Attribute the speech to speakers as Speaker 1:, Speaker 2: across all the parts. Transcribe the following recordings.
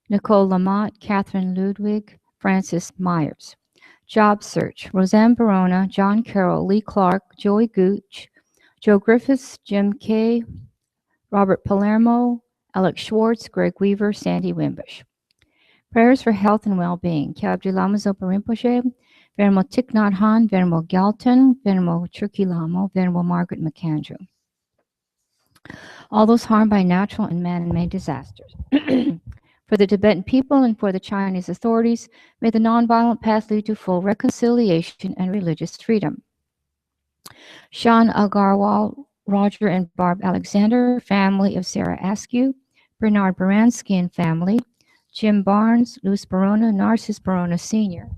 Speaker 1: Nicole Lamott, Catherine Ludwig, Francis Myers. Job search, Roseanne Barona, John Carroll, Lee Clark, Joey Gooch, Joe Griffiths, Jim Kay, Robert Palermo, Alex Schwartz, Greg Weaver, Sandy Wimbush. Prayers for health and well-being. Kyabji Lama Zopa Rinpoche, Venerable Thich Nhat Hanh, Venerable Galton, Venerable Churki Lama, Venerable Margaret McAndrew. All those harmed by natural and man-made disasters. For the Tibetan people and for the Chinese authorities, may the nonviolent path lead to full reconciliation and religious freedom. Sean Agarwal, Roger and Barb Alexander, family of Sarah Askew, Bernard Baranski and family, Jim Barnes, Luis Barona, Narcissus Barona Sr.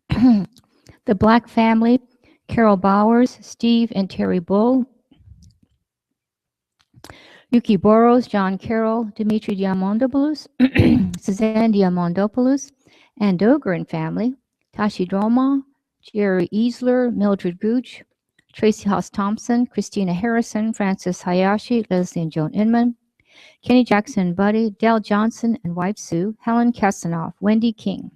Speaker 1: The Black family, Carol Bowers, Steve and Terry Bull, Yuki Boros, John Carroll, Dimitri Diamandopoulos, Suzanne Diamandopoulos, and Doger and family, Tashi Droma, Jerry Easler, Mildred Gooch, Tracy Haas Thompson, Christina Harrison, Francis Hayashi, Leslie and Joan Inman, Kenny Jackson and Buddy, Dell Johnson and wife Sue, Helen Kasanoff, Wendy King,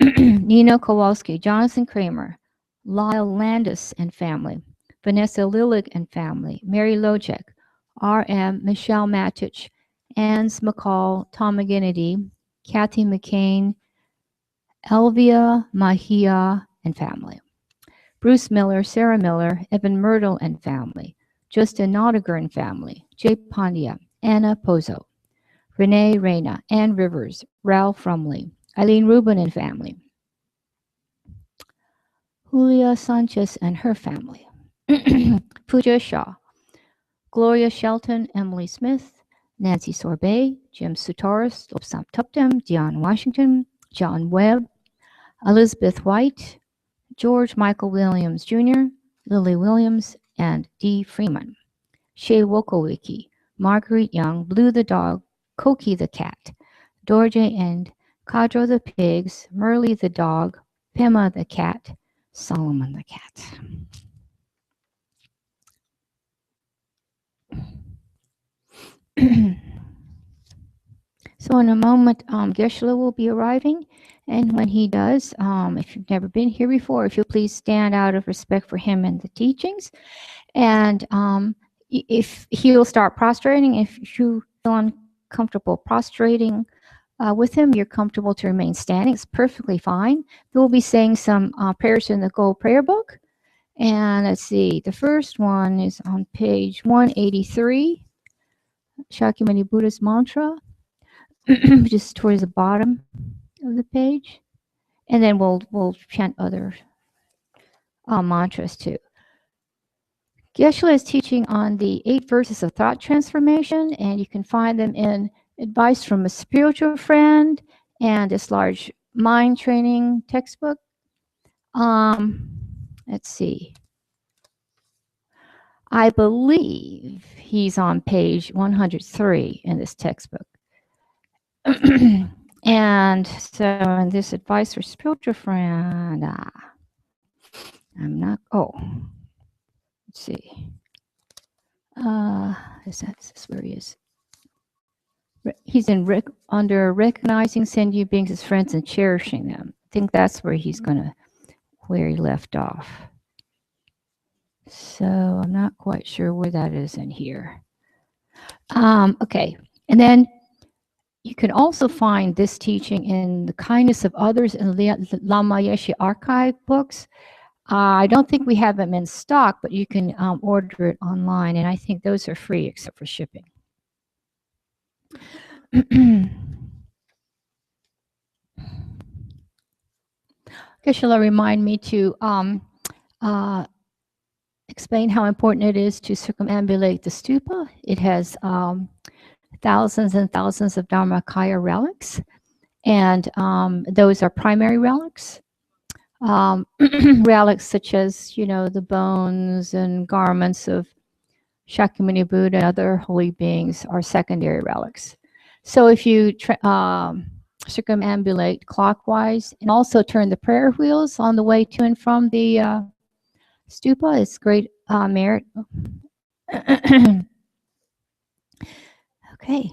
Speaker 1: Nino Kowalski, Jonathan Kramer, Lyle Landis and family, Vanessa Lillig and family, Mary Lojek, R.M. Michelle Matich, Anns McCall, Tom McGinnity, Kathy McCain, Elvia Mahia and family, Bruce Miller, Sarah Miller, Evan Myrtle and family, Justin Nodiger and family, Jay Pandya, Anna Pozo, Renee Reyna, Ann Rivers, Ralph Rumley, Eileen Rubin and family, Julia Sanchez and her family, Pooja Shah, Gloria Shelton, Emily Smith, Nancy Sorbet, Jim Sutaris, Lopsam Tuptem, Dion Washington, John Webb, Elizabeth White, George Michael Williams Jr., Lily Williams, and Dee Freeman. Shay Wokowicki, Marguerite Young, Blue the dog, Koki the cat, Dorje and Kadro the pigs, Merle the dog, Pema the cat, Solomon the cat. So in a moment, Geshe-la will be arriving. And when he does, if you've never been here before, if you'll please stand out of respect for him and the teachings. And if he'll start prostrating, if you feel uncomfortable prostrating with him, you're comfortable to remain standing. It's perfectly fine. We'll be saying some prayers in the Gold Prayer Book. And let's see, the first one is on page 183, Shakyamuni Buddha's mantra, just towards the bottom of the page. And then we'll chant other mantras too. Geshe-la is teaching on the 8 verses of thought transformation, and you can find them in Advice from a Spiritual Friend and this large mind training textbook. Let's see. I believe he's on page 103 in this textbook. And so in this Advice for Spiritual Friend, I'm not, let's see. This is where he is. He's in under recognizing sentient beings as friends and cherishing them. I think that's where he's where he left off. So I'm not quite sure where that is in here. Okay, and then you can also find this teaching in The Kindness of Others in the Lama Yeshe archive books. I don't think we have them in stock, but you can order it online, and I think those are free except for shipping. Geshe-la remind me to explain how important it is to circumambulate the stupa. It has thousands and thousands of Dharmakaya relics, and those are primary relics. Relics such as, the bones and garments of Shakyamuni Buddha and other holy beings are secondary relics. So if you circumambulate clockwise and also turn the prayer wheels on the way to and from the stupa. It's great merit. Okay.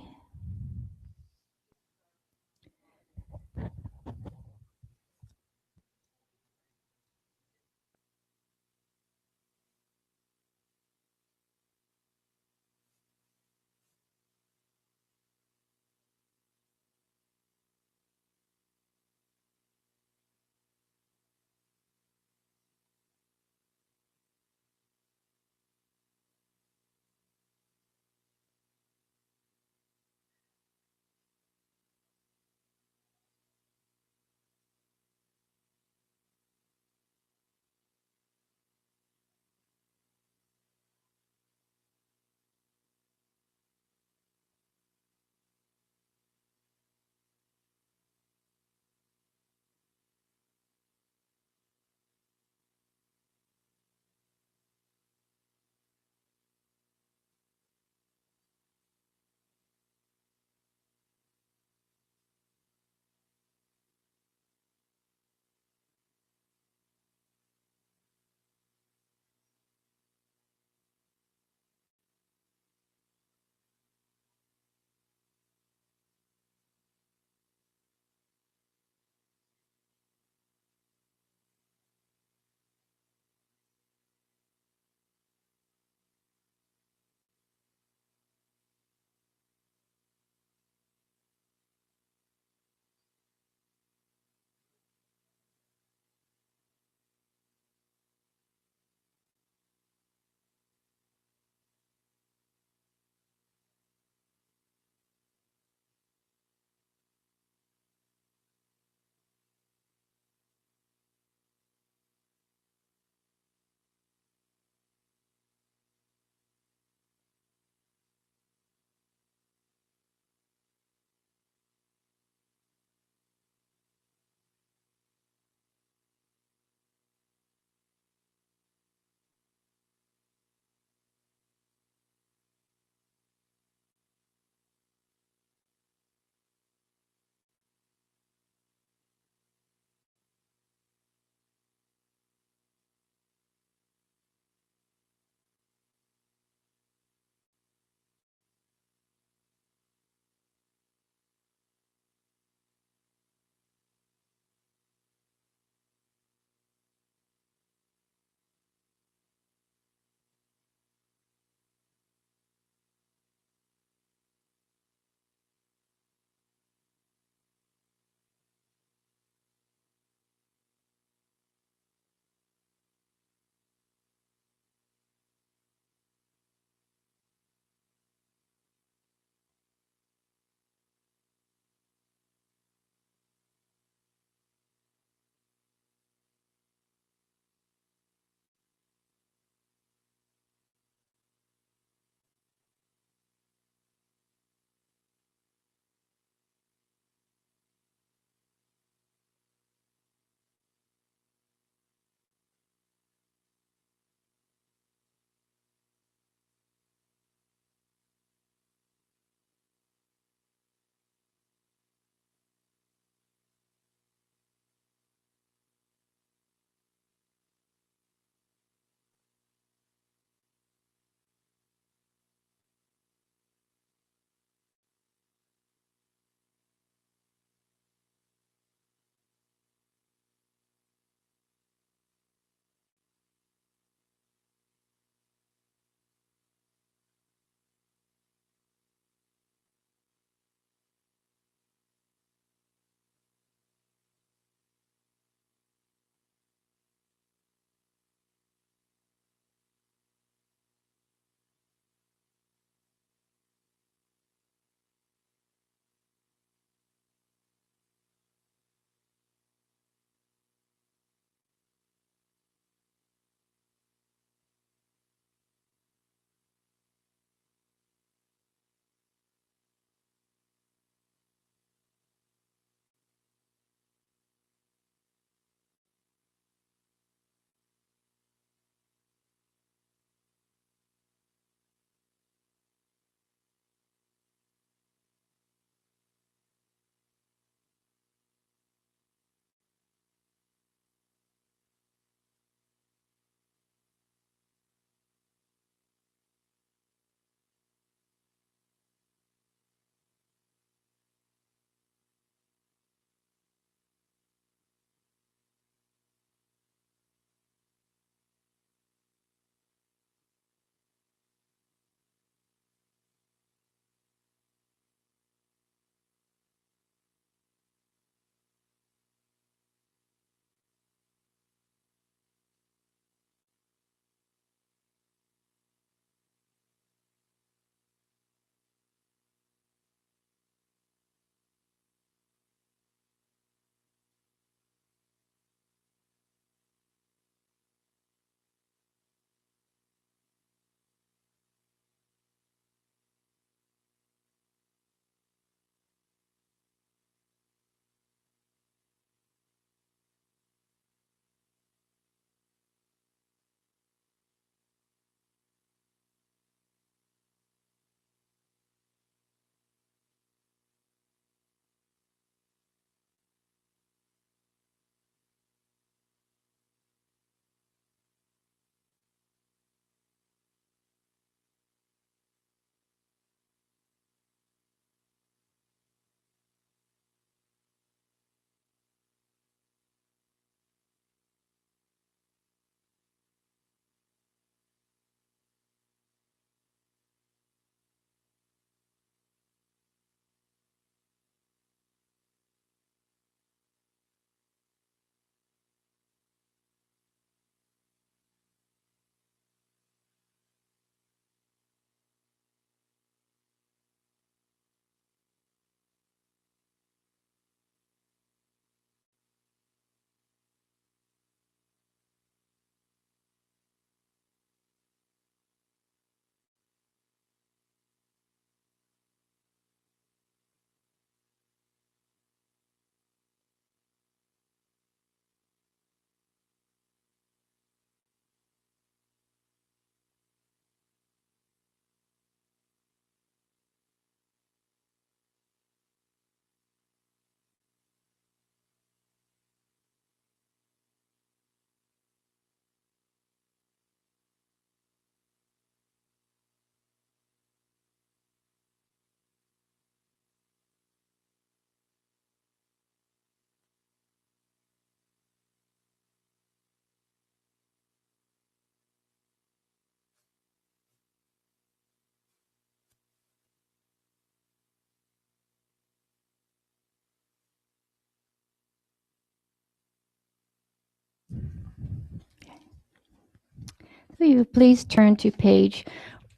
Speaker 1: Will you please turn to page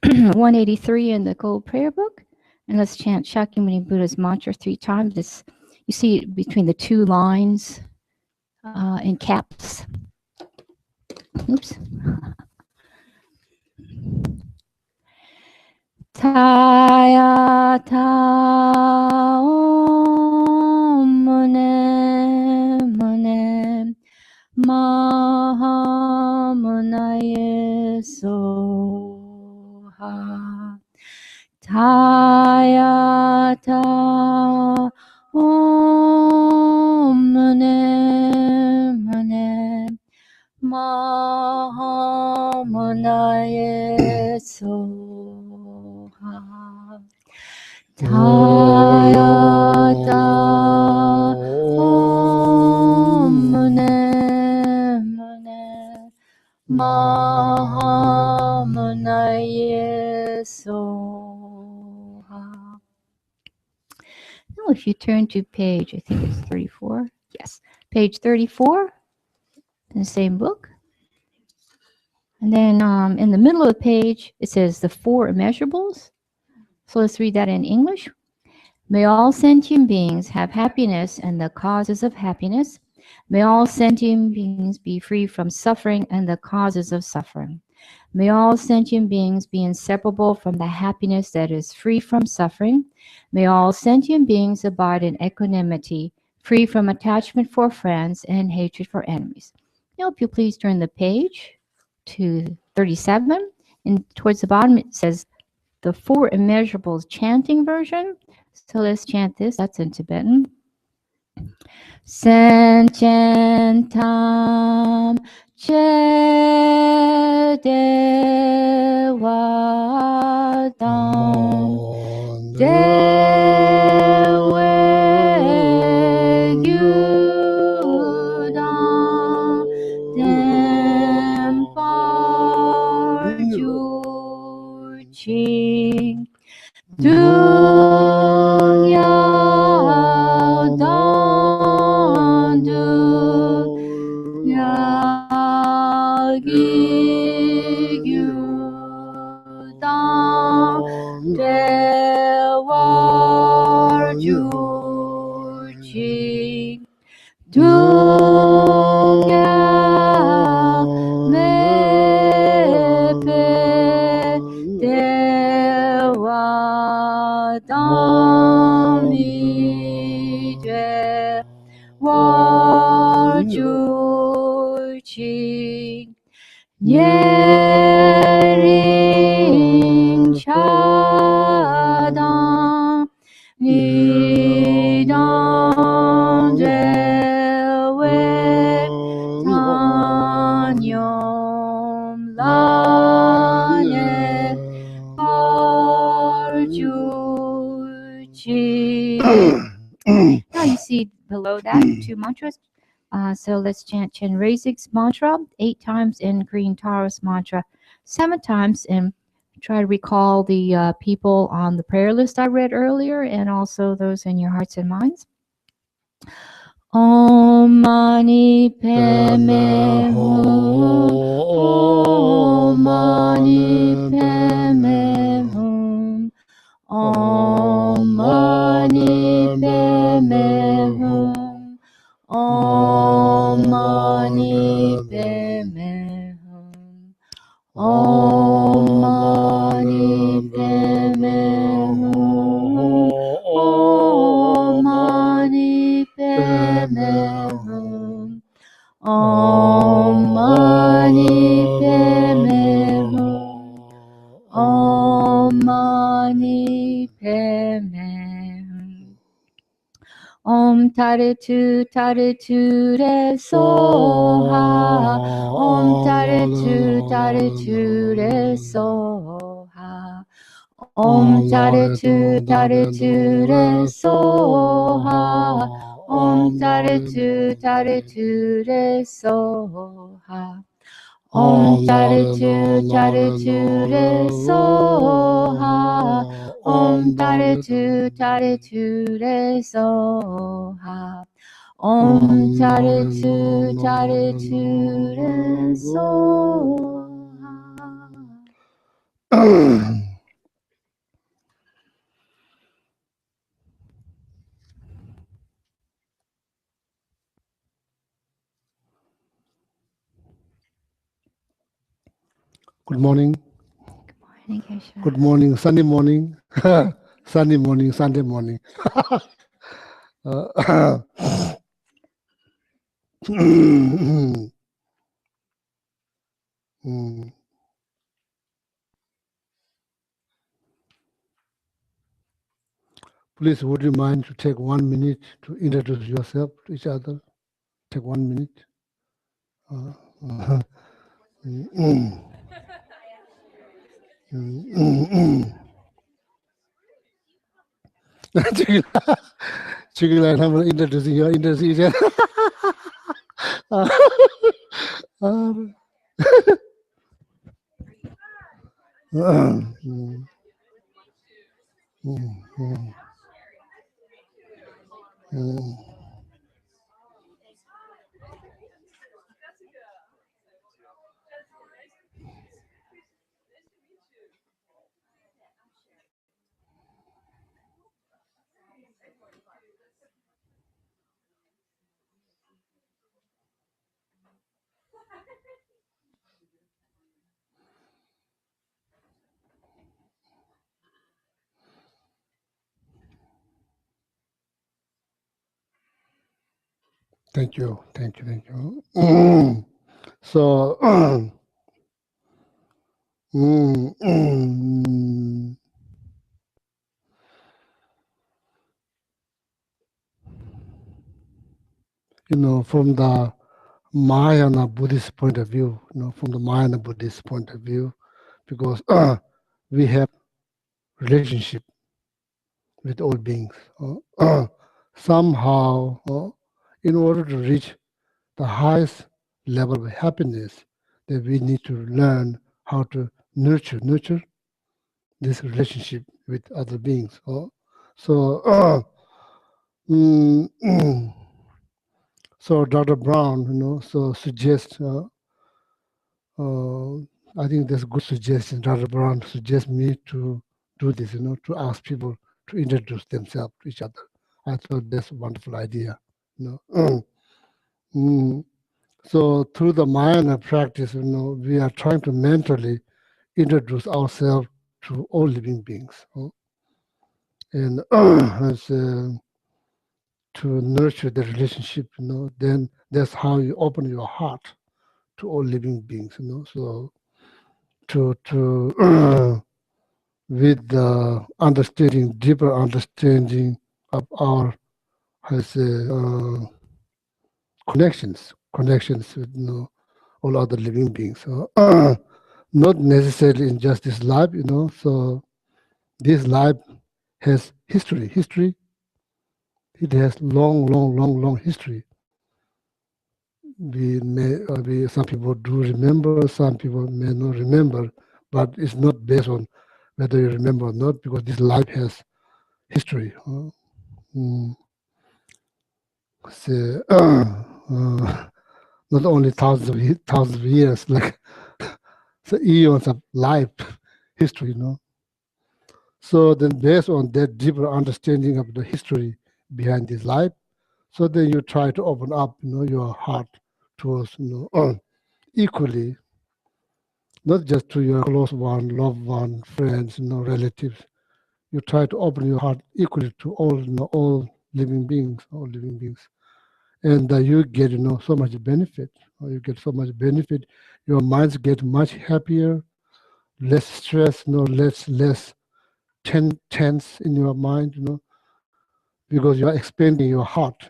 Speaker 1: 183 in the Gold Prayer Book, and let's chant Shakyamuni Buddha's mantra 3 times. This, you see it between the 2 lines in caps. Oops. Tayata Om Mune Mune Mahamunaye Soha. Tayata Om Mune Mune Mahamunaye Soha. Tayata Om Mune Mune Mahamunaye Soha. Now if you turn to page, I think it's 34. Yes, page 34 in the same book. And then in the middle of the page, it says the 4 immeasurables. So let's read that in English. May all sentient beings have happiness and the causes of happiness. May all sentient beings be free from suffering and the causes of suffering. May all sentient beings be inseparable from the happiness that is free from suffering. May all sentient beings abide in equanimity, free from attachment for friends and hatred for enemies. Now, if you please turn the page to 37, and towards the bottom it says the 4 immeasurables chanting version. So let's chant this. That's in Tibetan. Senchentam che dewadam dewe yudam demparjuchi dunya dandu yagiyudam dewarjuchi dunya mepe dewadamidre warjuchi nyering chadam nidam dewe tanyom lanye parjuchi. Now you see below that 2 mantras. So let's chant Chenrezig's mantra 8 times and Green Taoist mantra 7 times, and try to recall the people on the prayer list I read earlier, and also those in your hearts and minds. Om Mani Padme Hum. Om Mani Padme Hum. Om Mani Padme Hum. Om Mani Padme Hum. Om Mani Padme Hum. Om Mani Padme Hum. Om Mani Padme Hum. Om Mani Padme Hum. Om Taritu Taritu Re Soha. Om Taritu Taritu Re Soha. Om Taritu Taritu Re Soha. Om Taritu Taritu Re Soha. Om Taritu Taritu Re Soha. Om Taritu Taritu Re Soha. Om Taritu Taritu Re Soha.
Speaker 2: Good morning.
Speaker 1: Morning, Geshe-la.
Speaker 2: Good morning. Sunday morning. Sunday morning. Sunday morning. Mm. Please, would you mind to take 1 minute to introduce yourself to each other? Take 1 minute. Chigila and I'm introducing you. Introduce each other. Thank you. Thank you. Thank you. So, from the Mahayana Buddhist point of view, from the Mahayana Buddhist point of view, because we have relationship with all beings. Somehow, in order to reach the highest level of happiness, that we need to learn how to nurture this relationship with other beings. So, so Dr. Brown, so suggest. I think that's a good suggestion. Dr. Brown suggests me to do this, to ask people to introduce themselves to each other. I thought that's a wonderful idea. So through the Mahayana practice, we are trying to mentally introduce ourselves to all living beings, and as, to nurture the relationship. Then that's how you open your heart to all living beings. So to with the understanding, deeper understanding of our, how to say, connections with all other living beings. Not necessarily in just this life, so this life has history. It has long history. Some people do remember, some people may not remember, but it's not based on whether you remember or not, because this life has history. So, not only thousands of years, like the eons of life history, So then, based on that deeper understanding of the history behind this life, so then you try to open up, your heart towards, equally, not just to your close one, loved one, friends, relatives. You try to open your heart equally to all living beings, and you get, so much benefit. You get so much benefit. Your minds get much happier, less stress, less tense in your mind, because you are expanding your heart.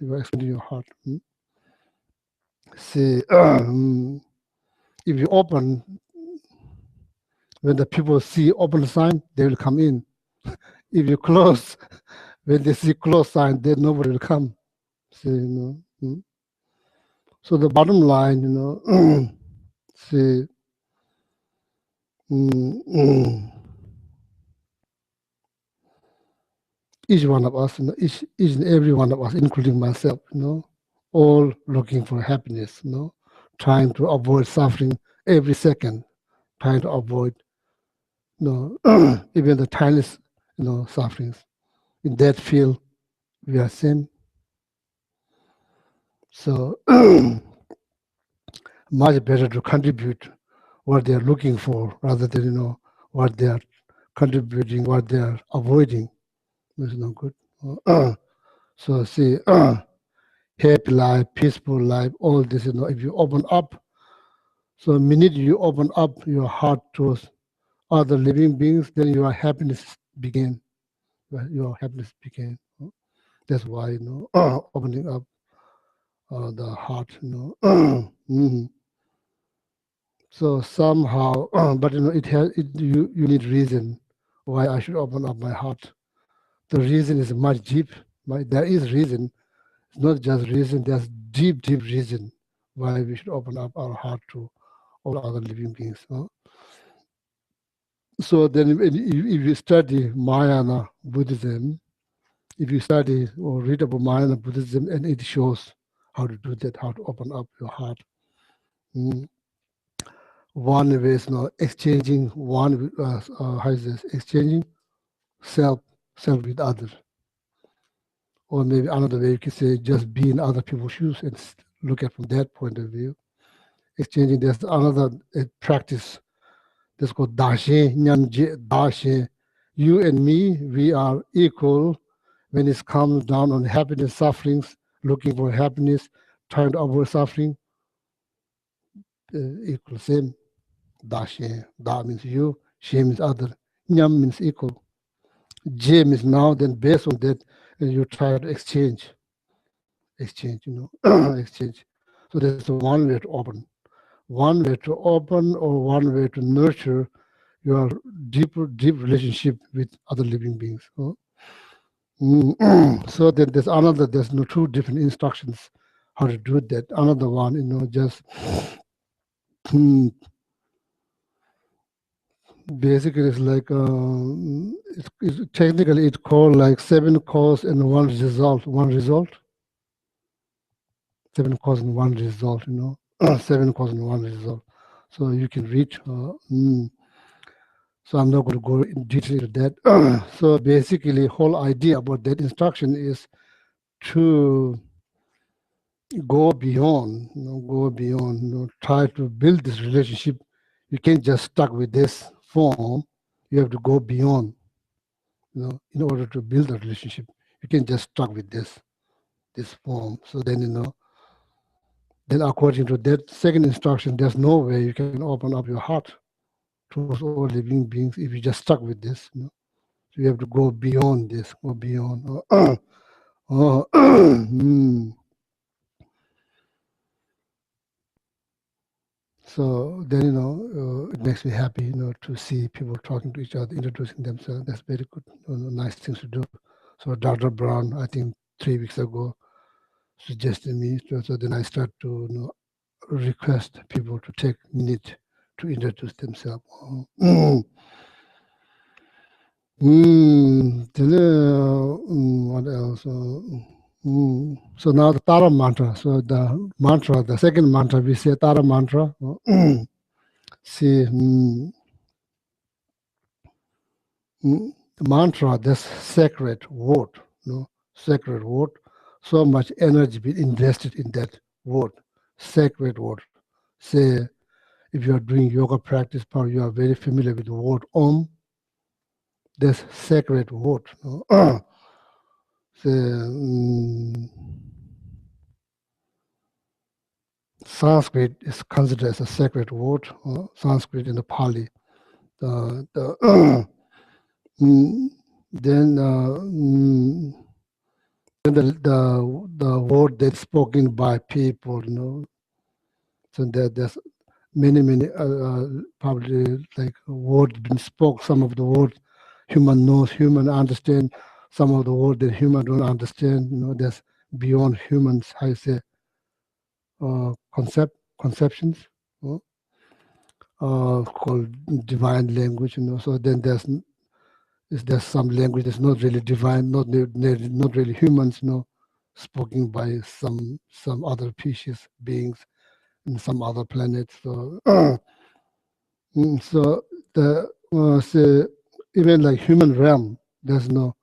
Speaker 2: See, if you open, when the people see open sign, they will come in. If you close, when they see close sign, then nobody will come. See, So the bottom line, see, each one of us, each and every one of us, including myself, all looking for happiness, trying to avoid suffering every second, trying to avoid even the tiniest, sufferings. In that field, we are same. So much better to contribute what they are looking for rather than what they are contributing, what they are avoiding. That's not good. So see, happy life, peaceful life, all this, if you open up, so the minute you open up your heart to other living beings, then your happiness begin. Your happiness begin. That's why, opening up the heart, Mhm. So somehow, but it has you need reason why I should open up my heart. The reason is much deep. There is reason. It's not just reason. There's deep, deep reason why we should open up our heart to all other living beings. So then, if you study Mahayana Buddhism, if you study or read about Mahayana Buddhism, and it shows how to do that, how to open up your heart. One way is exchanging how is this? Exchanging self with others, or maybe another way you can say just be in other people's shoes and look at from that point of view. Exchanging. There's another practice that's called Dashe Nyanje Dashe. You and me, we are equal when it comes down on happiness, sufferings, looking for happiness, trying to avoid suffering. Equal, same. Dashe. Da means you, she means other. Nyam means equal. J means now, then based on that, you try to exchange, exchange. So there's one way to open. One way to open or one way to nurture your deep relationship with other living beings. So then there's no two different instructions how to do that. Another one, just basically it's like it's technically it's called like 7 cause and 1 result. 7 cause and 1 result. 7 cause and 1 result. So you can read. So I'm not going to go in detail into that. So basically, whole idea about that instruction is to go beyond, try to build this relationship. You can't just stuck with this form. You have to go beyond, in order to build a relationship. You can't just stuck with this form. So then, then according to that second instruction, there's no way you can open up your heart towards all living beings if you just stuck with this. So you have to go beyond this, go beyond. So then, it makes me happy, to see people talking to each other, introducing themselves. That's very good, nice things to do. So Dr. Brown, I think 3 weeks ago, suggested me. So then I start to request people to take a minute to introduce themselves. Then, what else? So now the Tara mantra. So the mantra, the second mantra, we say Tara mantra. See, mantra, this sacred word, sacred word. So much energy be invested in that word, sacred word. Say, if you are doing yoga practice, probably you are very familiar with the word Om. This sacred word. Say, Sanskrit is considered as a sacred word. Sanskrit in the Pali. Then the word that's spoken by people, So there's many probably like words been spoke. Some of the words human knows, human understand. Some of the words that human don't understand. There's beyond humans. How you say conceptions. Called divine language. So then there's some language that's not really divine, not really humans, spoken by some other species, beings in some other planets. So, so the say, even like human realm, there's no,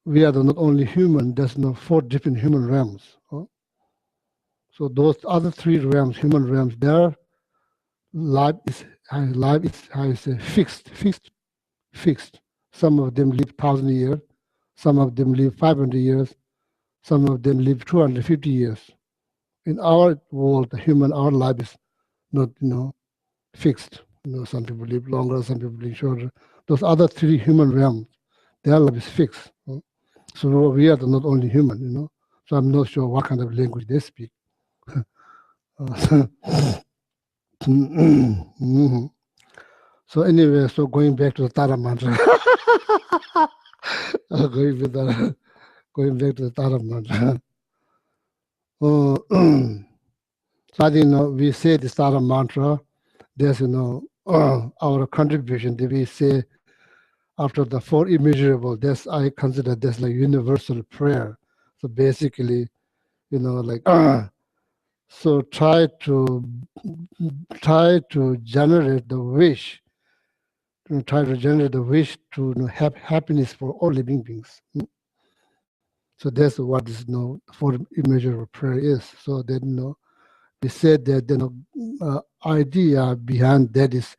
Speaker 2: we are the not only human, there's no 4 different human realms. So those other 3 realms, human realms, their life is how you say, fixed. Some of them live 1,000 years, some of them live 500 years, some of them live 250 years. In our world, our life is not, fixed. Some people live longer, some people live shorter. Those other 3 human realms, their life is fixed. So we are not only human. So I'm not sure what kind of language they speak. Mhm. So anyway, so going back to the Tara mantra, going back to the Tara mantra. So I think we say this Tara mantra. There's our contribution that we say after the 4 immeasurable. That's I consider that's like universal prayer. So basically, like so try to generate the wish. Try to generate the wish to have happiness for all living beings. So that's what this for immeasurable prayer is. So then we said that idea behind that is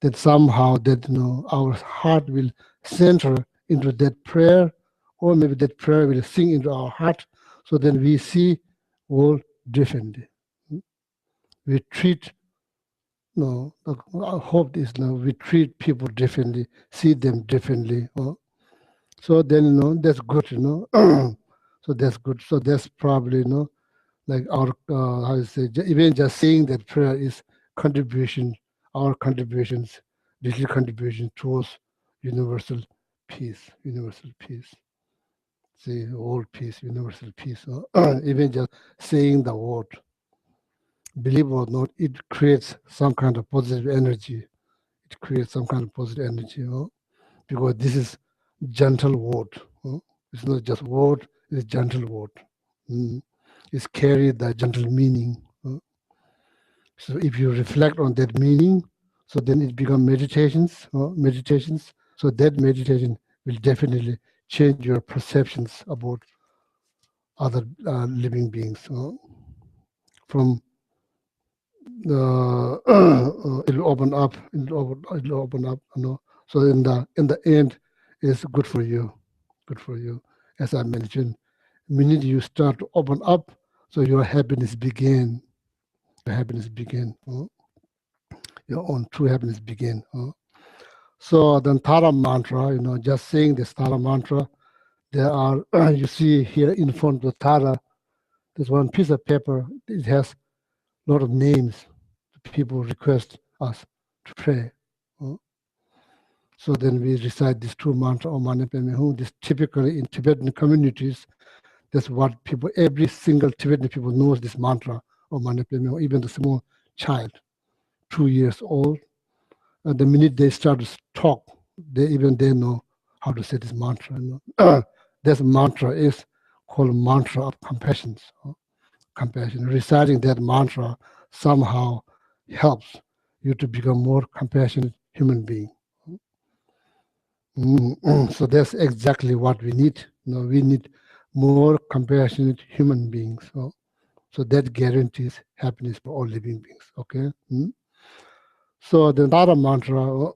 Speaker 2: that somehow that our heart will center into that prayer, or maybe that prayer will sink into our heart. So then we see world differently. We treat I hope is we treat people differently, see them differently. So then that's good. So that's good. So that's probably like our how to say even just saying that prayer is contribution, our contributions, little contribution towards universal peace, see all peace, universal peace. Even just saying the word, believe or not, it creates some kind of positive energy. It creates some kind of positive energy, because this is gentle word. It's not just word, it's gentle word. It's carried the gentle meaning. So if you reflect on that meaning, so then it becomes meditations. So that meditation will definitely change your perceptions about other living beings. From it'll open up. It'll open up. So in the end, it's good for you. Good for you. As I mentioned, the minute you start to open up, so your happiness begin. Your happiness begin. Your own true happiness begin. So then Tara mantra, just saying this Tara mantra, there are, you see here in front of the Tara, there's one piece of paper. It has a lot of names. People request us to pray. So then we recite this 2 mantra, Om Mani Padme Hum. This typically in Tibetan communities, that's what people, every single Tibetan people knows this mantra, Om Mani Padme Hum, even the small child, 2 years old. And the minute they start to talk, they know how to say this mantra. This mantra is called mantra of compassion. Compassion. Reciting that mantra somehow helps you to become more compassionate human being. So that's exactly what we need. We need more compassionate human beings. So that guarantees happiness for all living beings. Okay. So the Tara mantra.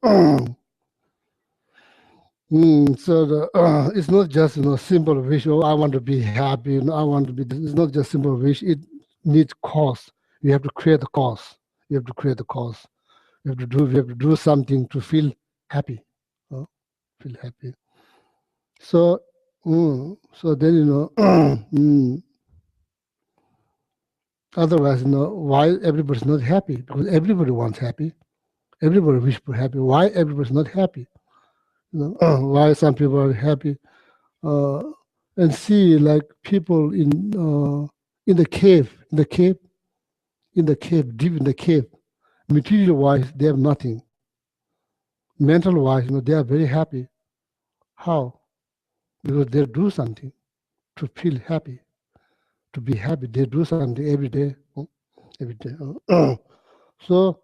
Speaker 2: So it's not just simple wish. Oh, I want to be happy. I want to be. It's not just simple wish. It needs cause. You have to create the cause. You have to create the cause. You have to do something to feel happy. Feel happy. So so then otherwise why everybody's not happy? Because everybody wants happy. Everybody wish for happy. Why everybody's not happy? Why some people are happy? And see like people in the cave, deep in the cave. Material wise, they have nothing. Mental wise, they are very happy. How? Because they do something to feel happy, to be happy. They do something every day, every day. So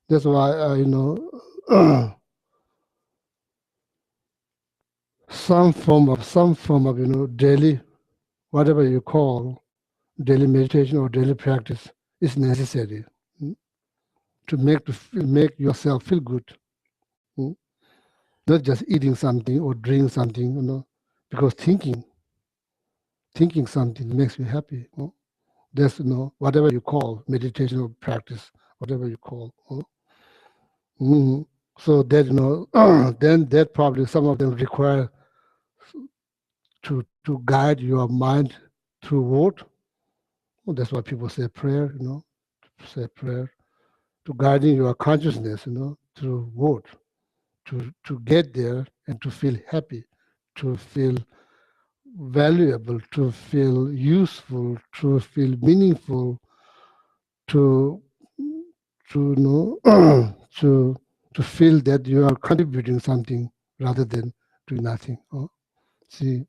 Speaker 2: that's why some form of daily, whatever you call daily meditation or daily practice is necessary to make yourself feel good. Not just eating something or drinking something, because thinking something makes you happy. That's whatever you call meditation or practice, whatever you call. So that then that probably some of them require to guide your mind through word. Well, that's why people say prayer. Say prayer to guiding your consciousness. Through word to get there and to feel happy, to feel valuable, to feel useful, to feel meaningful, to know to feel that you are contributing something rather than doing nothing. See,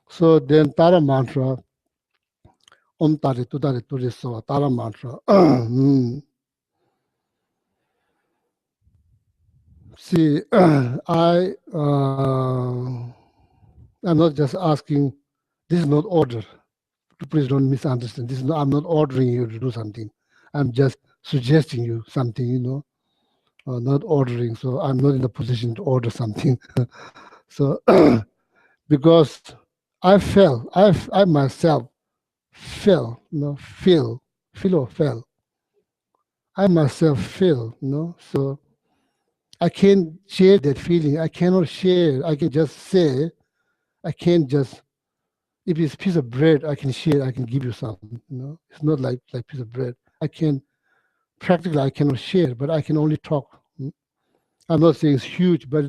Speaker 2: so then Tara mantra, Om Tare Tutare Turiso, Tara mantra. See, I'm not just asking. This is not order. Please don't misunderstand. I'm not ordering you to do something. I'm just suggesting you something. Not ordering. So I'm not in a position to order something. So because I myself fell. Feel or fell. I myself feel. So I can't share that feeling. I cannot share. I can just say. I can't just. If it's a piece of bread, I can share. I can give you some. It's not like piece of bread. I cannot share, but I can only talk. I'm not saying it's huge, but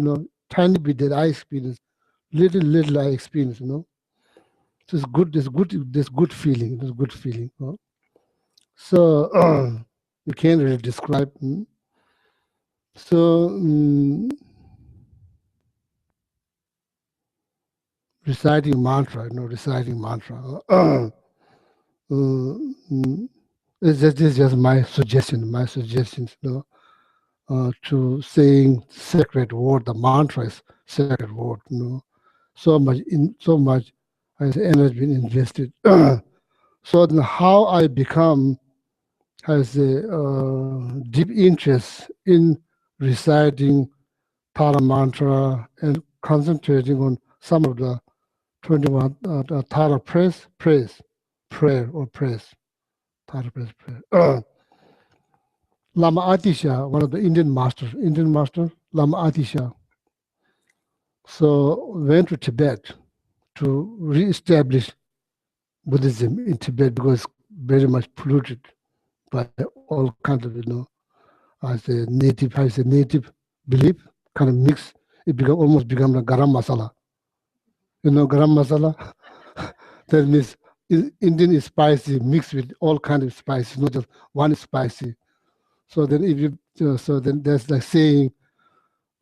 Speaker 2: tiny bit that I experience, little I experience. So it's good. There's good feeling. There's good feeling. So you can't really describe. So reciting mantra. Reciting mantra. This is just my suggestion. My suggestions. To saying sacred word. The mantra is sacred word. So much has energy been invested. So then how I become has a deep interest in reciting Tara mantra and concentrating on some of the 21 Tara prayer, or praise. Tara prayer. Lama Atisha, one of the Indian master, Lama Atisha. So went to Tibet to re-establish Buddhism in Tibet because it's very much polluted by all kinds of, as a native belief, kind of mix. It almost become like garam masala. Garam masala? That means Indian is spicy mixed with all kinds of spices, not just one is spicy. So then so then there's like saying,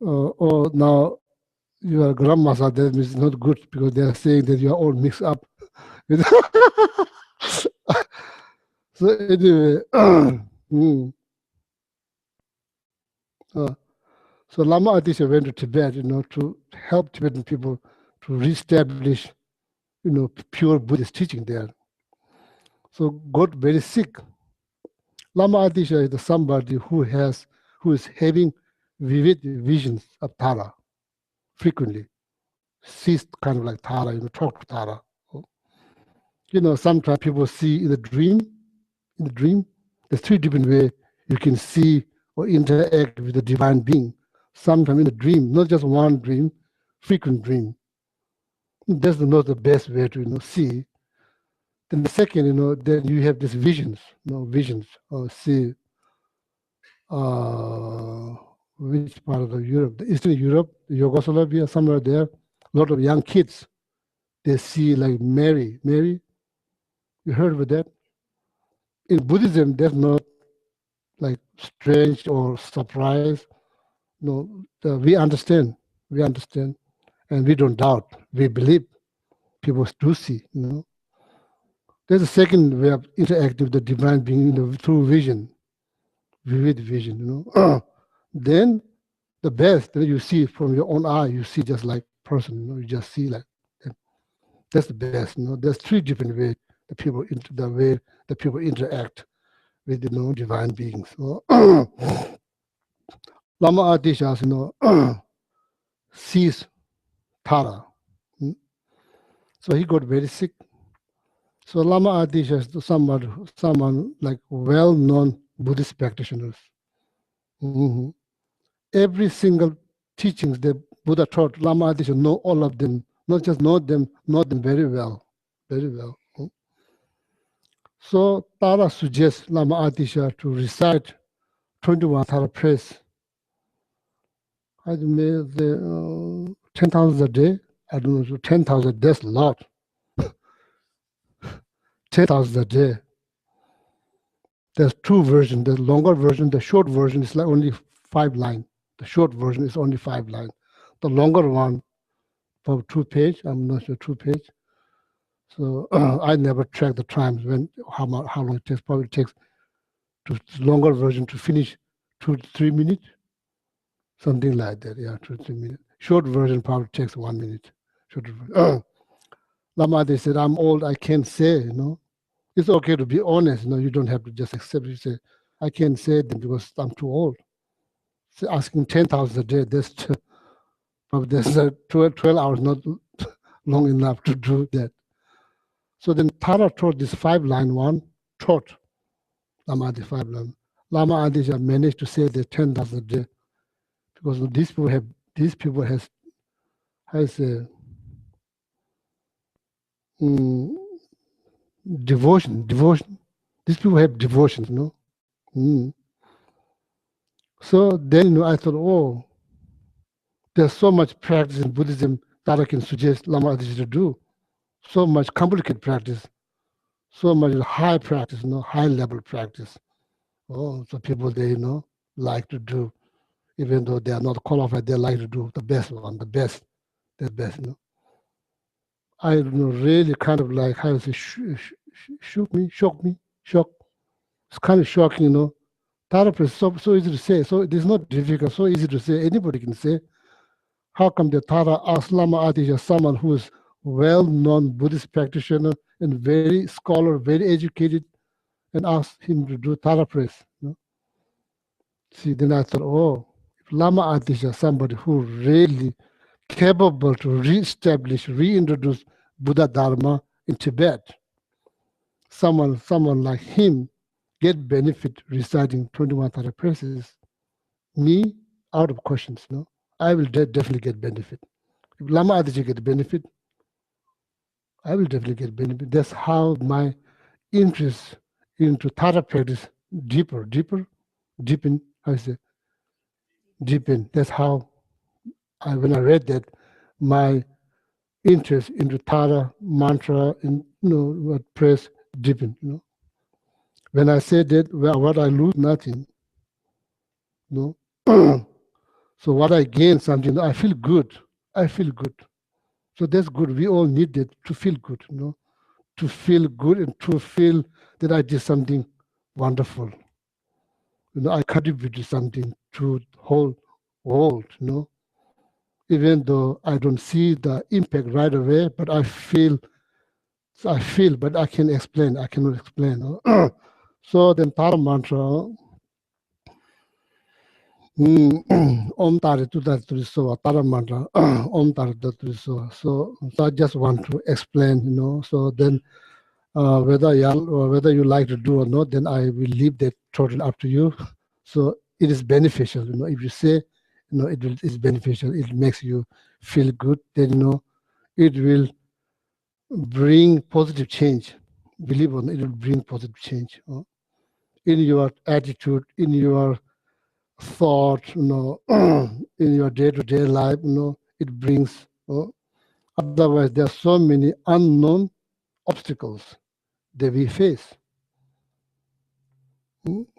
Speaker 2: oh, now you are garam masala, that means not good because they are saying that you are all mixed up. So anyway, so Lama Atisha went to Tibet, to help Tibetan people to reestablish, pure Buddhist teaching there. So got very sick. Lama Atisha is somebody who is having vivid visions of Tara frequently. Sees kind of like Tara, talk to Tara. Sometimes people see in the dream, there's three different ways you can see or interact with the divine being. Sometimes in a dream, not just one dream, frequent dream. That's not the best way to see. Then the second, then you have these visions, visions, or see which part of Europe, the Eastern Europe, Yugoslavia, somewhere there, a lot of young kids, they see like Mary. You heard of that? In Buddhism, there's not like strange or surprise. We understand, and we don't doubt. We believe. People do see. There's a second way of interacting with the divine being, through vision, vivid vision. Then the best that you see from your own eye, you see just like person. You know, you just see like that. That's the best. You know, there's three different ways the people interact with divine beings. So, Lama Adishas, sees Tara. So he got very sick. So Lama Adishas is someone like well-known Buddhist practitioners. Mhm. Every single teachings that Buddha taught, Lama Adisha know all of them, not just know them very well, very well. So Tara suggests Lama Adisha to recite 21 Tara prayers. I made the 10,000 a day. I don't know, 10,000, that's a lot. 10,000 a day. There's two versions. The longer version, the short version is like only 5 lines. The short version is only 5 lines. The longer one, for 2 page, I'm not sure 2 page. So I never track the times how long it takes. Probably takes the longer version to finish 2 to 3 minutes, something like that. Yeah, 2 to 3 minutes. Short version probably takes 1 minute. Lama they said, I'm old, I can't say, It's okay to be honest, you don't have to just accept it. You say, I can't say them because I'm too old. So asking 10,000 a day, probably there's 12 hours not long enough to do that. So then Tara taught this 5-line one, taught Lama Adi 5-line. Lama Adisha managed to say the 10,000 a day because these people has devotion. These people have devotion, So then I thought, oh, there's so much practice in Buddhism that I can suggest Lama Adisha to do. So much complicated practice, so much high practice, high level practice. Oh, so people they like to do, even though they are not qualified, they like to do the best one, the best. I really kind of like how to say shock me. It's kind of shocking, Therapy is so easy to say, so it is not difficult, so easy to say. Anybody can say. How come the Tara asked Lama Adisha, someone who is well-known Buddhist practitioner and very scholar, very educated, and asked him to do Tara prayers? See, then I thought, oh, if Lama Adisha, somebody who really capable to re-establish, reintroduce Buddha Dharma in Tibet, someone like him get benefit reciting 21 Tara prayers. Me, out of questions, I will definitely get benefit. If Lama Adisha get benefit, I will definitely get benefit. That's how my interest into Tara practice deepen. That's how when I read that, my interest into Tara mantra and what prayers deepened. When I said that, what I lose, nothing. So what I gain something, I feel good. So that's good. We all need that to feel good, to feel good and to feel that I did something wonderful. I contributed something to the whole world, Even though I don't see the impact right away, but I feel, but I can explain. I cannot explain. So then Tara mantra, Om Tare Tudaturiso, Tara mantra, Om Tare Tudaturiso. So I just want to explain, So then whether you like to do or not, then I will leave that totally up to you. So it is beneficial, If you say, it's beneficial. It makes you feel good. Then it will bring positive change. Believe it or not, it will bring positive change in your attitude, in your thought, in your day-to-day life. It brings. Otherwise, there are so many unknown obstacles that we face.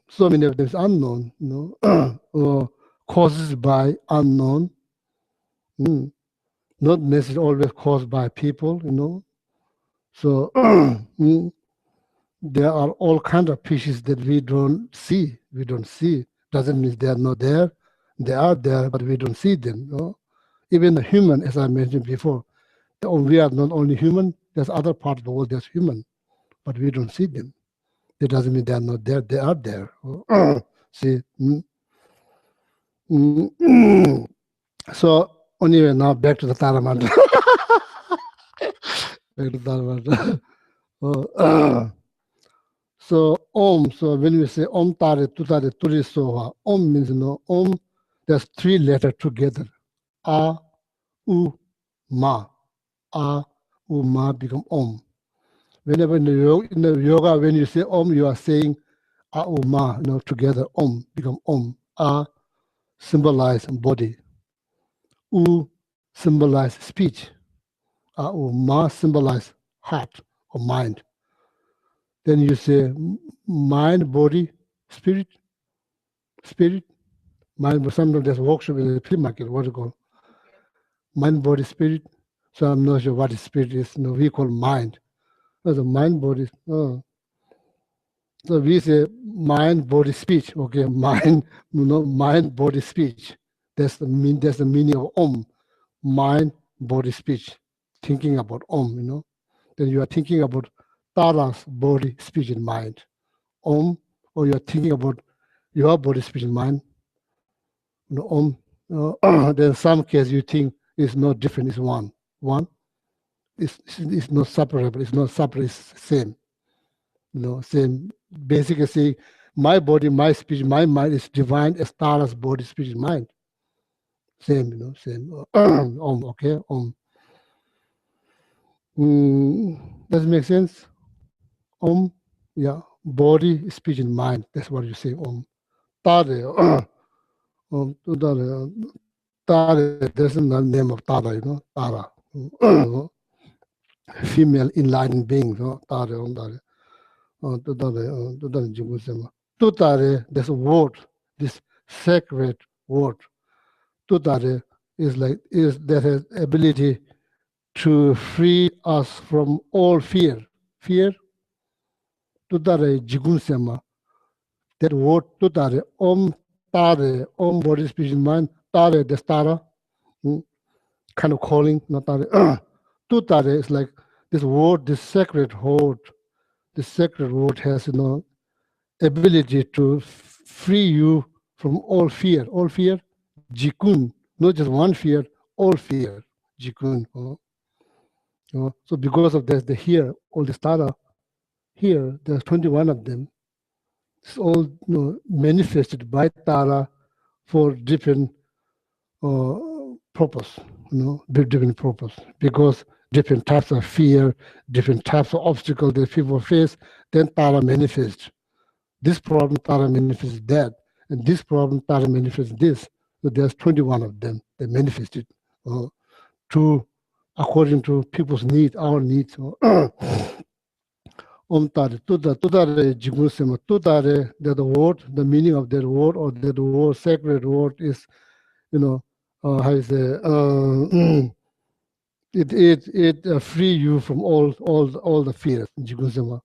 Speaker 2: So many of them is unknown, or causes by unknown. Not necessarily always caused by people, So there are all kinds of pieces that we don't see. Doesn't mean they are not there. They are there, but we don't see them. Even the human, as I mentioned before, we are not only human, there's other part of the world that's human, but we don't see them. That doesn't mean they're not there, they are there. See? So, anyway, now back to the Tara Mantra. Back to Tara Mantra. So, Om, so when we say Om Tare, Tutare, Turi Soha, Om means, Om, there's 3 letters together. A, U, Ma. A, U, Ma become Om. Whenever in the yoga, when you say Om, you are saying A, U, Ma, together, Om, become Om. A symbolize body. U symbolize speech. A, U, Ma symbolize heart or mind. Then you say mind, body, spirit, mind. Sometimes there's a workshop in the pre-market, what do you call mind, body, spirit. So I'm not sure what spirit is. We call mind. The mind, body. So we say mind, body, speech. Okay, mind, mind, body, speech. That's the meaning of Om. Mind, body, speech. Thinking about Om. Then you are thinking about Tara's body, speech, and mind. Om, or you are thinking about your body, speech, and mind. Om. Then some case you think it's not different. It's one. One. It's not separable. It's not separate. It's same. Same. Basically, say my body, my speech, my mind is divine as Tara's body, speech, and mind. Same. Same. Om. Okay. Om. Does it make sense? Om. Yeah. Body, speech, and mind. That's what you say. Om. Tare. Tare. That's the name of Tara. Tara. Female enlightened being. Tare. Om. Tare. Tutare, this word, this sacred word. Tutare is that has ability to free us from all fear. Fear. Tutare jigunsema. That word tutare, Om Tare, Om body, speech, and mind. Tare, the Tara, kind of calling, not Tare. Tutare is like this word, this sacred word. The sacred word has ability to free you from all fear. All fear, jikun, not just one fear, all fear, jikun. So because of that, here, all the Tara, here, there's 21 of them. It's all manifested by Tara for different purpose, different purpose. Because different types of fear, different types of obstacles that people face, then Tara manifests. This problem, Tara manifests that. And this problem, Tara manifests this. So there's 21 of them that manifested according to people's needs, our needs. Om Tare, Tutare, Jigusema, Tutare, that the word, the meaning of that word or that word, sacred word is, how you say, it free you from all the fears. Jigusema.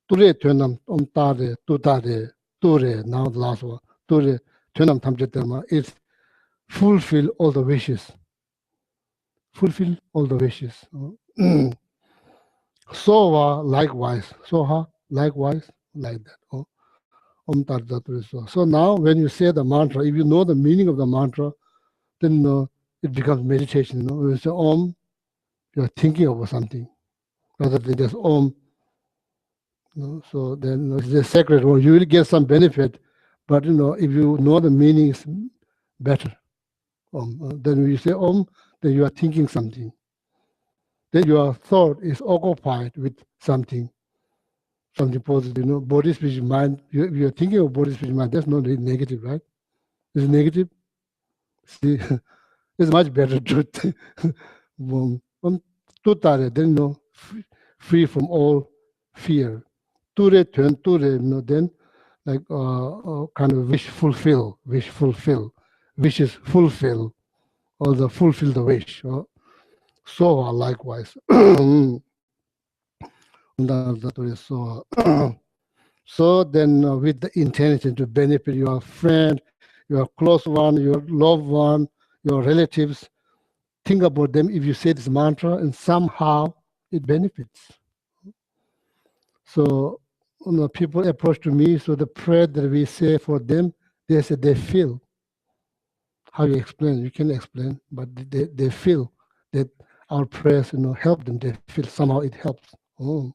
Speaker 2: Ture Twenam Om Tare, Tutare, Ture, now the last one. Ture Twenam Tamjetama, it fulfill all the wishes. Fulfill all the wishes. Soha likewise. Soha likewise, like that. Om Tare Ture Soha. So now when you say the mantra, if you know the meaning of the mantra, then it becomes meditation. When you say Om, you're thinking about something rather than just Om. So then it's a sacred word. You will get some benefit, but if you know the meaning, it's better. Then when you say Om, then you are thinking something. Then your thought is occupied with something positive. Body, speech, mind. You're thinking of body, speech, mind. That's not really negative, right? Is it negative? See, it's much better to tutare, then free from all fear. Ture, then like kind of wishes fulfill, or the fulfill the wish. So likewise. So then with the intention to benefit your friend, your close one, your loved one, your relatives, think about them if you say this mantra, and somehow it benefits. So people approach to me, so the prayer that we say for them, they say they feel. How you explain? You can explain, but they feel that our prayers, help them. They feel somehow it helps. Oh,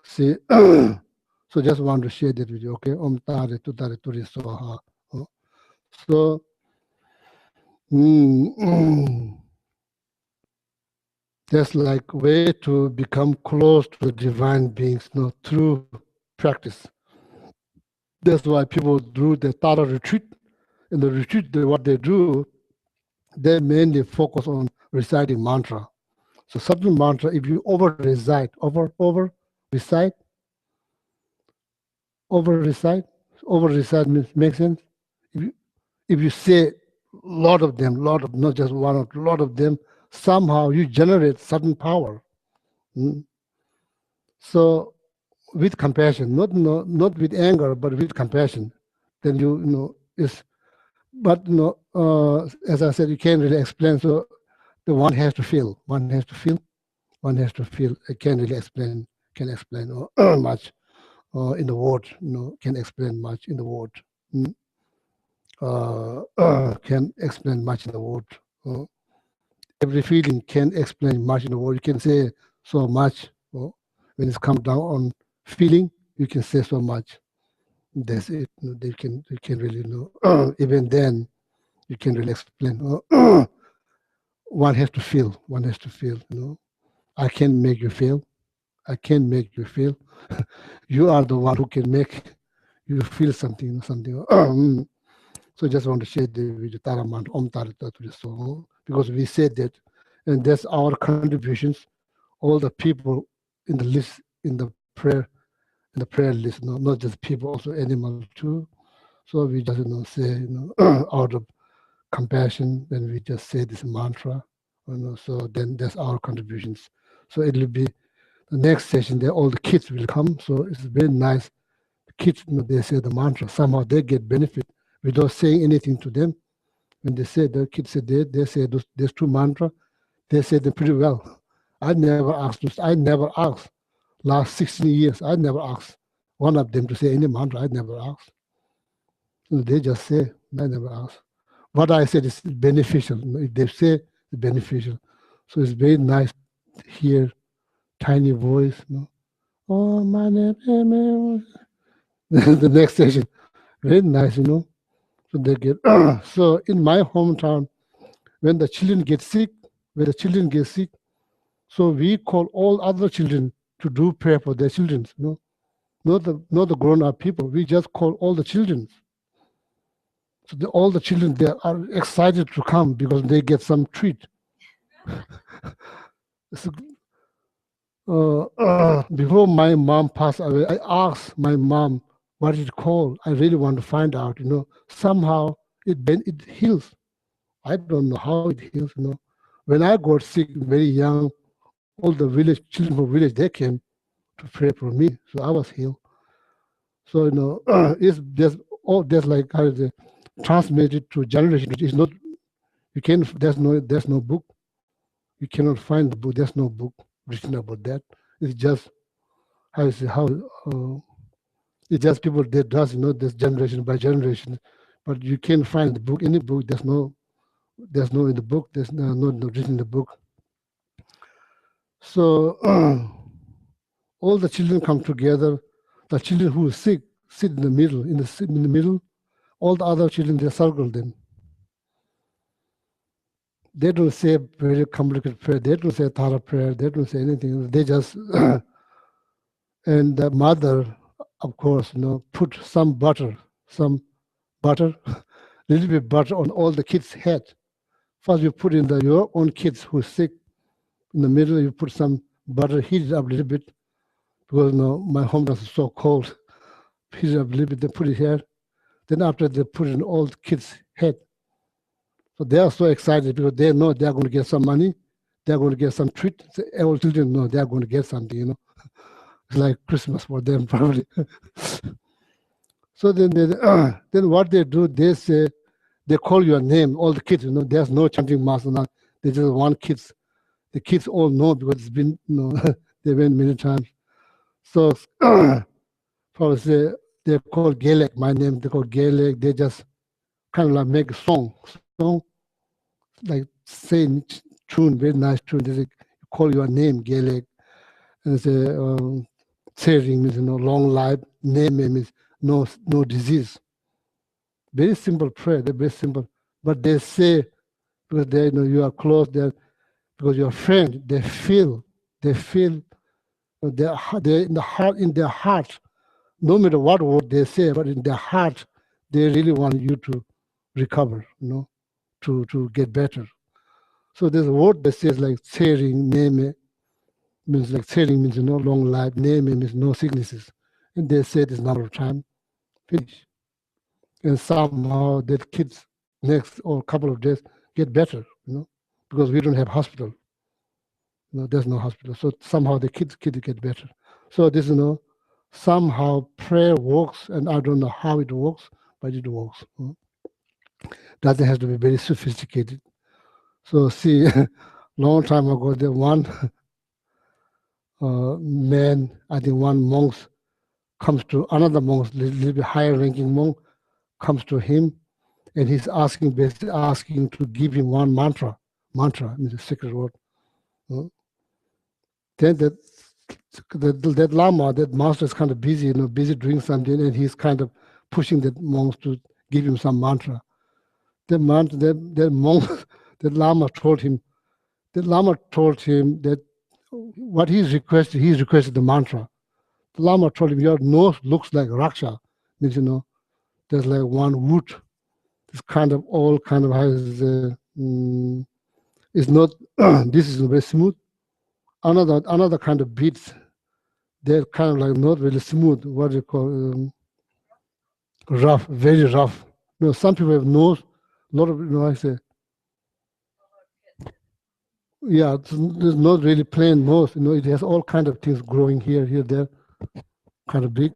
Speaker 2: see, so just want to share that with you. Okay, Om Tare Tutare Turi Soha. Oh. So, that's like way to become close to the divine beings, through practice. That's why people do the Tara retreat. In the retreat, what they do, they mainly focus on reciting mantra. So certain mantra, if you over recite, means makes sense. If you say a lot of them, not just one or a lot of them, somehow you generate certain power. So with compassion, not with anger, but with compassion, then but as I said, you can't really explain. So the one has to feel. I can't really explain. Can explain much in the word. Can explain much in the word. Can explain much in the word. Every feeling can explain much in the word. You can say so much. When it's come down on feeling, you can say so much. That's it. You can really even then, you can really explain. One has to feel. I can't make you feel. I can't make you feel. You are the one who can make you feel something. So just want to share with the Taraman Om Taratatu so because we said that, and that's our contributions. All the people in the list in the prayer list, not just people, also animals too. So we just say out of compassion, then we just say this mantra. So then that's our contributions. So it will be the next session. There, all the kids will come. So it's very nice. The kids, they say the mantra. Somehow they get benefit without saying anything to them. When they say the kids say they say there's two mantra. They say them pretty well. I never asked. Last 16 years, I never asked one of them to say any mantra. I never asked. They just say. I never asked. What I said is beneficial. If they say it's beneficial, so it's very nice to hear tiny voice. Oh, my name. The next session, very nice. So they get. So in my hometown, when the children get sick, so we call all other children to do prayer for their children. Not the grown-up people. We just call all the children. So all the children, they are excited to come because they get some treat. So, before my mom passed away, I asked my mom what it called. I really want to find out. Somehow it heals. I don't know how it heals. When I got sick, very young, all the children from village, they came to pray for me, so I was healed. So it's there's like how is it transmitted to generation. It's not you can there's no book. You cannot find the book. There's no book written about that. It's just it's just people that does this generation by generation, but you can't find the book. Any book there's no in the book. There's no written in the book. So all the children come together. The children who are sick sit in the middle. All the other children, they circle them. They don't say very complicated prayer. They don't say Tara prayer. They don't say anything. They just and the mother, of course, put some butter, little bit butter on all the kids' head. First, you put in your own kids who are sick. In the middle, you put some butter, heat it up a little bit, because my home is so cold. Heat it up a little bit, they put it here. Then after they put it in all the kids' head. So they are so excited because they know they are going to get some money, they are going to get some treat. All children know they are going to get something, It's like Christmas for them, probably. So then then what they do, they say, they call your name, all the kids, there's no chanting mass. They just want kids. The kids all know because it's been, they went many times. So probably say they're called Gaelic. My name, they call Gaelic. They just kind of like make a song, like saying tune, very nice tune. They say, call your name Gaelic, and say saying means long life. Name means no disease. Very simple prayer. They're very simple, but they say because they you are close there because your friend. They feel they're in their heart. No matter what word they say, but in their heart, they really want you to recover, to get better. So there's a word that says like "tsering neme," means like "tsering" means long life, "neme" means no sicknesses, and they say this number of times, finish, and somehow that kids next or couple of days get better, because we don't have hospital. There's no hospital, so somehow the kids get better. So this, somehow prayer works, and I don't know how it works, but it works. Doesn't have to be very sophisticated. So see, long time ago, there one man, I think one monk comes to another monk, little bit higher ranking monk, comes to him, and he's basically asking to give him one mantra. Mantra means a secret word. Then that lama, that master is kind of busy, busy doing something, and he's kind of pushing that monk to give him some mantra. That monk, that lama told him that what he requested the mantra. The lama told him, your nose looks like Raksha, means there's like one wood. It's kind of all kind of has it's not this is very smooth. Another kind of beads, they're kind of like not really smooth. What do you call rough, very rough. Some people have nose. A lot of I say, yeah, there's not really plain nose. It has all kind of things growing here, there, kind of big.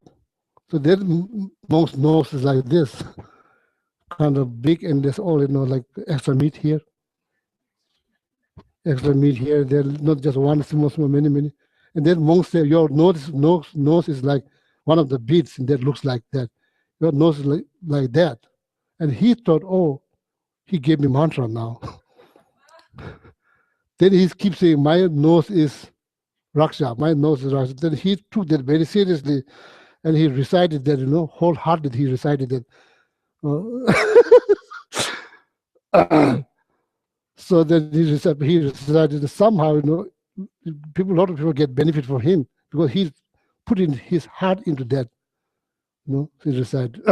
Speaker 2: So that most nose is like this, kind of big, and there's all like extra meat here. Extra meat here. There's not just one small, many. And then monks say your nose is like one of the beads, and that looks like that. Your nose is like that. And he thought, oh, he gave me mantra now. Then he keeps saying, my nose is Raksha, my nose is Raksha. Then he took that very seriously, and he recited that, wholeheartedly he recited that. So then he recited that somehow, a lot of people get benefit from him because he's putting his heart into that. He recited.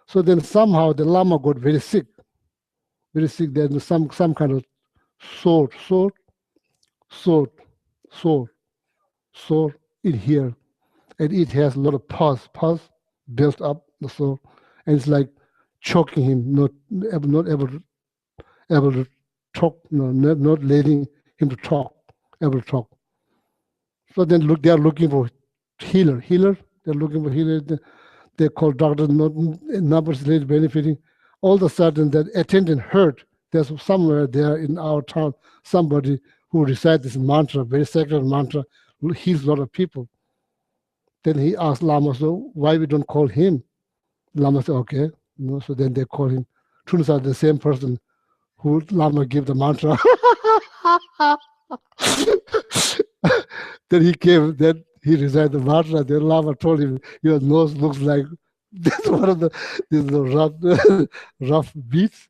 Speaker 2: So then somehow the Lama got very sick. There's some kind of sore in here, and it has a lot of pus built up the sore, and it's like choking him, not able to talk, not letting him to talk, able to talk. So then they are looking for healer. They're looking for healer. They call doctors, numbers late benefiting. All of a sudden, that attendant heard there's somewhere there in our town somebody who recites this mantra, very sacred mantra, heals a lot of people. Then he asked Lama, so why we don't call him? Lama said, okay. So then they call him. Turns out the same person who Lama gave the mantra. Then he recited the mantra. Then Lama told him, your nose looks like this one of the rough beats.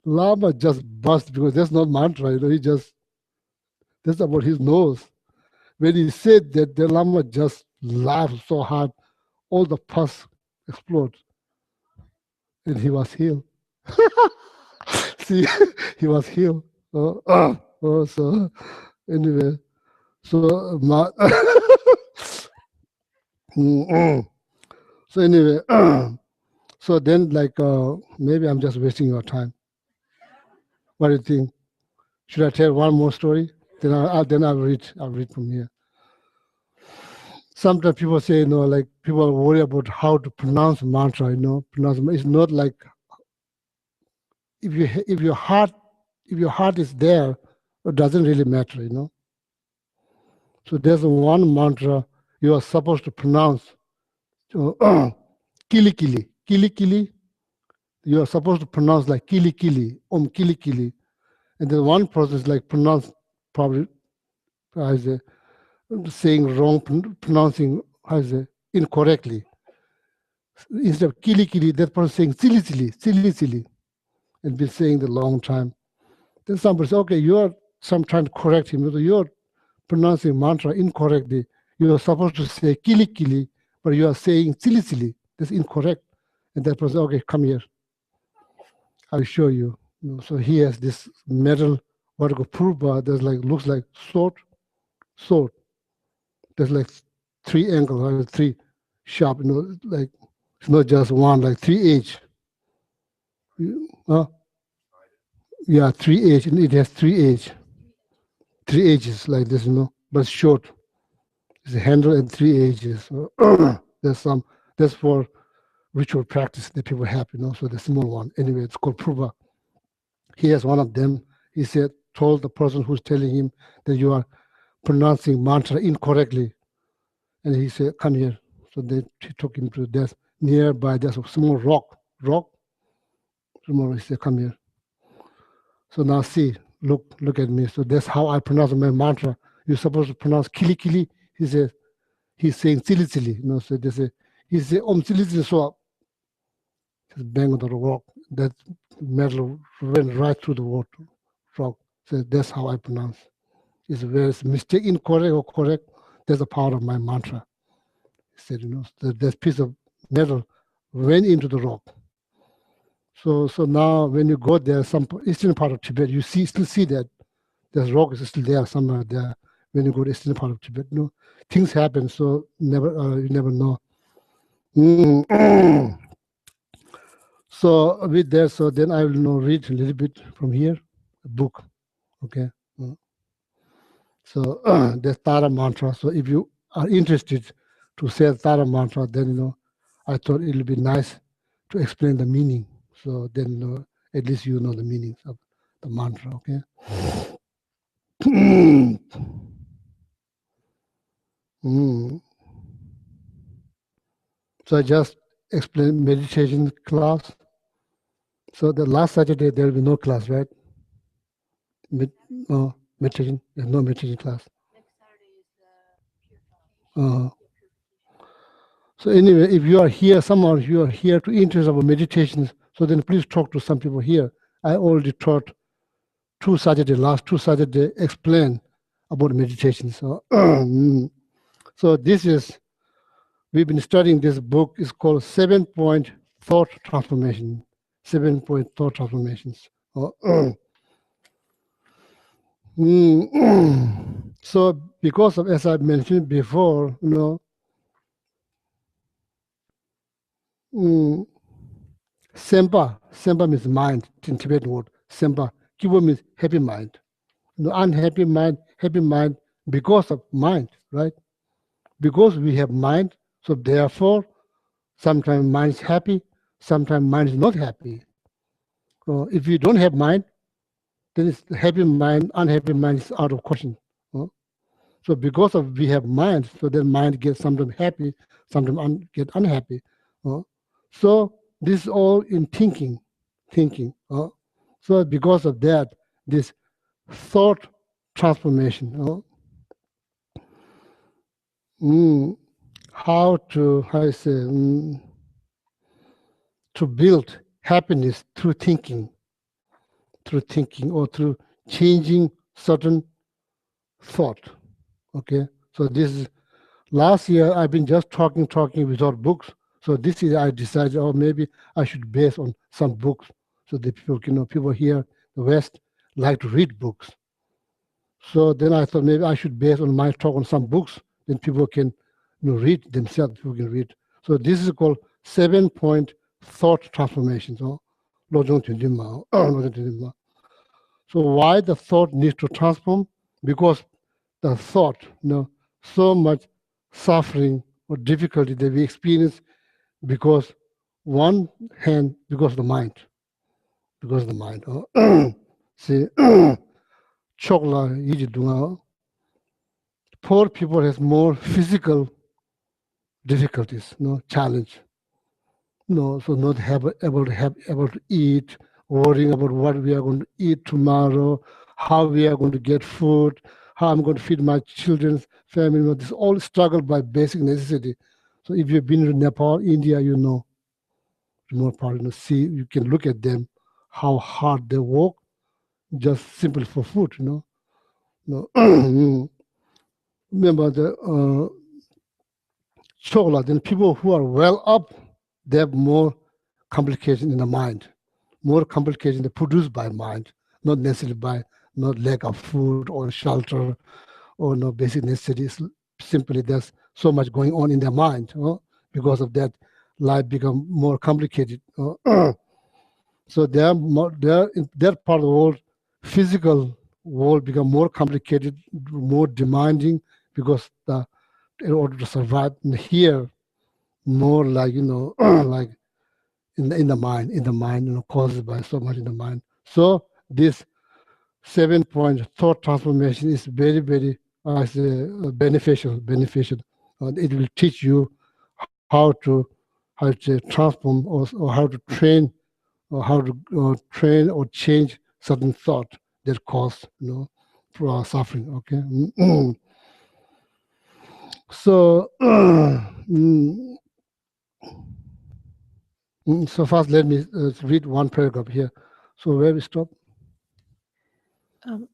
Speaker 2: Lama just burst because that's not mantra, that's about his nose. When he said that, the Lama just laughed so hard, all the pus exploded, and he was healed. See, he was healed. So anyway, so so anyway, so then maybe I'm just wasting your time. What do you think? Should I tell one more story? Then I'll read from here. Sometimes people say, people worry about how to pronounce mantra. It's not like if if your heart is there, it doesn't really matter, you know. So there's one mantra you are supposed to pronounce. Kili kili, kili kili. You are supposed to pronounce like kili kili, kili kili. And then one person is like pronounce probably as a, saying wrong, pronouncing as a, incorrectly. Instead of kili kili, that person saying silly silly, silly silly, and been saying the long time. Then somebody says, okay, you are some trying to correct him. You're pronouncing mantra incorrectly. You are supposed to say kili kili, but you are saying silly silly. That's incorrect. And that person, okay, come here. I'll show you. So he has this metal, what I call purba, that's like looks like sword. There's like 3 angles, 3 sharp, like it's not just one, like 3 edge. Yeah, 3 edge, and it has 3 edge. 3 edges like this, but short. It's a handle and 3 edges. So that's for ritual practice that people have, so the small one. Anyway, it's called purva. He has one of them. He said, told the person who's telling him that you are pronouncing mantra incorrectly. And he said, come here. So he took him to death. Nearby, there's a small rock. He said, come here. So now see, look at me. So that's how I pronounce my mantra. You're supposed to pronounce kili kili. He says, he's saying silly silly. So they say, he says, silly silly, so just bang on the rock. That metal went right through the rock. So that's how I pronounce. It's where it's mistake, incorrect or correct. That's a part of my mantra. He said, that piece of metal went into the rock. So now when you go there, some eastern part of Tibet, you still see that there's rock is still there somewhere there. When you go to eastern part of Tibet, things happen. So you never know. So with that, so then I will read a little bit from here, a book. Okay. So the Tara mantra. So if you are interested to say Tara mantra, then I thought it would be nice to explain the meaning. So then at least you know the meanings of the mantra. Okay. So I just explained meditation class. So the last Saturday there will be no class, right? Meditation. There's no meditation class.
Speaker 3: Next Saturday is the purification.
Speaker 2: So anyway, if you are here, somehow you are here to interest about meditations, so then please talk to some people here. I already taught last 2 Saturday, explain about meditation. So, so this is, we've been studying this book. It's called 7-Point Thought Transformation. 7-Point Thought Transformations. So because of, as I mentioned before, Sempa means mind in Tibetan word. Sempa. Kibo means happy mind. Unhappy mind, happy mind because of mind, right? Because we have mind, so therefore, sometimes mind is happy, sometimes mind is not happy. So if you don't have mind, then it's happy mind, unhappy mind is out of question. So because of we have mind, so then mind gets sometimes happy, sometimes get unhappy. So this is all in thinking. So because of that, this thought transformation, how I say, to build happiness through thinking or through changing certain thought. Okay, so this is, last year I've been just talking without books. So this year I decided, maybe I should base on some books, so that people, people here, the West, like to read books. So then I thought maybe I should base on my talk on some books, then people can read themselves, people can read. So this is called 7-Point Thought Transformation. So why the thought needs to transform? Because the thought, so much suffering or difficulty that we experience because of the mind. See, chokla yiji dunga. Poor people has more physical difficulties, no challenge. No, so not able to eat, worrying about what we are going to eat tomorrow, how we are going to get food, how I'm going to feed my children's family. You know, this all struggle by basic necessity. So if you've been to Nepal, India, you know, more part, you know, see, you can look at them, how hard they work, just simply for food, you know. No. Remember the chocolate, then people who are well up, they have more complication in the mind, more complication produced by mind, not necessarily by not lack of food or shelter or no basic necessities. Simply there's so much going on in their mind. Because of that, life become more complicated. So they are in that part of the world, physical world become more complicated, more demanding, because in order to survive. And here, more like, you know, like in the mind, you know, caused by so much in the mind. So this 7-point thought transformation is very, very beneficial. It will teach you how to transform or how to train or change certain thought that cause, you know, for suffering. Okay. So so first let me read one paragraph here. So where we stop?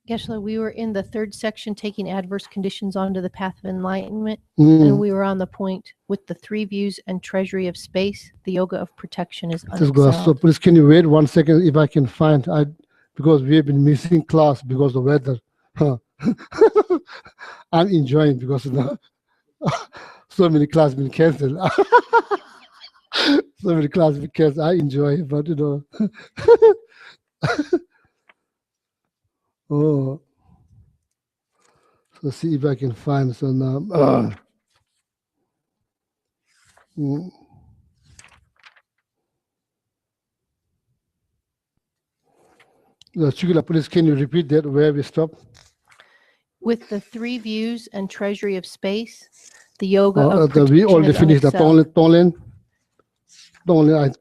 Speaker 4: Geshe-la, we were in the third section, taking adverse conditions onto the path of enlightenment, and we were on the point with the 3 views and treasury of space. The yoga of protection is unexcelled.
Speaker 2: So please, can you wait 1 second if I can find? Because we have been missing class because of weather. I'm enjoying because of so many classes been cancelled. So many classes been cancelled. I enjoy, but you know. Oh, so see if I can find some. Shukila, please, can you repeat that where we stop?
Speaker 4: With the 3 views and treasury of space, the yoga of protection
Speaker 2: we already
Speaker 4: is
Speaker 2: finished the
Speaker 4: unexcelled.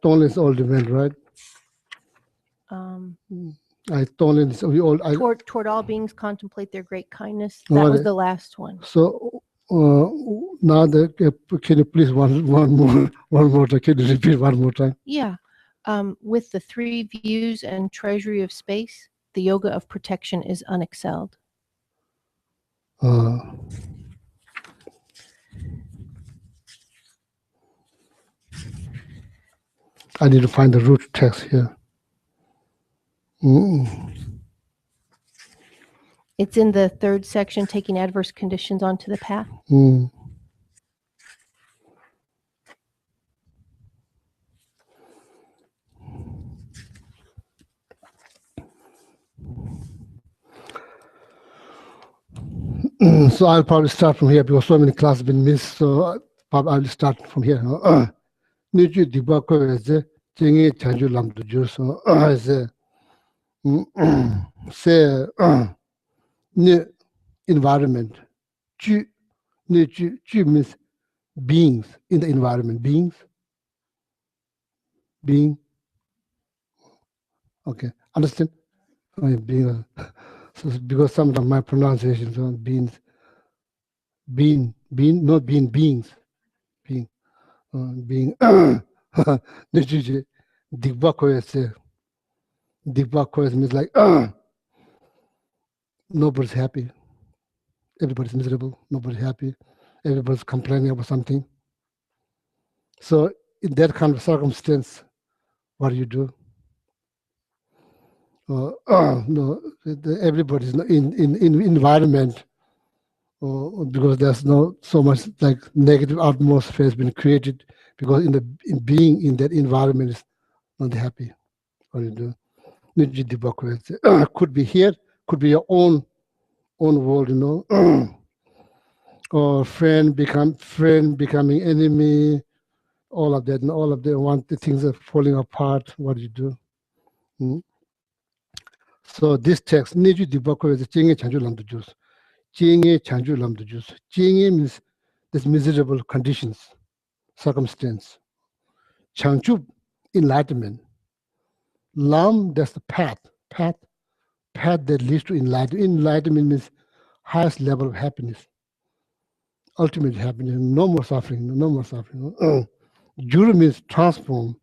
Speaker 2: Tonlin is all demand, right?
Speaker 4: Toward all beings contemplate their great kindness. That was the last one.
Speaker 2: So now can you please one more time? Can you repeat one more time?
Speaker 4: Yeah. With the 3 views and treasury of space, the yoga of protection is unexcelled.
Speaker 2: I need to find the root text here.
Speaker 4: It's in the third section, taking adverse conditions onto the path.
Speaker 2: So I'll probably start from here because so many classes have been missed. So I'll start from here. Niju diba ko eze tingi chanju lam tu ju so say new environment. Ju means beings in the environment. Being. Okay, understand? Being. So because some of my pronunciations are beings. Not beings. Being. Niju diba ko eze. Diba ko eze means like nobody's happy. Everybody's miserable. Nobody's happy. Everybody's complaining about something. So in that kind of circumstance, what do you do? No, everybody's in environment, because there's no so much like negative atmosphere has been created because in being in that environment is not happy. What do you do? Could be here, could be your own world, you know. Or friend becoming enemy, all of that, and all of them want the things are falling apart. What do you do? So this text, Neju Dibako is Jingye Chanju Lamdu Jus. Jingye Chanju Lamdu Jus. Jingye means this miserable conditions, circumstance. Changchu, enlightenment. Lam, that's the path. Path that leads to enlightenment. Enlightenment means highest level of happiness. Ultimate happiness, no more suffering, no more suffering. Juru means transform.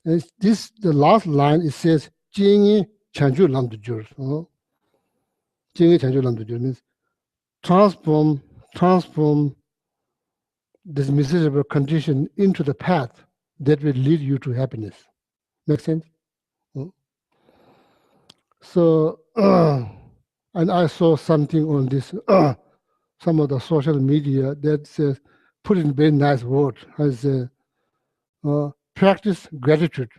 Speaker 2: And this, the last line, it says, Jingye Chanju Lamdu Jur. Jingye Chanju Lamdu Jur means transform this miserable condition into the path that will lead you to happiness. Make sense? So, and I saw something on this, some of the social media that says, put in very nice word, as practice gratitude,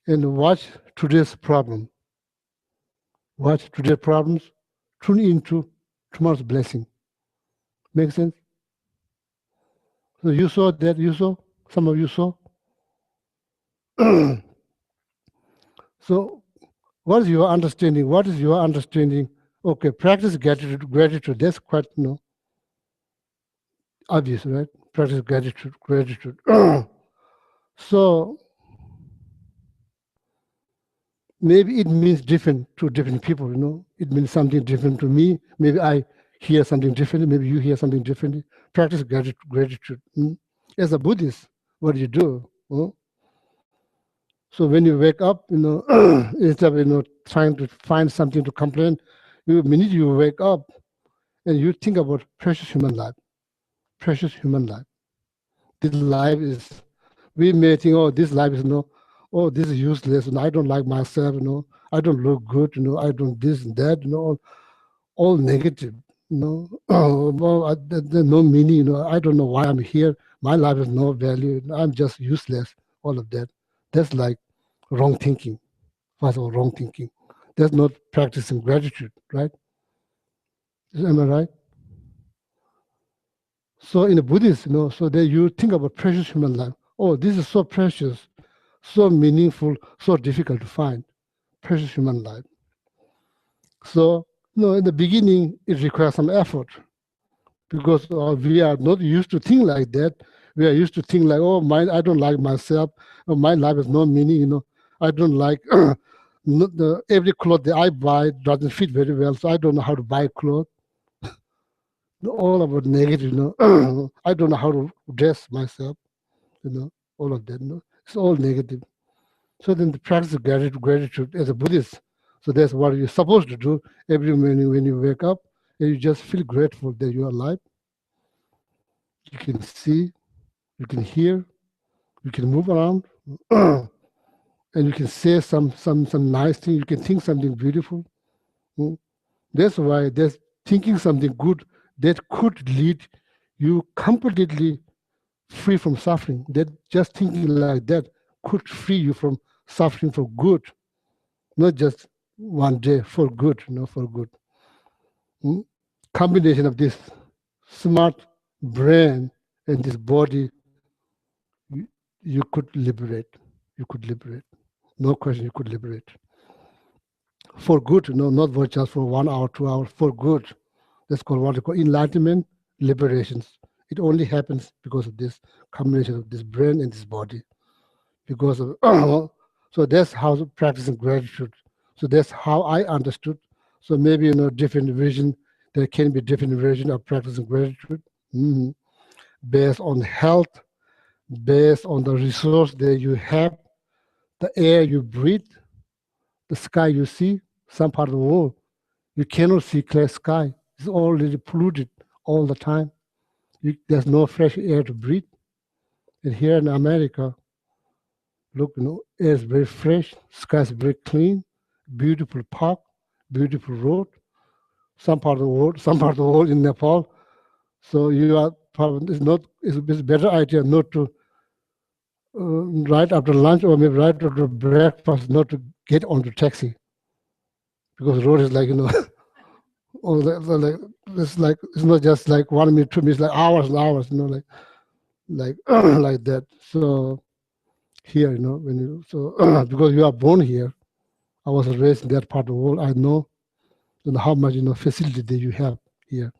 Speaker 2: and watch today's problem. Watch today's problems, tune into tomorrow's blessing. Make sense? So you saw that, some of you saw. So what is your understanding? Okay, practice gratitude, that's quite, obvious, right? Practice gratitude. So maybe it means different to different people, It means something different to me. Maybe I hear something different, maybe you hear something different. Practice gratitude. As a Buddhist, what do you do? So when you wake up, instead of trying to find something to complain, the minute you wake up and you think about precious human life. This life is, we may think, oh, this life is this is useless, and I don't like myself, I don't look good, I don't this and that, all negative, well, there's no meaning, I don't know why I'm here, my life has no value, I'm just useless, all of that. That's like wrong thinking. First of all, wrong thinking. That's not practicing gratitude, right? Am I right? So in the Buddhist, so that you think about precious human life. Oh, this is so precious, so meaningful, so difficult to find. Precious human life. So, in the beginning, it requires some effort because we are not used to think like that. We are used to think like, oh, I don't like myself. Oh, my life has no meaning, I don't like every cloth that I buy doesn't fit very well, so I don't know how to buy clothes. All about negative, I don't know how to dress myself, all of that, it's all negative. So then the practice of gratitude as a Buddhist, so that's what you're supposed to do every morning when you wake up, and you just feel grateful that you're alive. You can see, you can hear, you can move around, and you can say some nice thing, you can think something beautiful. That's why there's thinking something good that could lead you completely free from suffering. That just thinking like that could free you from suffering for good, not just one day, for good, for good. Combination of this smart brain and this body, you could liberate. No question, you could liberate. For good, not just for 1 hour, 2 hours, for good. That's called what they call enlightenment, liberations. It only happens because of this combination of this brain and this body. Because of, so that's how practicing gratitude. So that's how I understood. So maybe different vision. There can be different version of practicing gratitude, based on health, based on the resource that you have, the air you breathe, the sky you see. Some part of the world you cannot see clear sky. It's already polluted all the time. There's no fresh air to breathe. And here in America, look, air is very fresh, sky is very clean, beautiful park, beautiful road. Some part of the world in Nepal. So you are probably, it's a better idea not to, right after lunch or maybe right after breakfast, not to get onto taxi. Because the road is like, it's not just like 1 minute, 2 minutes, like hours and hours, like like that. So here, you know, when you, so because you are born here, I was raised in that part of the world. I know, you know how much, you know, facility that you have here.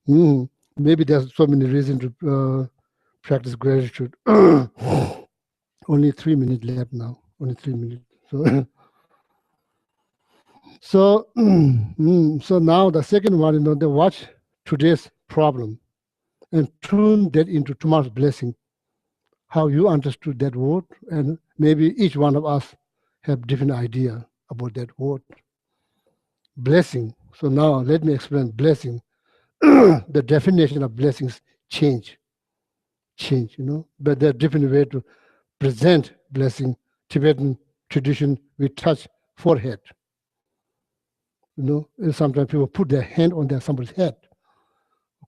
Speaker 2: Maybe there's so many reasons to practice gratitude. Only 3 minutes left now. Only 3 minutes. So, so now the second one, you know, they watch today's problem and turn that into tomorrow's blessing. How you understood that word, and maybe each one of us have different idea about that word. Blessing. So now let me explain blessing. The definition of blessings change, you know, but there are different ways to present blessing. Tibetan tradition, we touch forehead. You know, and sometimes people put their hand on somebody's head.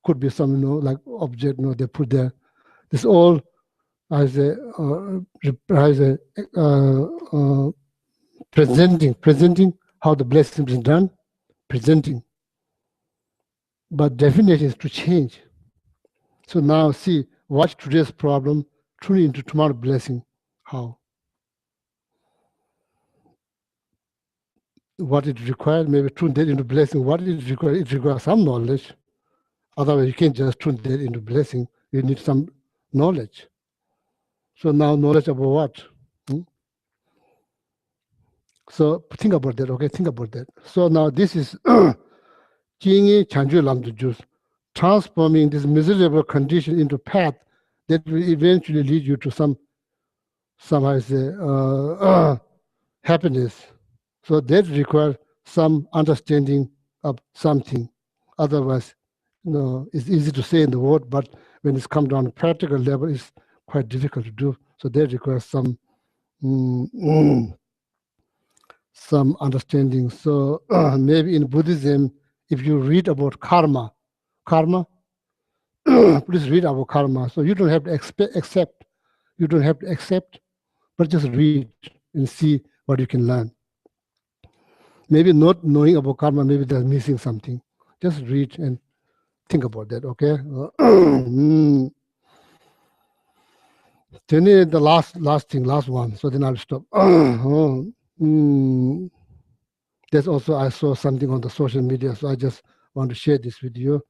Speaker 2: Could be some, you know, like object, you know, they put their, this all as a presenting how the blessing is done, presenting. But definition is to change. So now see, watch today's problem, turn it into tomorrow's blessing. How? What it requires, maybe turn that into blessing. What it requires some knowledge. Otherwise, you can't just turn that into blessing. You need some knowledge. So now knowledge about what? So think about that, okay? Think about that. So now this is Jingi Chanju Lamdu Jus, transforming this miserable condition into path that will eventually lead you to some I say, happiness. So that requires some understanding of something. Otherwise, you know, it's easy to say in the word, but when it's come down to practical level, it's quite difficult to do. So that requires some some understanding. So maybe in Buddhism, if you read about karma, please read about karma. So you don't have to accept. You don't have to accept, but just read and see what you can learn. Maybe not knowing about karma, maybe they're missing something. Just read and think about that, okay? Then the last one, so then I'll stop. There's also, I saw something on the social media, so I just want to share this with you.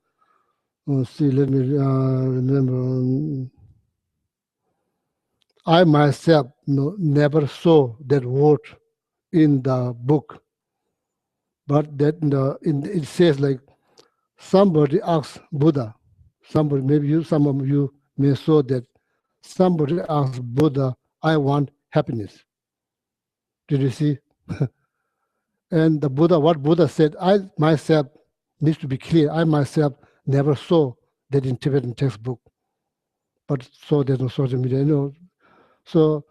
Speaker 2: See, let me remember. I myself never saw that word in the book, but that it says like somebody asked Buddha, some of you may saw that somebody asked Buddha, I want happiness. Did you see? And the Buddha, what Buddha said, I myself, needs to be clear, I myself never saw that in Tibetan textbook, but saw that on social media, you know. So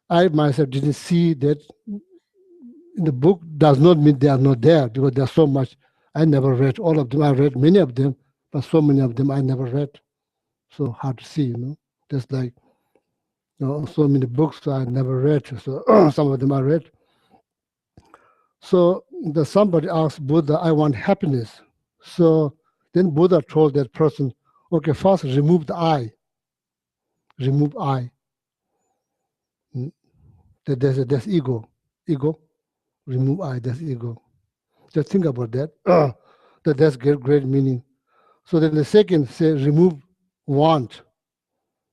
Speaker 2: I myself didn't see that in the book. Does not mean they are not there, because there's so much. I never read all of them. I read many of them, but so many of them I never read. So hard to see, you know. Just like, you know, so many books I never read. So some of them I read. So somebody asked Buddha, I want happiness. So then Buddha told that person, okay, first remove the I. Remove I. That's ego. Ego. Remove I, that's ego. Just think about that. That's great meaning. So then the second say remove want.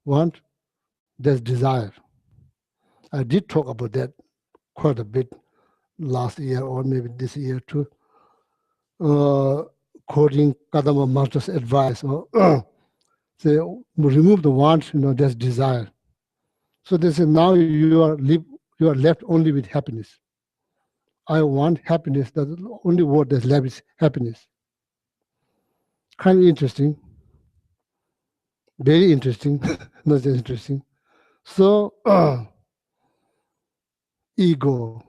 Speaker 2: Want, that's desire. I did talk about that quite a bit last year or maybe this year too. Quoting Kadama Master's advice. Say remove the want, you know, that's desire. So they say now you are left only with happiness. I want happiness. That's the only word that's left is happiness. Kind of interesting. Very interesting. Not just interesting. So ego.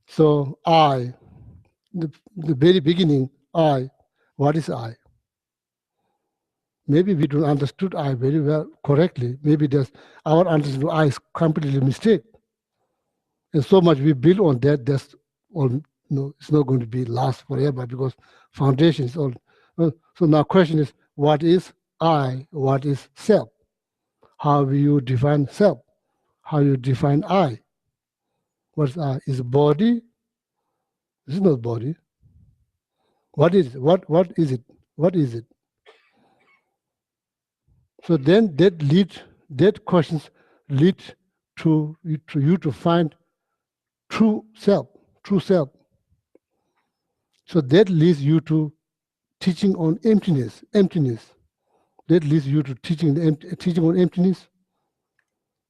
Speaker 2: So I, the very beginning, I. What is I? Maybe we don't understood I very well correctly. Maybe our understanding of I is completely mistake. And so much we build on that, that's all, it's not going to be last forever, because foundation is all. So now question is, what is I? What is self? how you define self, how you define I. What's I? Is body? This is not body. What is it? What is it? What is it? So then that questions lead to you to find true self, true self. So that leads you to teaching on emptiness. That leads you to teaching on emptiness.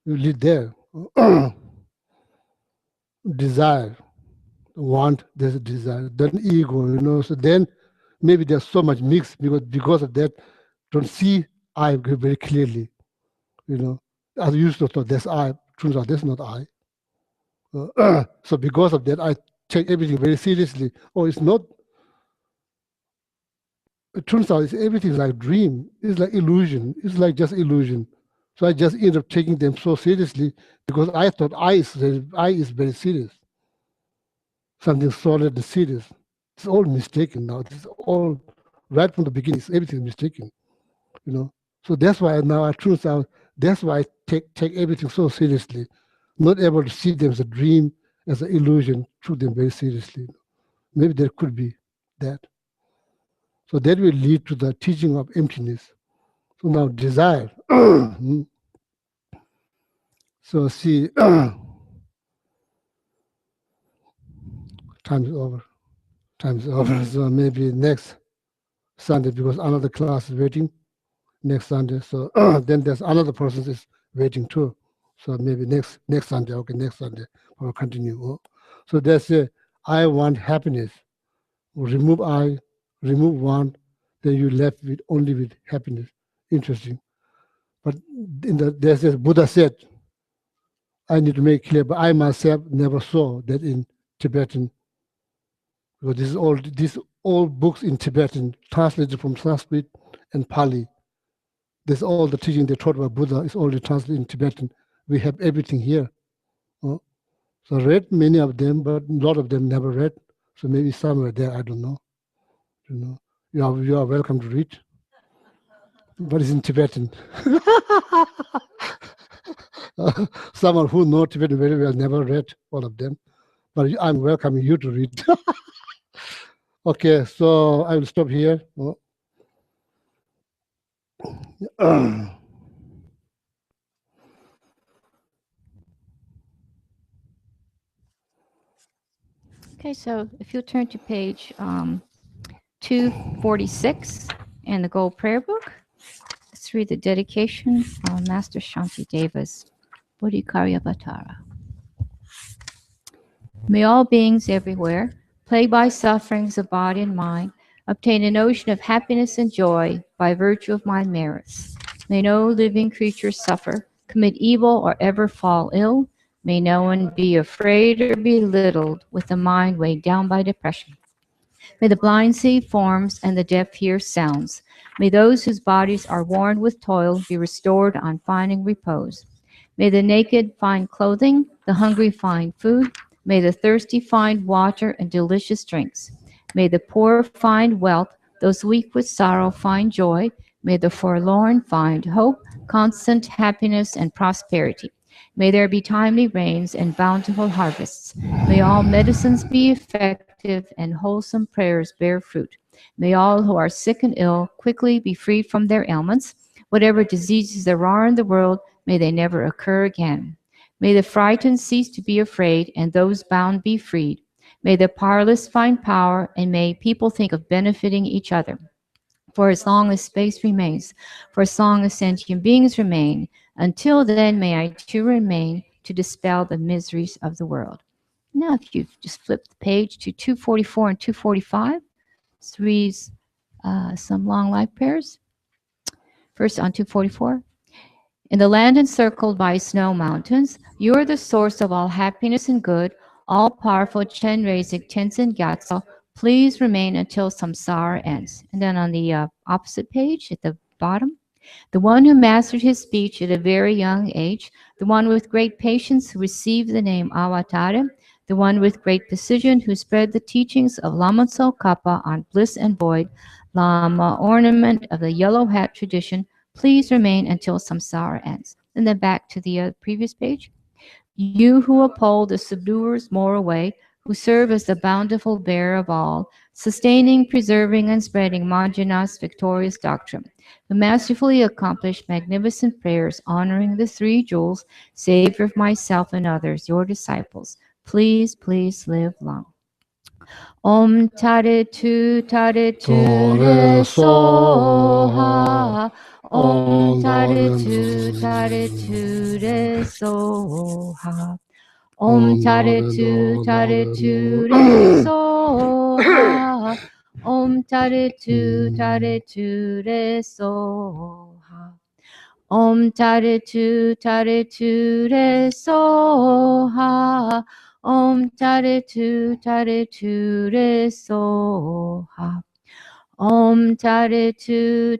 Speaker 2: You lead there. Desire, want, there's a desire, then ego, so then maybe there's so much mix because of that, don't see I very clearly, As you used to thought that's I, turns out that's not I. So because of that, I take everything very seriously. Oh, it's not, it turns out everything is like dream, it's like illusion, it's like just illusion. So I just end up taking them so seriously because I thought I is very serious. Something solid and serious. It's all mistaken now. It's all right from the beginning. Everything is mistaken, So that's why now it turns out that's why I take everything so seriously, not able to see them as a dream, as an illusion, treat them very seriously. Maybe there could be that. So that will lead to the teaching of emptiness. So now desire. So see, time is over. So maybe next Sunday, because another class is waiting next Sunday. So then there's another person is waiting too. So maybe next Sunday, okay, next Sunday we'll continue. So that's it. I want happiness. Remove I, remove want, then you left with only with happiness. Interesting. But there's this Buddha said, I need to make clear, but I myself never saw that in Tibetan. Because these all books in Tibetan, translated from Sanskrit and Pali. There's all the teaching they taught about Buddha is already translated in Tibetan. We have everything here. So I read many of them, but a lot of them never read. So maybe somewhere there, I don't know. You are welcome to read. But it's in Tibetan. Someone who knows Tibetan very well never read all of them. But I'm welcoming you to read. Okay, so I will stop here.
Speaker 1: Okay, so if you'll turn to page 246 in the Gold Prayer Book, let's read the dedication of Master Shantideva's Bodhikaryabhatara. May all beings everywhere, plagued by sufferings of body and mind, obtain an ocean of happiness and joy by virtue of my merits. May no living creature suffer, commit evil, or ever fall ill. May no one be afraid or belittled with the mind weighed down by depression. May the blind see forms and the deaf hear sounds. May those whose bodies are worn with toil be restored on finding repose. May the naked find clothing, the hungry find food. May the thirsty find water and delicious drinks. May the poor find wealth, those weak with sorrow find joy. May the forlorn find hope, constant happiness, and prosperity. May there be timely rains and bountiful harvests. May all medicines be effective and wholesome prayers bear fruit. May all who are sick and ill quickly be freed from their ailments. Whatever diseases there are in the world, may they never occur again. May the frightened cease to be afraid and those bound be freed. May the powerless find power, and may people think of benefiting each other. For as long as space remains, for as long as sentient beings remain, until then may I too remain to dispel the miseries of the world. Now if you just flip the page to 244 and 245, this reads some long life prayers. First on 244. In the land encircled by snow mountains, you are the source of all happiness and good. All-powerful Chenrezig Tenzin Gyatso, please remain until samsara ends. And then on the opposite page at the bottom, the one who mastered his speech at a very young age, the one with great patience who received the name Avatara, the one with great precision who spread the teachings of Lama Tsongkhapa on bliss and void, Lama ornament of the yellow hat tradition, please remain until samsara ends. and then back to the previous page. You who uphold the subduer's moral way, who serve as the bountiful bearer of all, sustaining, preserving, and spreading Manjunath's victorious doctrine, who masterfully accomplish magnificent prayers honoring the three jewels, Savior of myself and others, your disciples, please, please live long. Om Tare Tu Re Soha. Om Tare Tu Re Soha. Om Tare Tu Re Soha. Om Tare Tu Re Soha. Om Tare Tu Re Soha. Om Tare Tu Re Soha. Om Tare Tu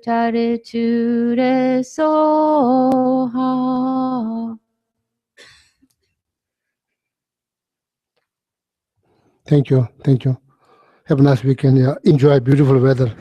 Speaker 1: Re Soha.
Speaker 2: Thank you. Thank you. Have a nice weekend. Yeah. Enjoy beautiful weather.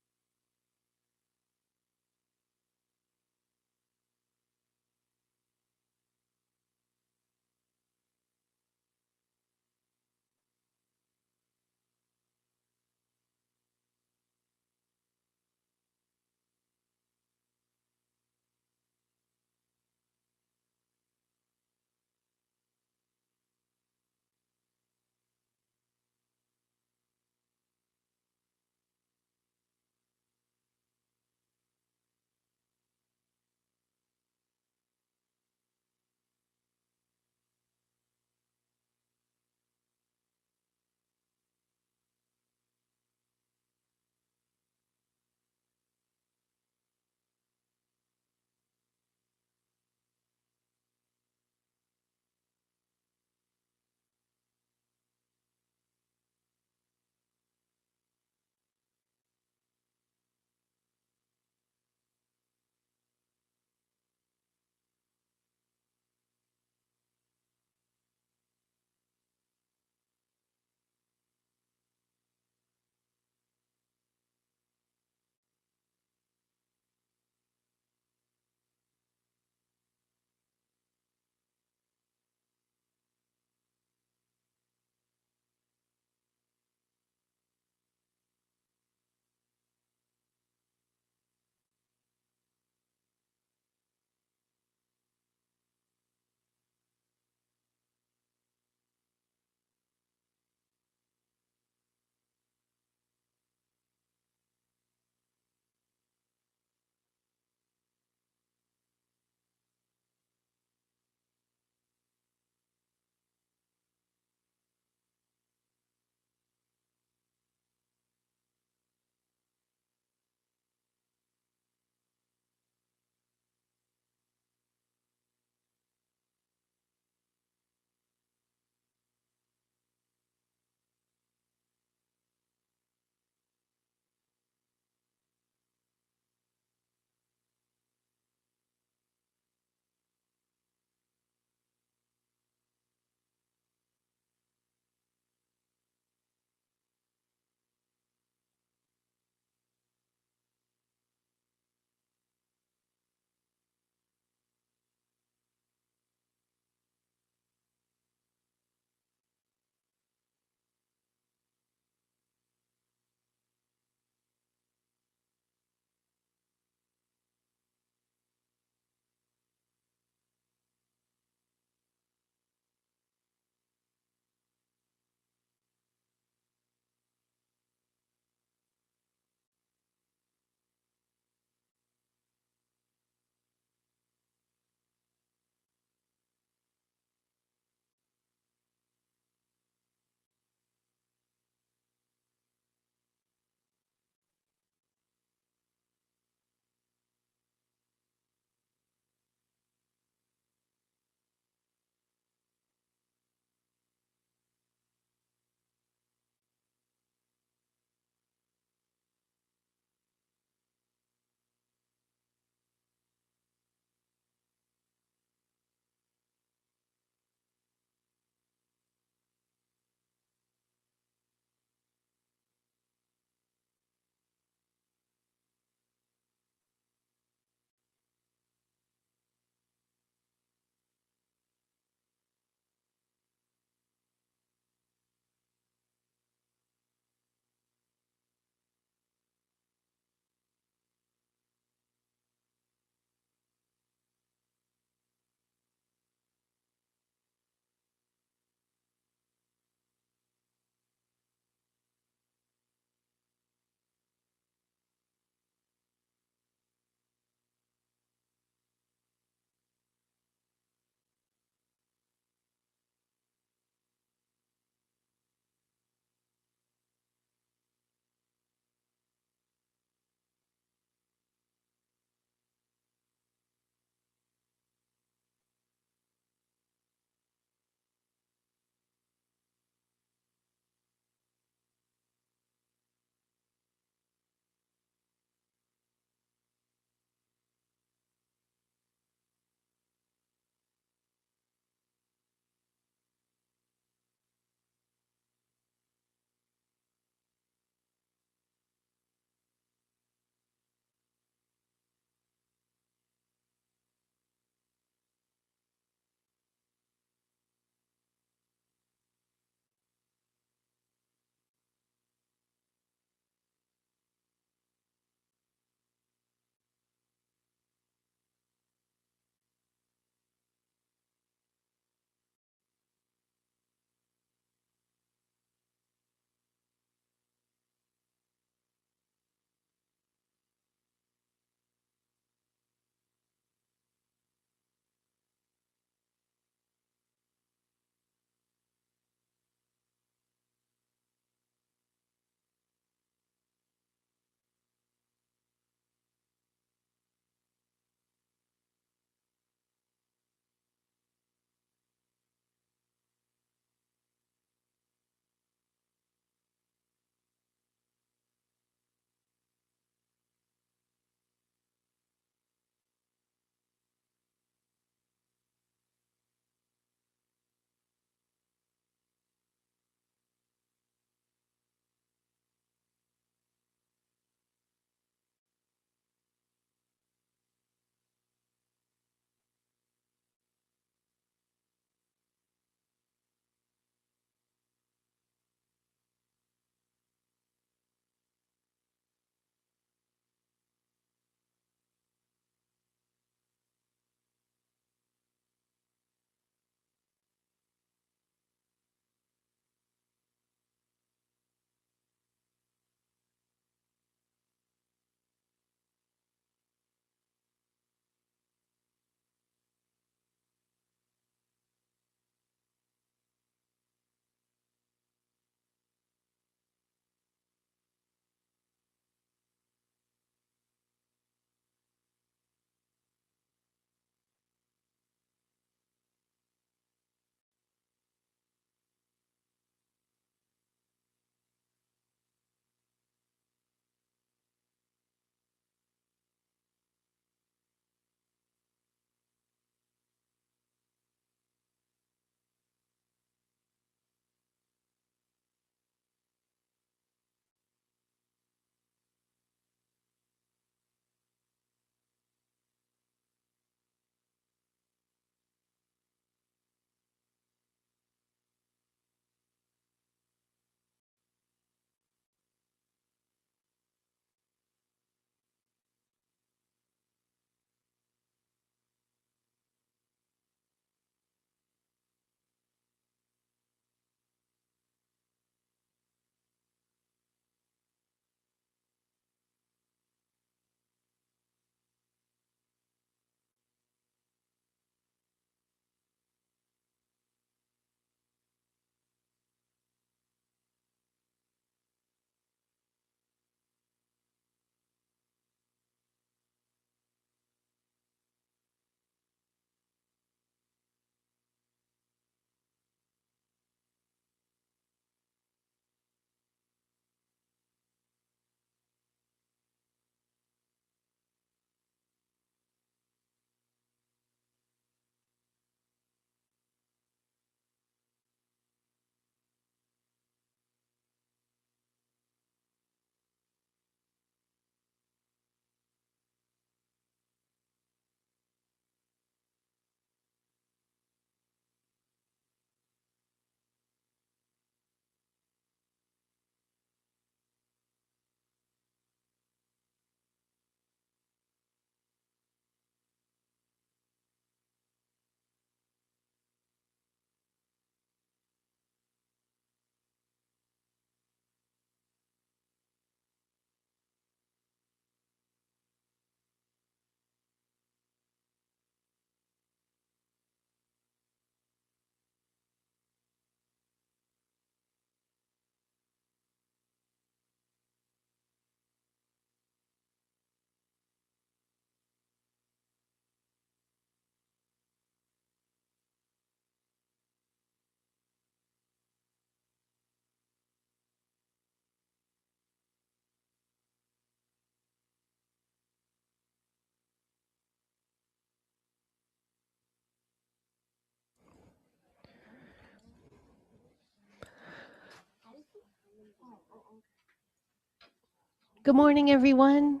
Speaker 4: Good morning, everyone.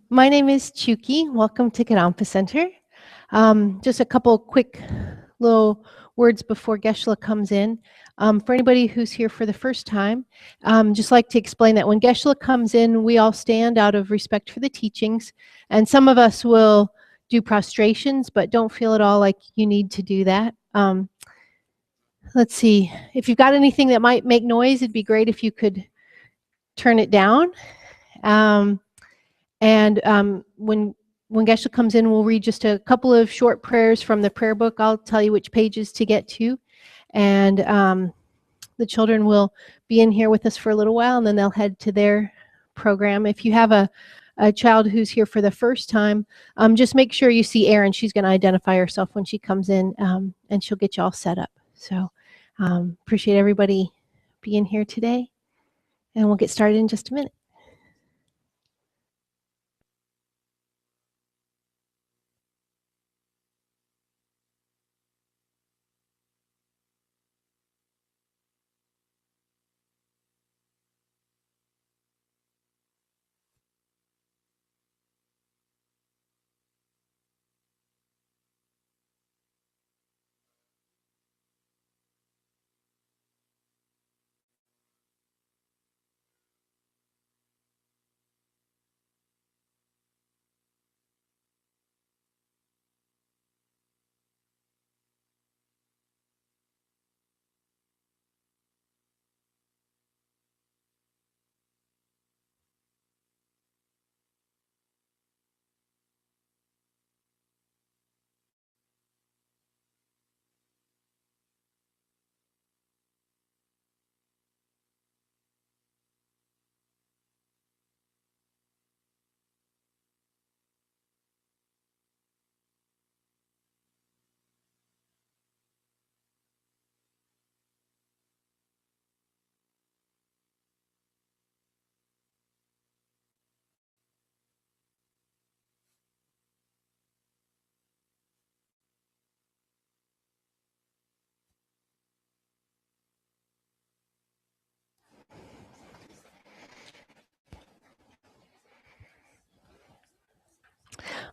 Speaker 4: My name is Chuki. Welcome to Kadampa Center. Just a couple quick little words before Geshe-la comes in. For anybody who's here for the first time, just like to explain that when Geshe-la comes in, we all stand out of respect for the teachings, and some of us will do prostrations, but don't feel at all like you need to do that. Let's see, if you've got anything that might make noise, it'd be great if you could turn it down. When Geshe comes in, we'll read just a couple of short prayers from the prayer book. I'll tell you which pages to get to. And the children will be in here with us for a little while, and then they'll head to their program. If you have a child who's here for the first time, just make sure you see Erin. She's going to identify herself when she comes in, and she'll get you all set up. So appreciate everybody being here today, and we'll get started in just a minute.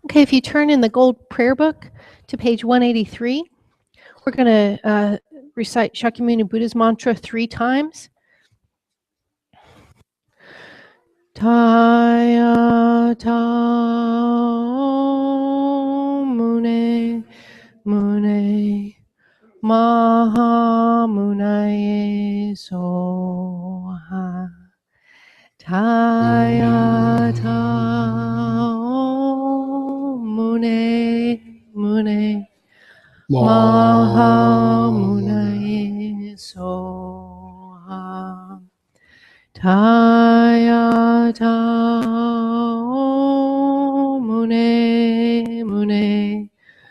Speaker 4: Okay, if you turn in the gold prayer book to page 183, we're going to recite Shakyamuni Buddha's mantra 3 times. Taya tau mune mune maha munaye soha. Taya tau mune mune maha munaye soha. Taya tau mune mune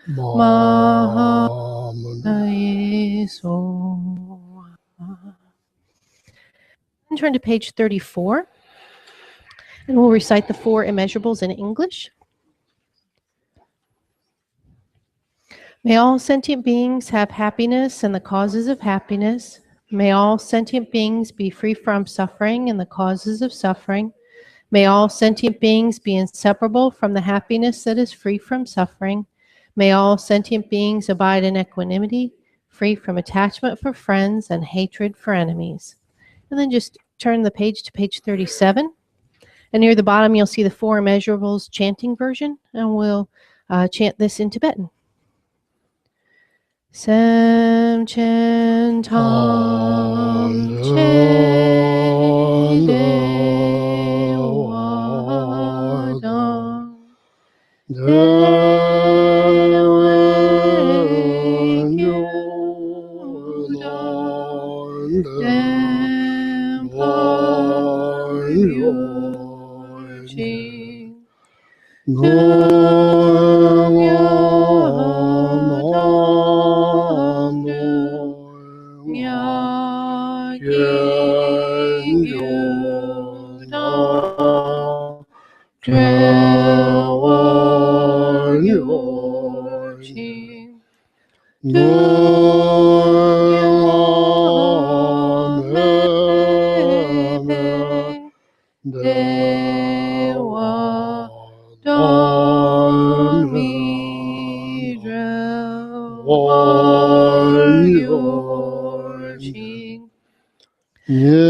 Speaker 4: maha munaye soha. And turn to page 34, and we'll recite the 4 immeasurables in English. May all sentient beings have happiness and the causes of happiness. May all sentient beings be free from suffering and the causes of suffering. May all sentient beings be inseparable from the happiness that is free from suffering. May all sentient beings abide in equanimity, free from attachment for friends and hatred for enemies. And then just turn the page to page 37. And near the bottom, you'll see the 4 immeasurables chanting version, and we'll chant this in Tibetan. Sem chen tam che de wa dang de we gyu dang dem pa yu chi nung ya 월요신 예천하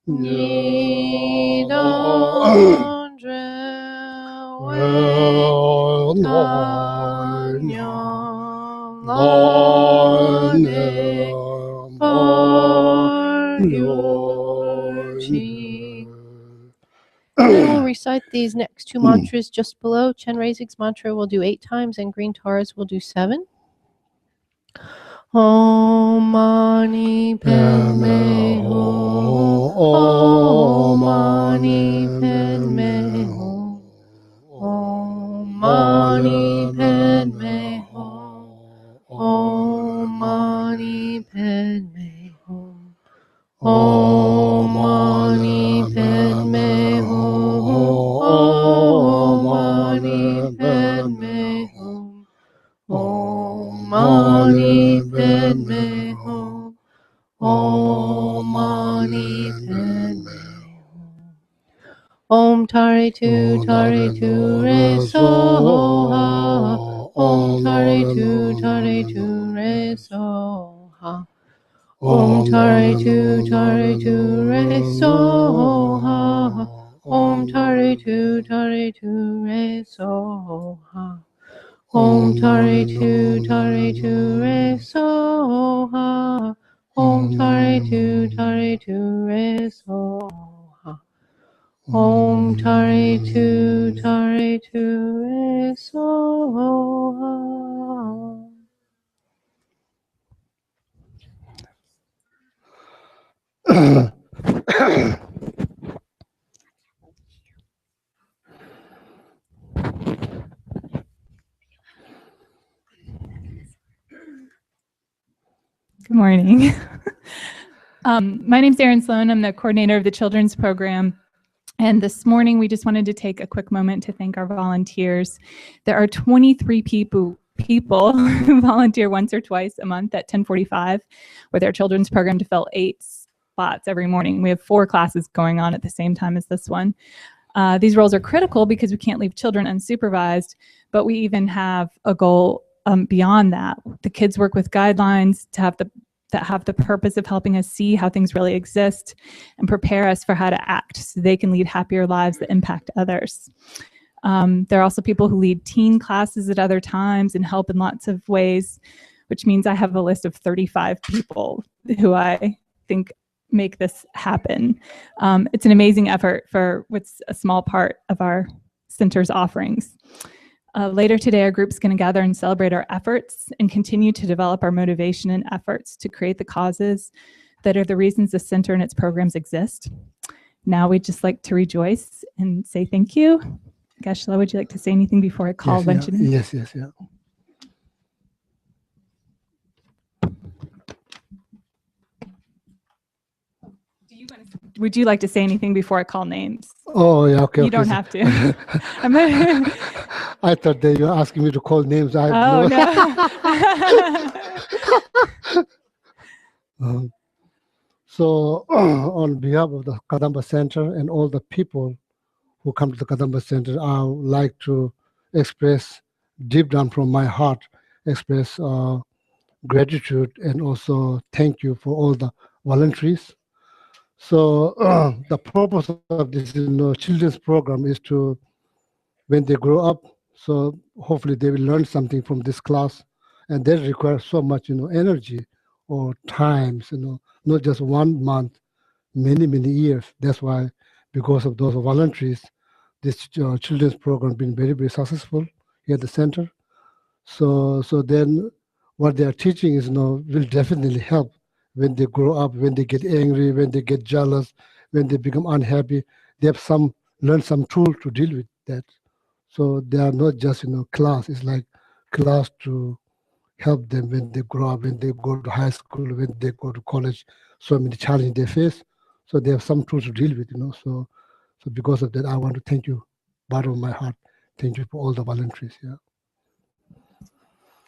Speaker 4: 니던드레 외탄영안에 발효신. And then we'll recite these next two mantras just below. Chen Reizig's mantra we'll do 8 times, and Green Tara's will do 7. Om Mani Padme Hum. Om Mani Padme Hum. Om Mani Padme Hum. Om Mani Padme Hum. Om Mani Padme Hum. Om Mani Padme Hum. Om Mani Padme Hum. Om Mani Padme Hum. Om Tare Tu Re So Ha. Om Tare Tu Re So Ha. Om Tare Tu Re So Ha. Om Tare Tu Re So Ha. Om Tare Tu Re So Ha. Om Tare Tu Re So Ha. Om Tare Tu Re So Ha.
Speaker 5: Good morning. My name's Erin Sloan. I'm the coordinator of the children's program. And this morning, we just wanted to take a quick moment to thank our volunteers. There are 23 people who volunteer once or twice a month at 10:45 with our children's program to fill 8 spots every morning. We have 4 classes going on at the same time as this one. These roles are critical because we can't leave children unsupervised, but we even have a goal beyond that. The kids work with guidelines that have the purpose of helping us see how things really exist and prepare us for how to act so they can lead happier lives that impact others. There are also people who lead teen classes at other times and help in lots of ways, which means I have a list of 35 people who I think make this happen. It's an amazing effort for what's a small part of our center's offerings. Later today, our group's going to gather and celebrate our efforts and continue to develop our motivation and efforts to create the causes that are the reasons the center and its programs exist. Now we'd just like to rejoice and say thank you. Geshe-la, would you like to say anything before I call Benjamin?
Speaker 2: Yes.
Speaker 5: Would you like to say anything before I call names?
Speaker 2: Oh, yeah, okay.
Speaker 5: You don't have to.
Speaker 2: I thought that you were asking me to call names.
Speaker 5: No.
Speaker 2: So on behalf of the Kadamba Center and all the people who come to the Kadamba Center, I would like to express deep down from my heart, express gratitude and also thank you for all the volunteers. So the purpose of this children's program is to, when they grow up, so hopefully they will learn something from this class, and that requires so much energy or times, not just 1 month, many years. That's why, because of those volunteers, this children's program has been very, very successful here at the center. So then what they are teaching is will definitely help when they grow up, when they get angry, when they get jealous, when they become unhappy. They have learn some tool to deal with that. So they are not just class. It's like class to help them when they grow up, when they go to high school, when they go to college. So many challenges they face. So they have some tools to deal with. So because of that, I want to thank you, bottom of my heart. Thank you for all the volunteers. Yeah.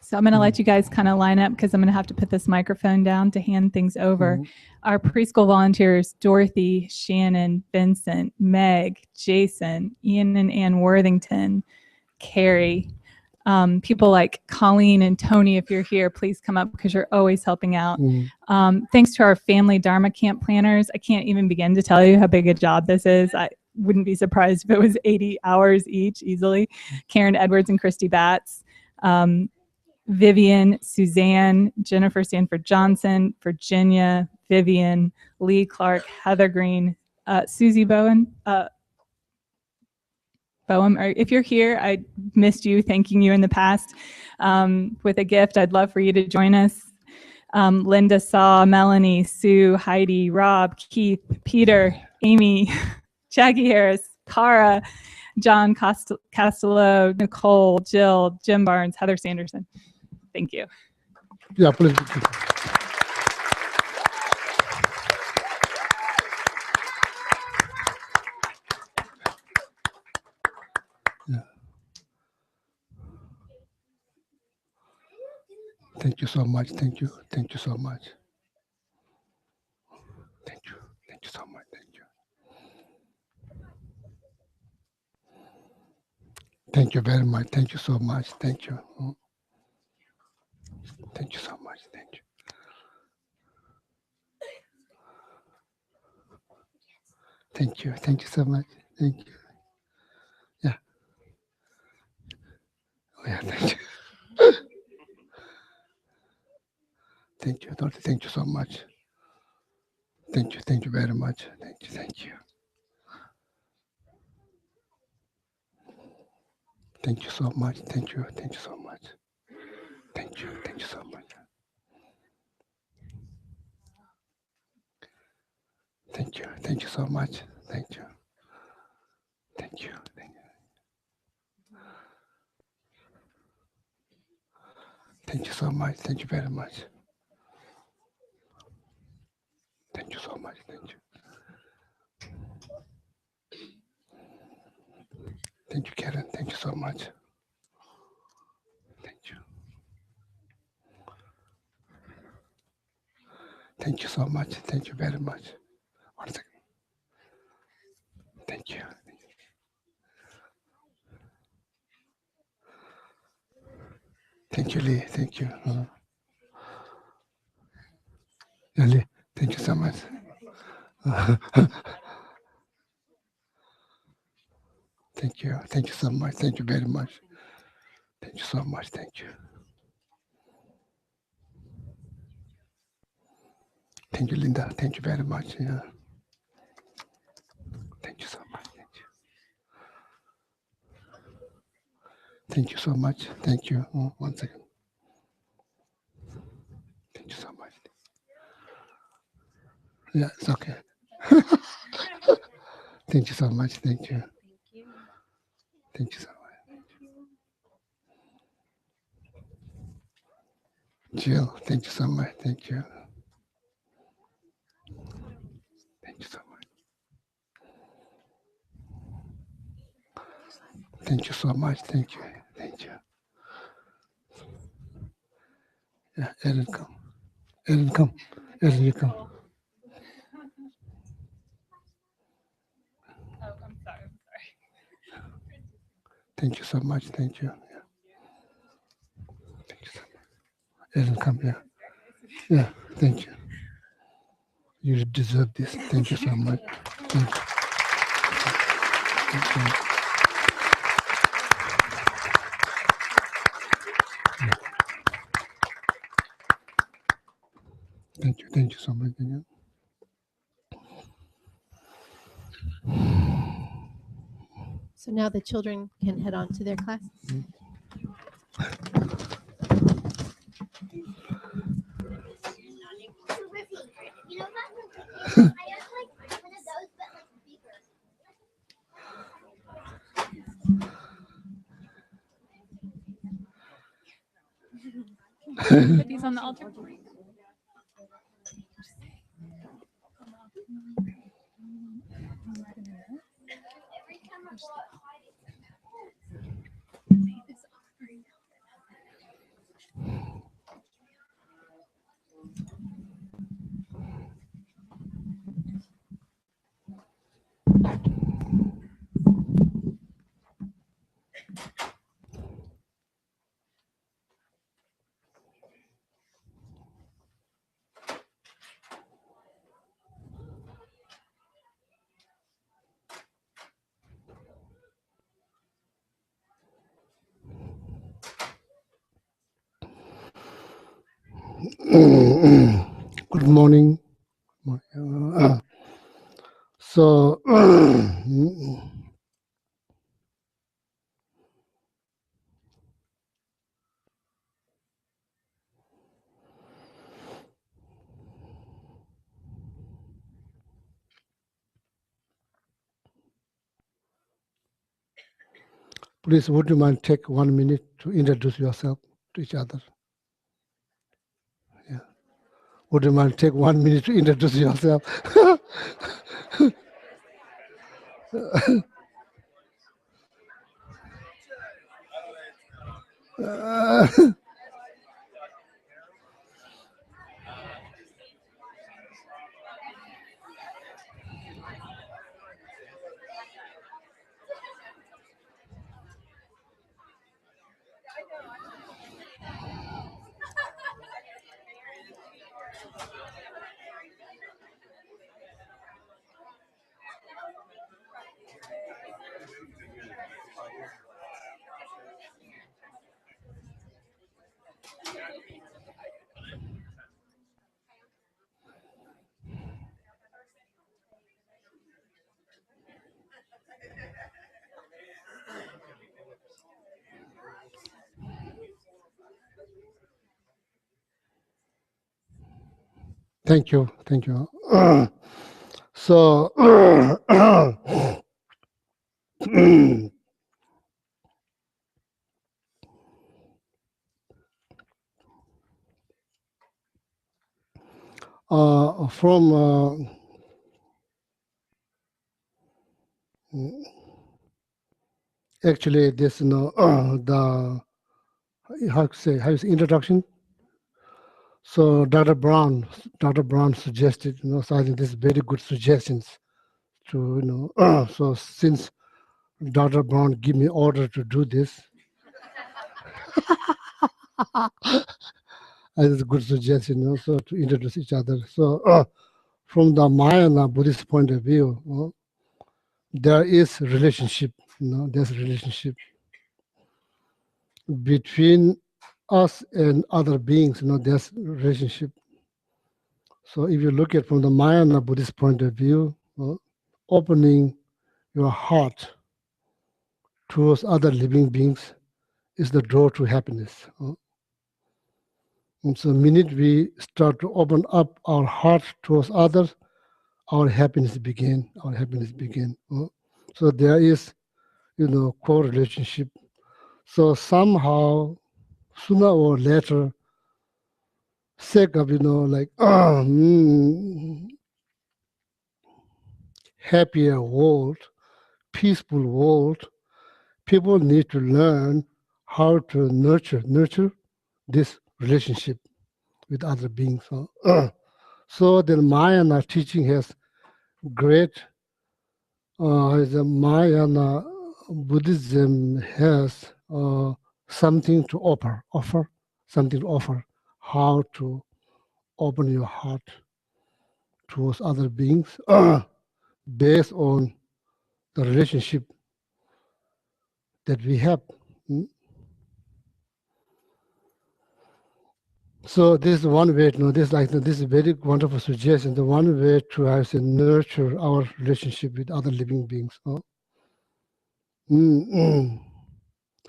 Speaker 5: So I'm going to let you guys kind of line up because I'm going to have to put this microphone down to hand things over. Our preschool volunteers, Dorothy, Shannon, Vincent, Meg, Jason, Ian and Ann Worthington, Carrie, people like Colleen and Tony, if you're here, please come up because you're always helping out. Thanks to our family Dharma camp planners. I can't even begin to tell you how big a job this is. I wouldn't be surprised if it was 80 hours each easily. Karen Edwards and Christy Batts, Vivian, Suzanne, Jennifer Stanford Johnson, Virginia, Vivian, Lee Clark, Heather Green, Susie Bowen, Boehm, or if you're here, I missed you, thanking you in the past with a gift. I'd love for you to join us. Linda Saw, Melanie, Sue, Heidi, Rob, Keith, Peter, Amy, Jackie Harris, Cara, John Castello, Nicole, Jill, Jim Barnes, Heather Sanderson. Thank you.
Speaker 2: Yeah, please. Yeah. Thank you so much. Thank you. Thank you so much. Thank you. Thank you so much. Thank you. Thank you very much. Thank you so much. Thank you. Thank you so much. Thank you. Thank you. Thank you so much. Thank you. Yeah. Oh, yeah. Thank you. Thank you, Dorothy. Thank you so much. Thank you. Thank you very much. Thank you. Thank you. Thank you so much. Thank you. Thank you so much. Thank you. Thank you so much. Thank you. Thank you so much. Thank you. Thank you. Thank you. Thank you so much. Thank you very much. Thank you so much. Thank you. Thank you, Karen. Thank you so much. Thank you. Thank you so much. Thank you very much. 1 second. Thank you. Thank you, Lee. Thank you. Yeah, Lee. Thank you so much. Thank you. Thank you so much. Thank you very much. Thank you so much. Thank you. Thank you, Linda. Thank you very much. Yeah. Thank you so much. Thank you. Thank you so much. Thank you. 1 second. Thank you so much. Yeah, it's okay. Thank you so much. Thank you. Thank you so much. Jill, thank you so much. Thank you. Thank you so much. Thank you so much. Thank you. Thank you. Yeah, Ellen, come. Ellen, come. Ellen, you come.
Speaker 5: Oh, I'm sorry.
Speaker 2: Thank you so much. Thank you. Yeah. Thank you so much. Ellen, come here. Yeah, thank you. You deserve this. Thank you so much. Thank you. Thank you. Thank you. Thank you so much. Thank you.
Speaker 4: So now the children can head on to their classes.
Speaker 5: Put these on the altar for you.
Speaker 2: Good morning. So, please, would you mind take 1 minute to introduce yourself to each other? Yeah. Would you mind take 1 minute to introduce yourself? Thank you. Thank you. So, from actually this, the how to say, how is introduction? So Dr. Brown suggested, so I think this is very good suggestions to, so since Dr. Brown give me order to do this, it's a good suggestion, so to introduce each other. So from the Mahayana Buddhist point of view, there is relationship, there's a relationship between us and other beings, there's relationship. So if you look at from the Mahayana Buddhist point of view, opening your heart towards other living beings is the door to happiness. And so the minute we start to open up our heart towards others, our happiness begin. So there is, correlationship. So somehow, sooner or later, sake of, like happier world, peaceful world, people need to learn how to nurture this relationship with other beings. So the Mahayana teaching has great, the Mahayana Buddhism has something to offer, how to open your heart towards other beings based on the relationship that we have. So this is one way to know this. This is a very wonderful suggestion. The one way to have to nurture our relationship with other living beings.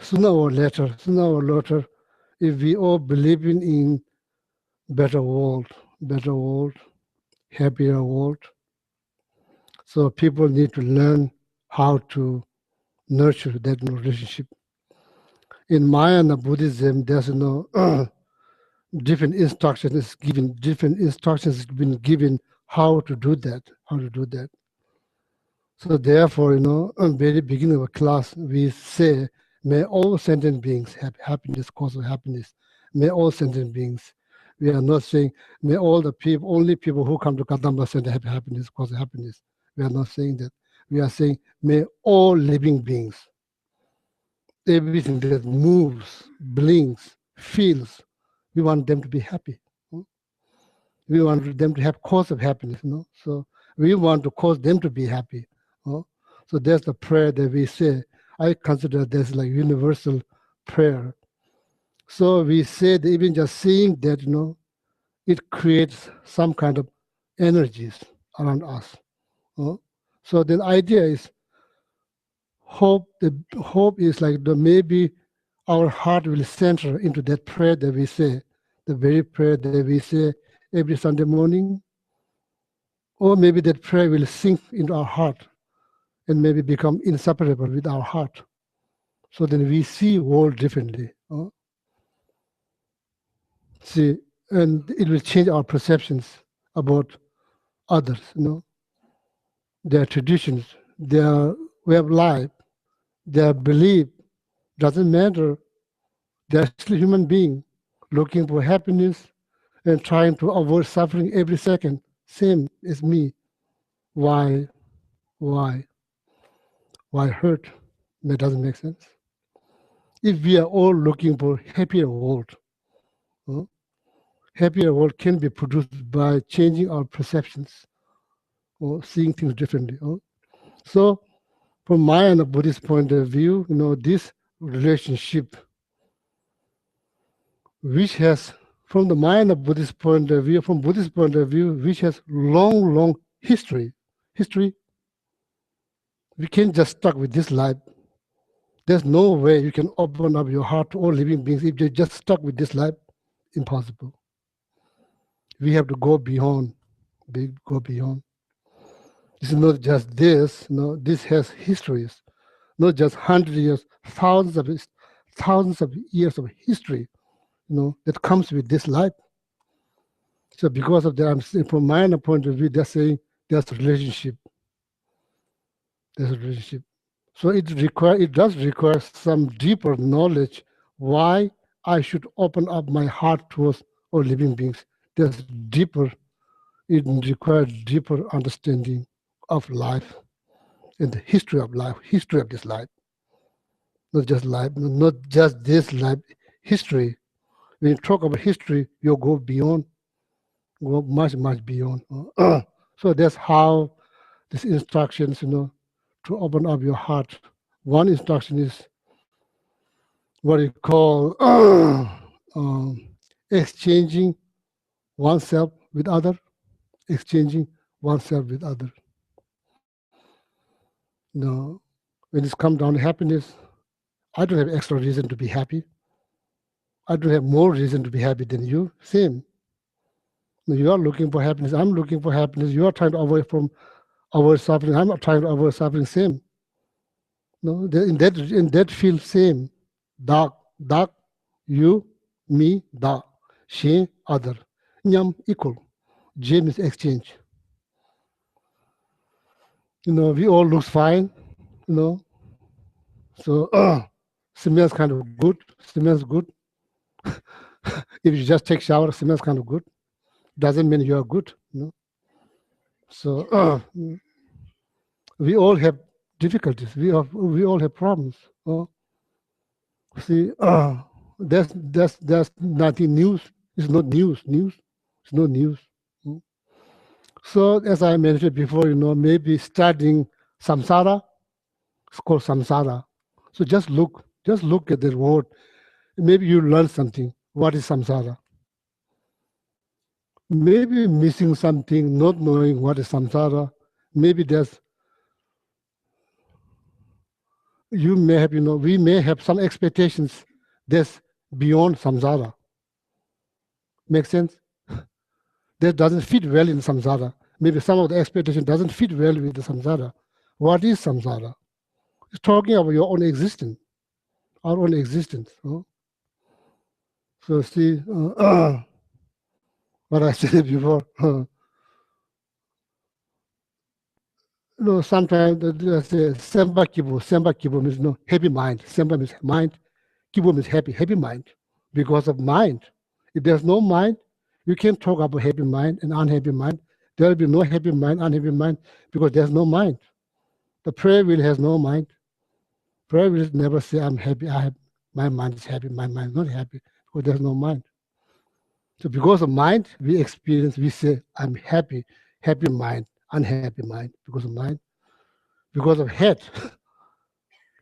Speaker 2: Sooner or later, if we all believe in better world, happier world, so people need to learn how to nurture that relationship. In Mahayana Buddhism, there's different instructions been given how to do that. So therefore, at the very beginning of a class, we say, may all sentient beings have happiness, cause of happiness. May all sentient beings. We are not saying, may all the people, only people who come to Kadamba Center have happiness, cause of happiness. We are not saying that. We are saying, may all living beings, everything that moves, blinks, feels, we want them to be happy. We want them to have cause of happiness. So we want to cause them to be happy. So that's the prayer that we say. I consider this like universal prayer. So we say that even just saying that, it creates some kind of energies around us. So the idea is hope. The hope is like maybe our heart will center into that prayer that we say, the very prayer that we say every Sunday morning, or maybe that prayer will sink into our heart and maybe become inseparable with our heart. So then we see world differently. See, and it will change our perceptions about others, their traditions, their way of life, their belief. Doesn't matter. They're still human being looking for happiness and trying to avoid suffering every second. Same as me. Why hurt? That doesn't make sense. If we are all looking for happier world, happier world can be produced by changing our perceptions or seeing things differently. So from my and a Buddhist point of view, this relationship, which has, from the mind of Buddhist point of view, from Buddhist point of view, which has long history. We can't just stuck with this life. There's no way you can open up your heart to all living beings if you're just stuck with this life. Impossible. We have to go beyond. Go beyond. This is not just this. This has histories, not just 100 years, thousands of years of history, that comes with this life. So because of that, I'm saying, from my point of view, they're saying there's a relationship. There's a relationship. So it does require some deeper knowledge why I should open up my heart towards all living beings. It requires deeper understanding of life and the history of life, history of this life. Not just life, not just this life, history. When you talk about history, you go beyond, go much beyond. So that's how these instructions, to open up your heart. One instruction is what you call exchanging oneself with other, exchanging oneself with other. When it's come down to happiness, I don't have extra reason to be happy. I don't have more reason to be happy than you. Same. You are looking for happiness. I'm looking for happiness. You are trying to avoid from our suffering. I'm not trying to avoid suffering. Same. In that field, same. Dark, you, me, dark. She, other. Nyam, equal. J means exchange. We all look fine. So smells kind of good. Smells good. If you just take shower, smells kind of good. Doesn't mean you are good. So we all have difficulties. We all have problems. See, that's nothing news. It's not news. It's not news. So as I mentioned before, maybe studying samsara. It's called samsara. So just look at the word. Maybe you learn something. What is samsara? Maybe missing something, not knowing what is samsara. Maybe you may have, we may have some expectations that's beyond samsara. Make sense? That doesn't fit well in samsara. Maybe some of the expectation doesn't fit well with the samsara. What is samsara? It's talking about your own existence, our own existence. So see, what I said before. Sometimes they say semba kibu. Semba kibu means happy mind. Semba means mind. Kibu means happy mind. Because of mind. If there's no mind, you can't talk about happy mind and unhappy mind. There will be no happy mind, unhappy mind, because there's no mind. The prayer wheel has no mind. Prayer will never say, I'm happy, my mind is happy, my mind is not happy, because there's no mind. So because of mind, we say, I'm happy mind, unhappy mind, because of mind. Because of head,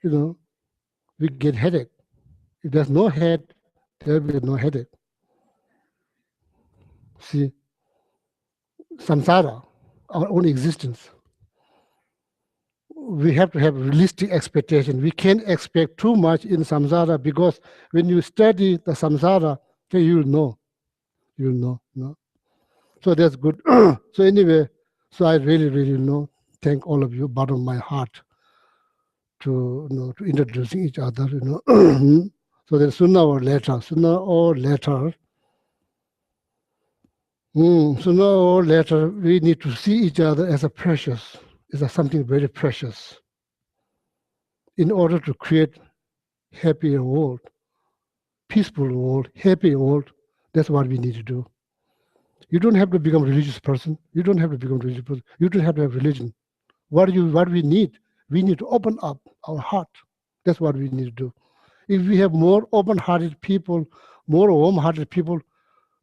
Speaker 2: we get headache. If there's no head, there will be no headache. See, samsara, our own existence. We have to have realistic expectation. We can't expect too much in samsara, because when you study the samsara, then you'll know. No? So that's good. So anyway, so I really thank all of you, bottom of my heart, to to introducing each other. So then sooner or later, we need to see each other as a precious, as a something very precious, in order to create happier world, peaceful world, happy world. That's what we need to do. You don't have to become a religious person. You don't have to become a religious person. You don't have to have religion. What we need to open up our heart. That's what we need to do. If we have more open-hearted people, more warm-hearted people,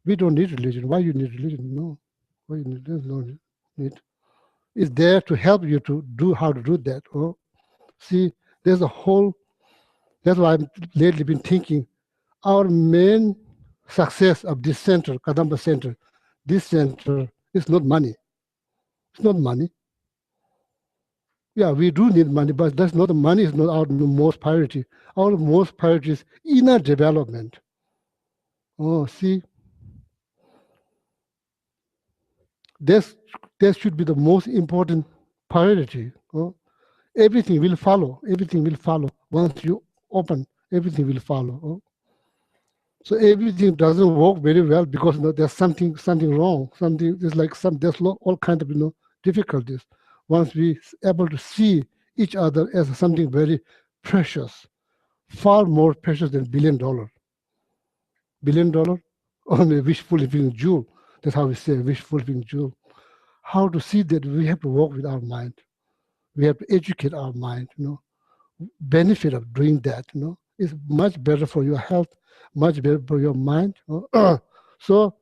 Speaker 2: we don't need religion. Why you need religion? No. Why you need? There's no need. It's there to help you to do how to do that. Oh, see, there's a whole. That's why I've lately been thinking. Our main success of this center, Kadamba Center, this center is not money. It's not money. Yeah, we do need money, but that's not the money is not our most priority. Our most priority is inner development. Oh, see, that should be the most important priority. Oh, everything will follow. Everything will follow. Once you open, everything will follow. Oh. So everything doesn't work very well because there's something wrong. There's all kinds of difficulties. Once we able to see each other as something very precious, far more precious than $1 billion. $1 billion, or a wishful living jewel. That's how we say wishful living jewel. How to see that? We have to work with our mind. We have to educate our mind. Benefit of doing that. Is much better for your health, much better for your mind. So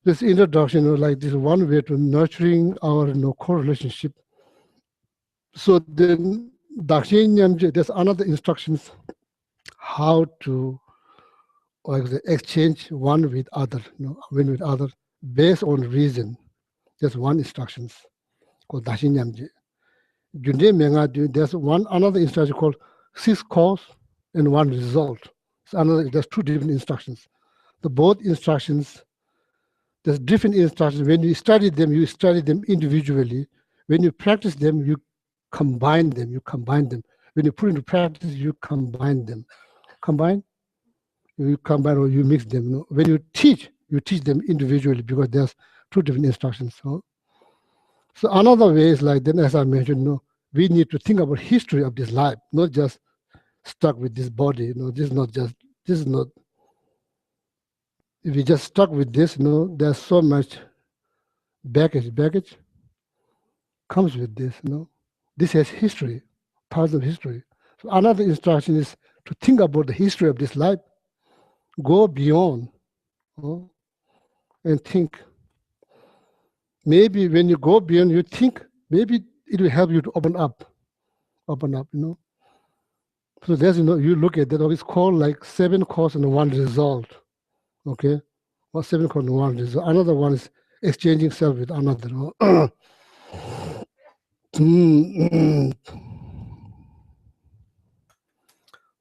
Speaker 2: this introduction, like this one way to nurturing our core relationship. So then Dakshin Nyamje, there's another instructions how to exchange one with other, one with other based on reason. There's one instructions called Dakshin Nyamje. Junde Menga, there's another instruction called 6 cause and 1 result. There's 2 different instructions. The both instructions, there's different instructions. When you study them individually. When you practice them, you combine them. When you put into practice, you combine them. You combine or you mix them. When you teach them individually because there's 2 different instructions. So another way is like then, as I mentioned, we need to think about history of this life, not just stuck with this body. This is not. If we just stuck with this, there's so much baggage comes with this. This has history, parts of history. So another instruction is to think about the history of this life, go beyond, and think. Maybe when you go beyond, you think maybe it will help you to open up. So there's, you look at that, it's called like 7 cause and 1 result. Okay? Or 7 cause and 1 result. Another one is exchanging self with another.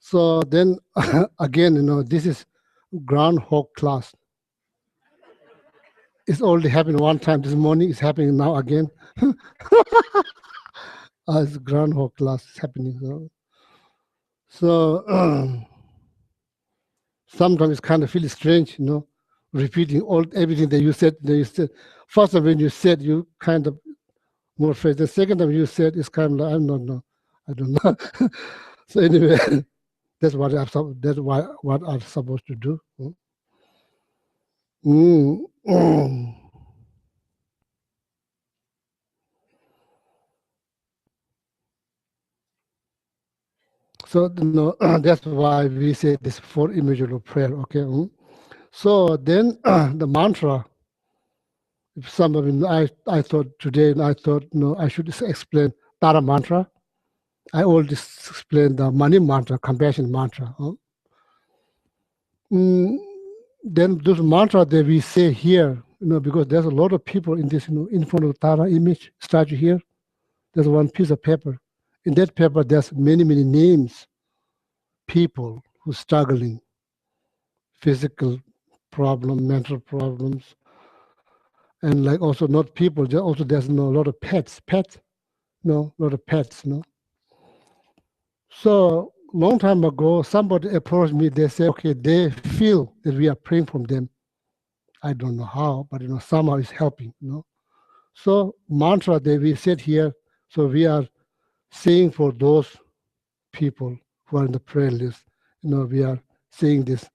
Speaker 2: So then again, this is groundhog class. It's already happened one time this morning, it's happening now again. It's groundhog class is happening. So sometimes it kind of feels strange, repeating everything that you said. First time when you said, you kind of more phrase. The second time you said, it's kind of like, I don't know. So anyway, that's what I'm supposed to do. So that's why we say this 4 images of prayer. Okay. So then the mantra. If somebody, I thought today, I should explain Tara mantra. I already explained the money mantra, compassion mantra. then those mantra that we say here, because there's a lot of people in this, in front of Tara image statue here. There's one piece of paper. In that paper, there's many, many names, people who struggling, physical problem, mental problems, and like also not people. Also, there's a lot of pets. A lot of pets. So long time ago, somebody approached me. They say, okay, they feel that we are praying for them. I don't know how, but somehow it's helping. So mantra that we said here. So we are saying for those people who are in the prayer list. We are saying this,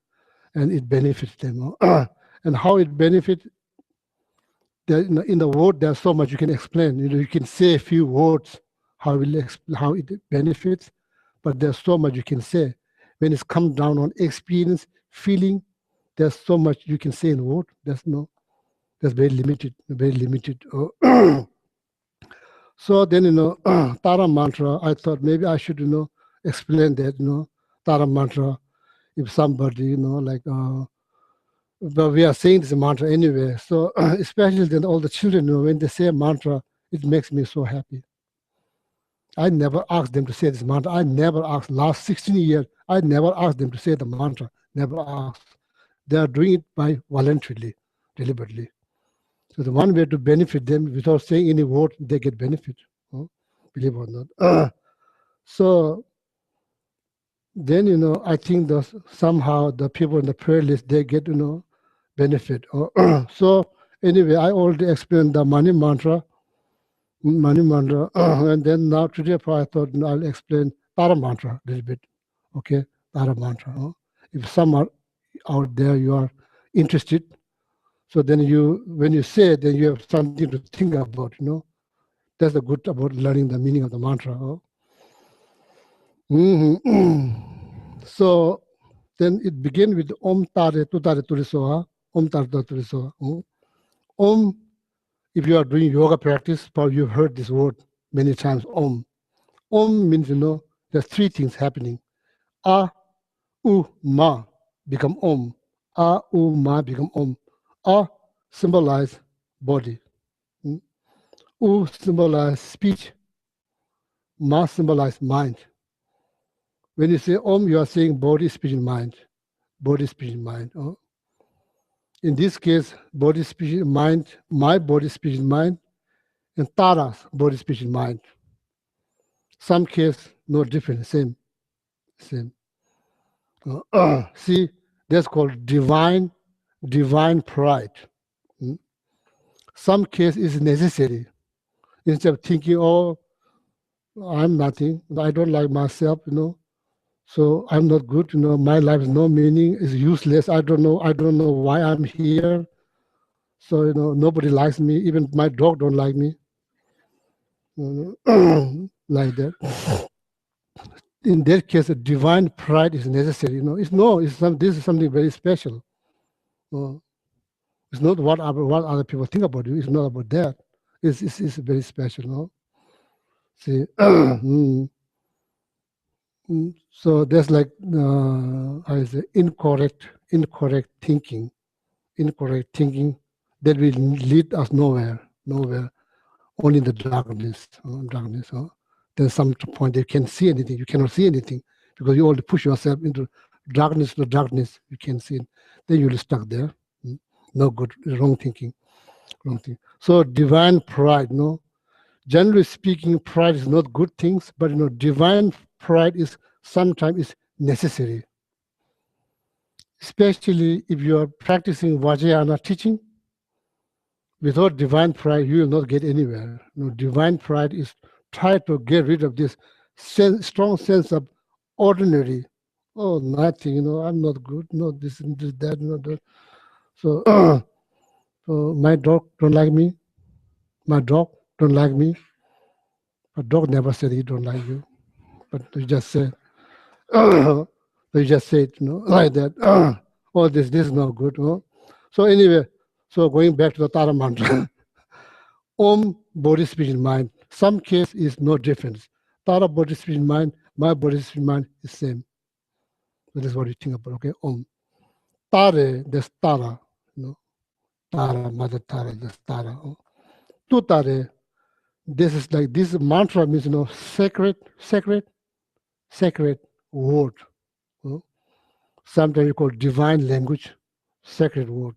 Speaker 2: and it benefits them. And how it benefits. In the word, there's so much you can explain. You can say a few words how it benefits, but there's so much you can say. When it's come down on experience, feeling, there's so much you can say in word. That's very limited, very limited. So then, Tara mantra, I thought maybe I should, explain that, Tara mantra, if somebody, but we are saying this mantra anyway. So especially then all the children, when they say mantra, it makes me so happy. I never asked them to say this mantra. I never asked. Last 16 years, I never asked them to say the mantra. Never asked. They are doing it by voluntarily, deliberately. So the one way to benefit them without saying any word, they get benefit. Believe it or not. So then, I think somehow the people in the prayer list, they get, benefit. So anyway, I already explained the money mantra, and then now today I thought I'll explain Tara mantra a little bit. Okay, Tara mantra. If some are out there, you are interested, so then when you say it, then you have something to think about. That's the good about learning the meaning of the mantra. So then it begins with Om Tare Tutare Turisoha. Om Tare Turisoha. Om, if you are doing yoga practice, probably you've heard this word many times, Om. Om means, there's three things happening. A, U, Ma become Om. A, U, Ma become Om. A symbolize body. U symbolize speech. Ma symbolize mind. When you say Om, you are saying body, speech, and mind. Body, speech, and mind. In this case, body, speech, and mind, my body, speech, and mind, and Tara's body, speech, and mind. Some case, no different, same. See, that's called divine pride. Some case is necessary. Instead of thinking, oh, I'm nothing, I don't like myself, so I'm not good, my life has no meaning, it's useless, I don't know why I'm here. So, nobody likes me, even my dog don't like me. Like that. In that case, a divine pride is necessary. This is something very special. It's not what other people think about you. It's not about that. It's very special. See, so there's like I say incorrect thinking that will lead us nowhere, only in the darkness. Then some point you can't see anything. You cannot see anything because you only push yourself into darkness. You can't see it. Then you'll be stuck there. No good, wrong thinking. So divine pride, generally speaking, pride is not good things, but divine pride is sometimes necessary. Especially if you are practicing Vajrayana teaching, without divine pride, you will not get anywhere. Divine pride is try to get rid of this strong sense of ordinary. Oh, nothing, I'm not good. No, this, that, that. So, so my dog don't like me. My dog don't like me. A dog never said he don't like you, but you just say, you just say it, like that. Oh, this is not good. So anyway, so going back to the Tara mantra, Om, body, speech, and mind. Some case is no difference. Tara body, speech, and mind. My body, speech, and mind is same. So that's what you think about. Okay, Om. Tare, that's Tara, you know. Tara, Mother Tara, that's Tara. Tu Tare, this is like, this mantra means, you know, sacred word. You know. Sometimes you call divine language, sacred word.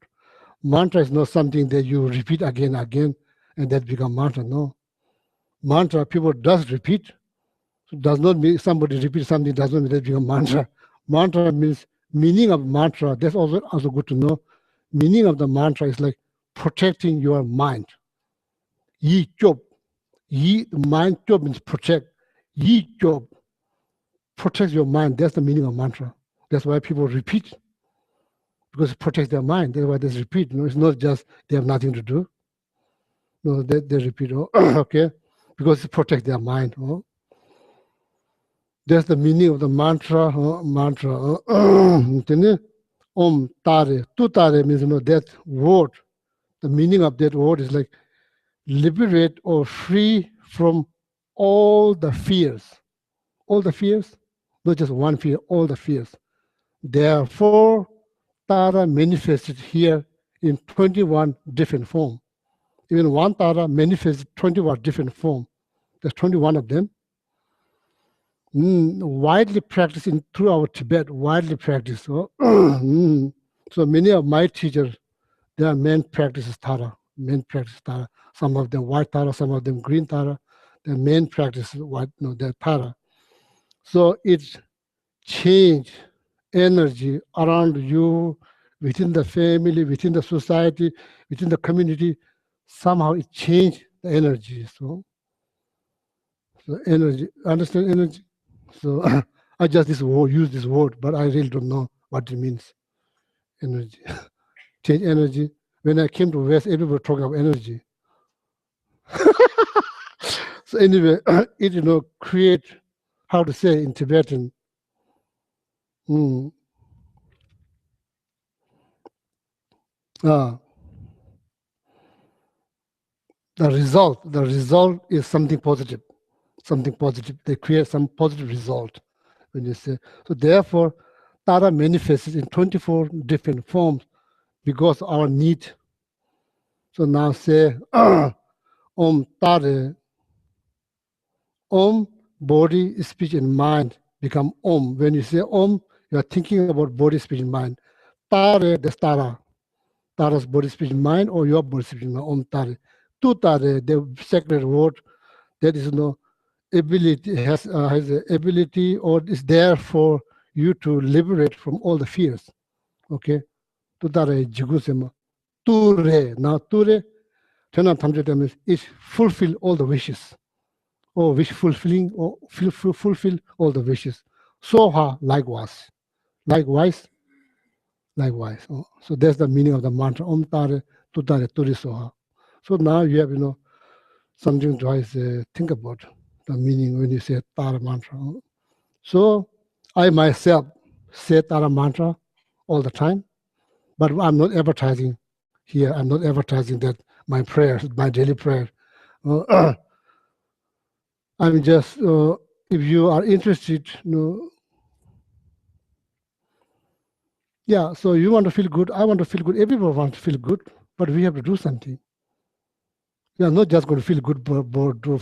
Speaker 2: Mantra is not something that you repeat again and again, and that become mantra. No. Mantra, people does repeat. So does not mean somebody repeat something, does not mean that become mantra. Mantra means meaning of mantra. That's also good to know. Meaning of the mantra is like protecting your mind. Yi job. Yi, mind job means protect. Yi job. Protects your mind. That's the meaning of mantra. That's why people repeat. Because it protects their mind. That's why they repeat. You know, it's not just they have nothing to do. No, they repeat. Oh, okay. Because it protects their mind. Oh. That's the meaning of the mantra. Mantra. Om Tare. Tu Tare means, you know, that word. The meaning of that word is like liberate or free from all the fears. All the fears, not just one fear, all the fears. Therefore, Tara manifested here in 21 different forms. Even one Tara manifested 21 different forms. There's 21 of them. Widely practiced throughout Tibet, widely practiced. So, so many of my teachers, their main practice is Tara, main practice Tara. Some of them white Tara, some of them green Tara. Their main practice is white, no, they're Tara. So it's change energy around you, within the family, within the society, within the community. Somehow it changed the energy. So energy, understand energy? So I just use this word, but I really don't know what it means. Energy, change energy. When I came to West, everybody talking about energy. So anyway, it, you know, create, how to say in Tibetan, the result is something positive. They create some positive result when you say. So therefore, Tara manifests in 24 different forms because our need. So now say, Om Tare, Om, body, speech, and mind become Om. When you say Om, you are thinking about body, speech, and mind. Tare, that's Tara. Tara's body, speech, and mind, or your body, speech, and mind, Om Tare. Tu Tare, the sacred word, that is no ability, has the ability or is there for you to liberate from all the fears. Okay? Tu Tare, Jigusema. Ture, now Ture, Tena Tamjeta means is fulfill all the wishes. Or wish fulfilling, or fulfill all the wishes. Soha, likewise. Likewise. Oh, so that's the meaning of the mantra. Om Tare, Tu Tare, Turi Soha. So now you have, you know, something to think about the meaning when you say Tara mantra. So I myself say Tara mantra all the time, but I'm not advertising here. I'm not advertising that my prayers, my daily prayer. I'm just, if you are interested, you know, yeah, so you want to feel good, I want to feel good, everyone wants to feel good, but we have to do something. We are not just going to feel good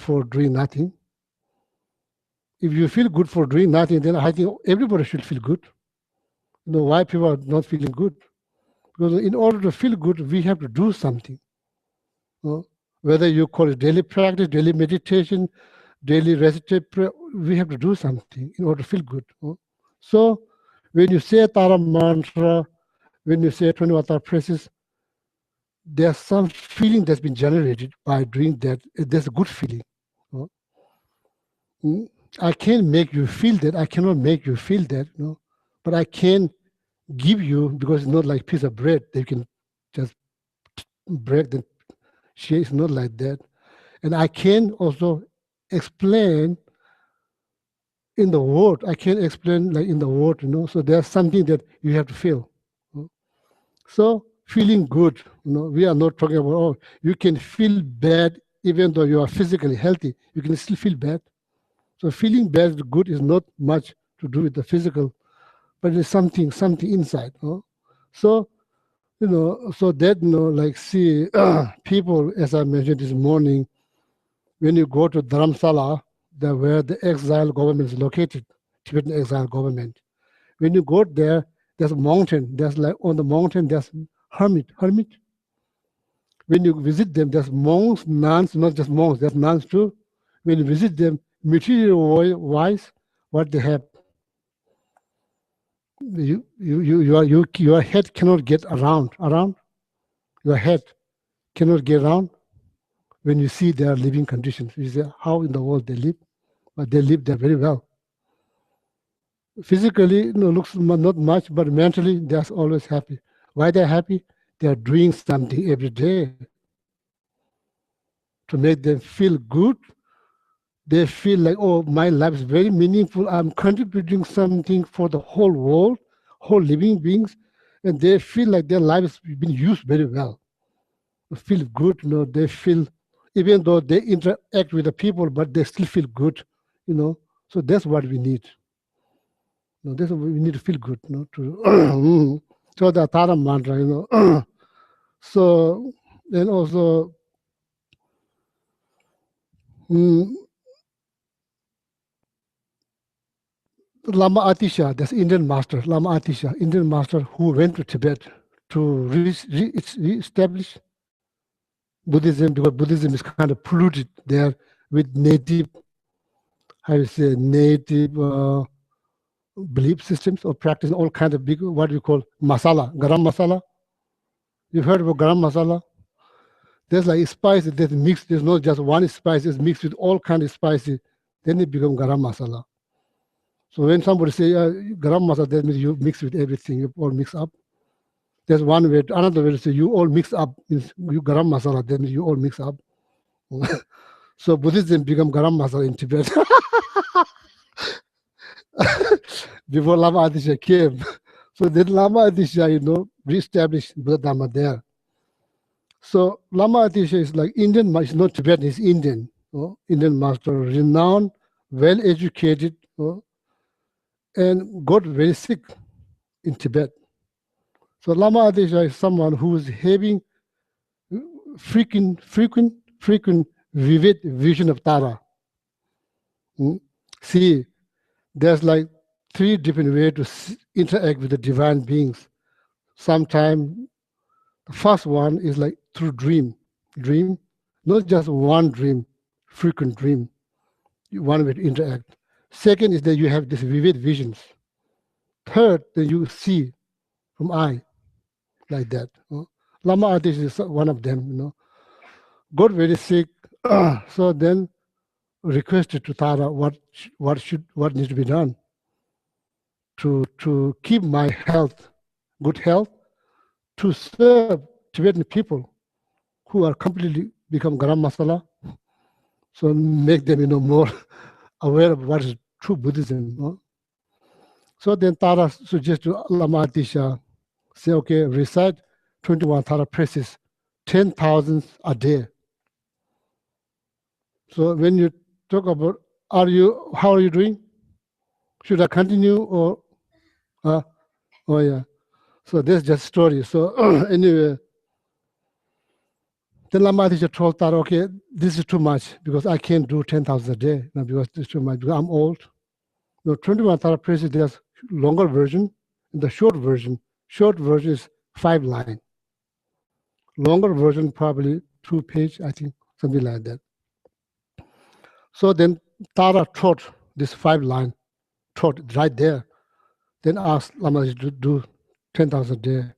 Speaker 2: for doing nothing. If you feel good for doing nothing, then I think everybody should feel good. You know why people are not feeling good? Because in order to feel good, we have to do something. Whether you call it daily practice, daily meditation, daily recitative prayer, we have to do something in order to feel good. So when you say Tara mantra, when you say 21 Tara praises, there's some feeling that's been generated by doing that. There's a good feeling. I can't make you feel that. I cannot make you feel that, but I can give you, because it's not like a piece of bread that you can just break and share. It's not like that. And I can also explain in the word. I can explain like in the word, so there's something that you have to feel. So feeling good, we are not talking about, oh, you can feel bad even though you are physically healthy. You can still feel bad. So feeling bad, good is not much to do with the physical, but it's something inside. So, so that, like see, people, as I mentioned this morning, when you go to Dharamsala, where the exile government is located, Tibetan exile government. When you go there, there's a mountain. There's like on the mountain, there's hermit. When you visit them, there's monks, nuns, not just monks, there's nuns too. When you visit them, material-wise, what they have, your head cannot get around. Your head cannot get around when you see their living conditions. You say, how in the world they live? But they live there very well. Physically, looks not much, but mentally, they're always happy. Why they're happy? They're doing something every day to make them feel good. They feel like, oh, my life is very meaningful. I'm contributing something for the whole world, whole living beings, and they feel like their life has been used very well. They feel good, they feel, even though they interact with the people, but they still feel good, So that's what we need. That's what we need to feel good, to so the Tara mantra, So, and also, Lama Atisha, that's Indian master, Lama Atisha, Indian master who went to Tibet to re-establish Buddhism, because Buddhism is kind of polluted there with native, native belief systems or practicing all kinds of big, what we call masala, garam masala. You've heard about garam masala? There's like spices that's mixed, there's not just one spice, it's mixed with all kinds of spices, then it becomes garam masala. So when somebody say garam masala, that means you mix with everything, you all mix up. There's one way, another way to say you all mix up, means you garam masala, then you all mix up. So Buddhism become garam masala in Tibet. Before Lama Atisha came. So then Lama Atisha, re-established Buddha Dharma there. So Lama Atisha is like Indian, it's not Tibetan, it's Indian. Indian master, renowned, well-educated, and got very sick in Tibet. So Lama Atisha is someone who is having frequent vivid vision of Tara. See, there's like 3 different ways to interact with the divine beings. Sometimes the first one is like through dream, not just one dream, frequent dream, one way to interact. Second is that you have these vivid visions. Third, that you see from eye, like that. Lama Atisha is one of them. Got very sick, so then requested to Tara what needs to be done to keep my health, good health, to serve Tibetan people who are completely become garam masala, so make them more aware of what is true Buddhism. So then Tara suggested to Lama Atisha, say, okay, recite 21 Tara praises, 10,000 a day. So when you talk about, how are you doing? Should I continue or, oh yeah. So that's just story. So anyway, then Lama Atisha told Tara, okay, this is too much because I can't do 10,000 a day because it's too much because I'm old. 21 Tara praises, there's longer version and the short version. Short version is 5 lines. Longer version probably 2 page, I think, something like that. So then Tara taught this 5 line, taught right there. Then asked Lama Atisha to do 10,000 a day.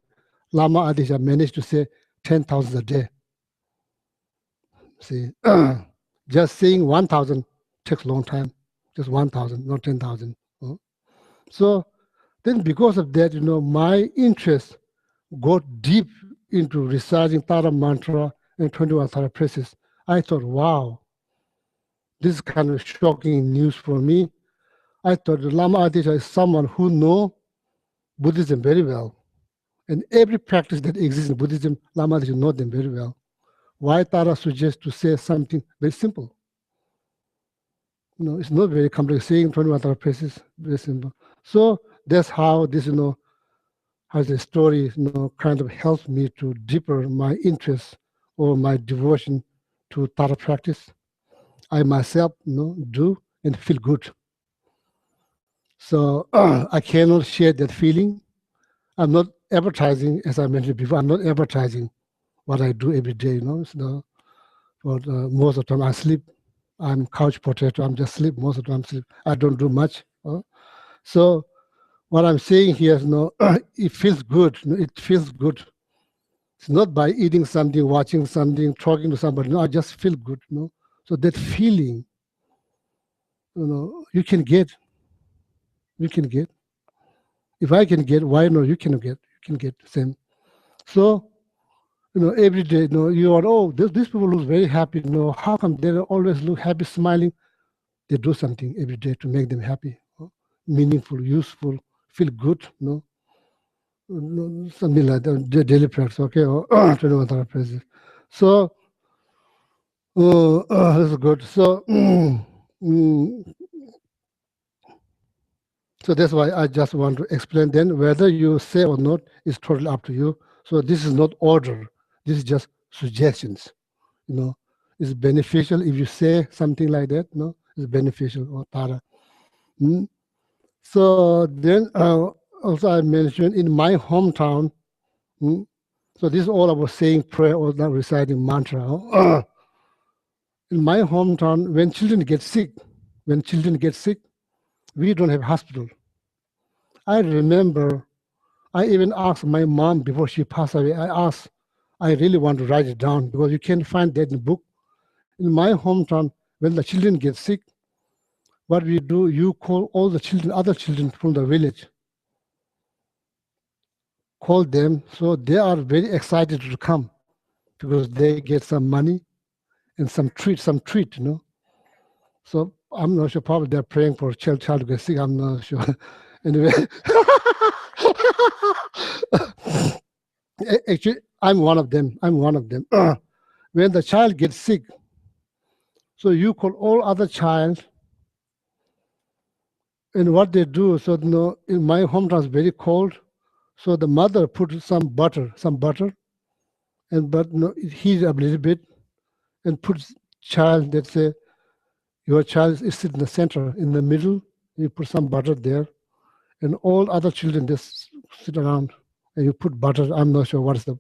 Speaker 2: Lama Atisha managed to say 10,000 a day. See, just saying 1,000 takes a long time. Just 1,000, not 10,000. So then because of that, my interest got deep into reciting Tara mantra and 21 Tara praises. I thought, wow, this is kind of shocking news for me. I thought Lama Atisha is someone who knows Buddhism very well. And every practice that exists in Buddhism, Lama Atisha knows them very well. Why Tara suggests to say something very simple? It's not very complex. Saying 21 Tara praises, very simple. So that's how this, how the story, kind of helps me to deeper my interest or my devotion to Tara practice. I myself, do and feel good. So I cannot share that feeling. I'm not advertising, as I mentioned before. I'm not advertising what I do every day. But most of the time I sleep. I'm couch potato. I'm just sleep most of the time. Sleep. I don't do much. So what I'm saying here is, it feels good. It feels good. It's not by eating something, watching something, talking to somebody. No, I just feel good. So that feeling, you can get. You can get. If I can get, why not? You can get. You can get the same. So, every day, you are, oh, these people look very happy. How come they always look happy, smiling? They do something every day to make them happy, meaningful, useful, feel good. Something like that, daily practice, okay, or 21 other practices. So, that's good. So, so that's why I just want to explain. Then whether you say or not is totally up to you. So this is not order. This is just suggestions. It's beneficial if you say something like that. It's beneficial or Tara. So then also I mentioned in my hometown. So this is all about saying prayer or not reciting mantra. In my hometown, when children get sick, we don't have hospital. I remember, I even asked my mom before she passed away, I really want to write it down because you can't find that in the book. In my hometown, when the children get sick, what we do, you call all the children, other children from the village, call them, so they are very excited to come because they get some money and some treat. So I'm not sure, probably they're praying for a child to get sick, I'm not sure. Anyway, actually, I'm one of them. When the child gets sick, so you call all other child, and what they do, so in my hometown is very cold, so the mother put some butter, and but it heats up a little bit, and puts child. Let's say your child is sitting in the center, in the middle. You put some butter there, and all other children just sit around, and you put butter. I'm not sure what's the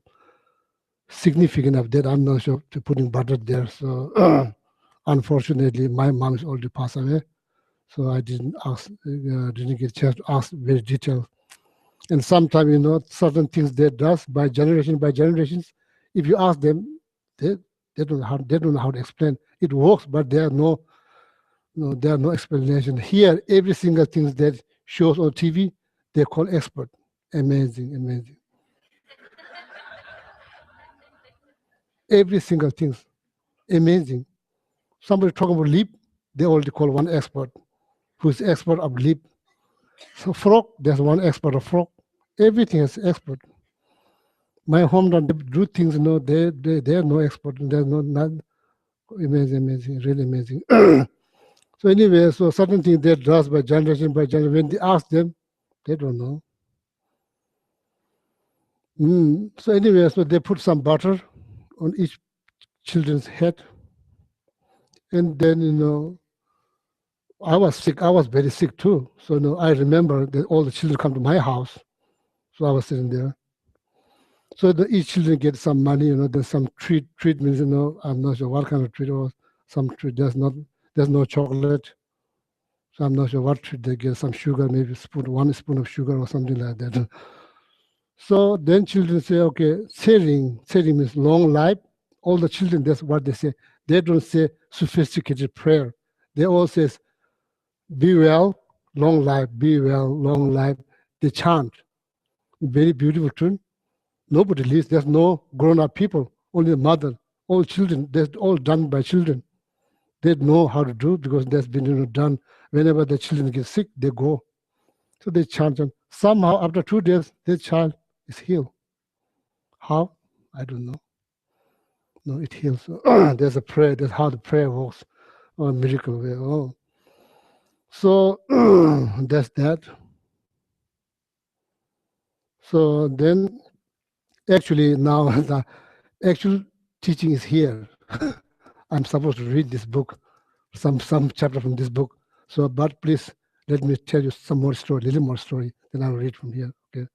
Speaker 2: significance of that. I'm not sure to putting butter there. So unfortunately, my mom is already passed away, so I didn't get a chance to ask very detailed. And sometimes, certain things they does by generations. If you ask them, they don't know how to explain. It works, but there are no explanation. Here, every single thing that shows on TV, they call expert. Amazing. Every single thing, amazing. Somebody talking about leap, they already call one expert, who's expert of leap. So frog, there's one expert of frog. Everything is expert. My hometown, they do things, they are no expert. There's not amazing, really amazing. So anyway, so certain things they does by generation. When they ask them, they don't know. So anyway, so they put some butter on each children's head. And then, I was sick. I was very sick too. So I remember that all the children come to my house. So I was sitting there. So each children get some money, there's some treatments, I'm not sure what kind of treat or some treat. There's no chocolate. So I'm not sure what treat they get, some sugar, maybe one spoon of sugar or something like that. So then children say, okay, sering means long life. All the children, that's what they say. They don't say sophisticated prayer. They all say, be well, long life, be well, long life. They chant. Very beautiful tune. Nobody lives. There's no grown-up people, only the mother. All children, that's all done by children. They know how to do because that's been done. Whenever the children get sick, they go. So they chant them. Somehow, after 2 days, their child is healed. How? I don't know. No, it heals. There's a prayer. That's how the prayer works. Or a miracle way. Oh. So that's that. So then, actually now the actual teaching is here. I'm supposed to read this book, some chapter from this book. So, but please let me tell you some more story, little more story. Then I'll read from here. Okay.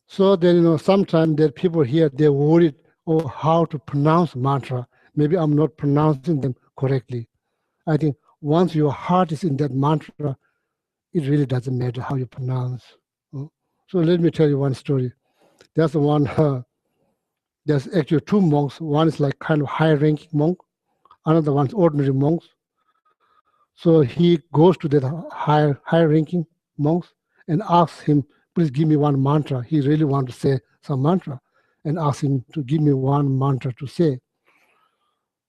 Speaker 2: So then, sometimes there are people here, they're worried, oh, how to pronounce mantra. Maybe I'm not pronouncing them correctly. I think once your heart is in that mantra, it really doesn't matter how you pronounce. So let me tell you one story. There's one, there's actually two monks. One is like kind of high-ranking monk. Another one's ordinary monks. So he goes to the high-ranking monks and asks him, please give me one mantra. He really wants to say some mantra and asks him to give me one mantra to say.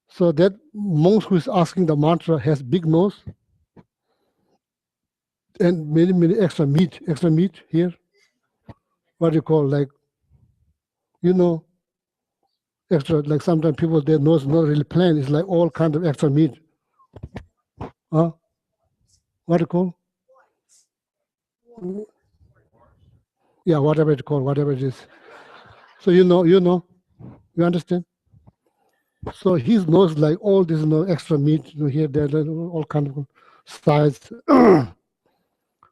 Speaker 2: So that monk who is asking the mantra has big nose and many extra meat here. What do you call, like, extra, like sometimes people, their nose not really plain. It's like all kind of extra meat. Huh? What do you call? Yeah, whatever it called, whatever it is. So you understand? So his nose like all this extra meat, here, there, all kind of size.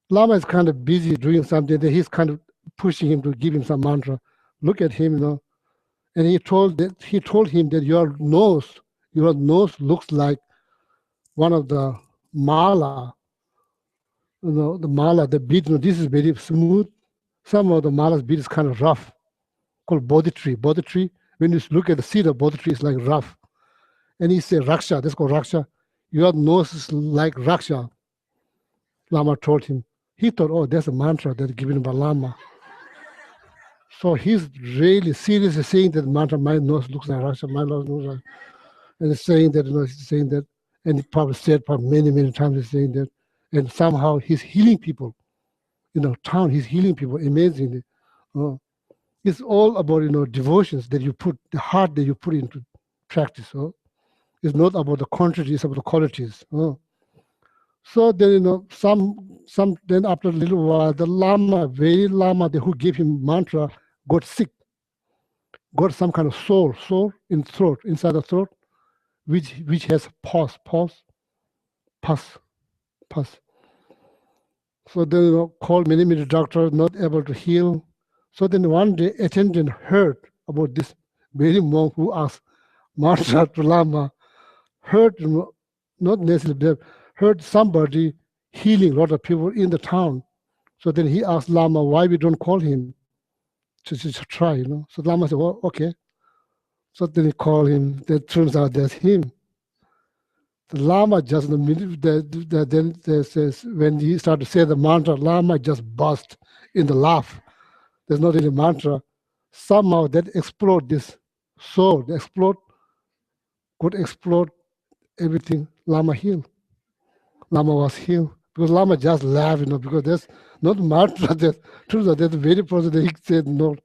Speaker 2: Lama is kind of busy doing something. Then he's kind of pushing him to give him some mantra. Look at him, and he told him that your nose looks like one of the mala. The mala, the bead. This is very smooth. Some of the mala's bead is kind of rough, called bodhi tree. Bodhi tree. When you look at the seed of bodhi tree, it's like rough. And he said, Raksha, that's called Raksha. Your nose is like Raksha. Lama told him. He thought, oh, there's a mantra that's given by Lama. So he's really seriously saying that mantra, my nose looks like Raksha, my nose looks like, and he's saying that, he's saying that, and he probably said many times he's saying that, and somehow he's healing people. Town, he's healing people amazingly. It's all about, devotions that you put, the heart that you put into practice. It's not about the quantity, it's about the qualities. So then, then after a little while, the Lama, very Lama who gave him mantra, got sick, got some kind of sore in throat, inside the throat, which has pus. So then, called many doctors, not able to heal. So then one day, attendant heard about this very monk who asked mantra to Lama, heard, not necessarily, heard somebody healing a lot of people in the town. So then he asked Lama why we don't call him to try, So Lama said, well, okay. So then he called him. That turns out that's him. The Lama just, then says, when he started to say the mantra, Lama just burst in the laugh. There's not any mantra. Somehow that explode this soul, could explode everything. Lama healed. Lama was healed. Because Lama just laughed, because there's not mantra. There's a very person that he said no.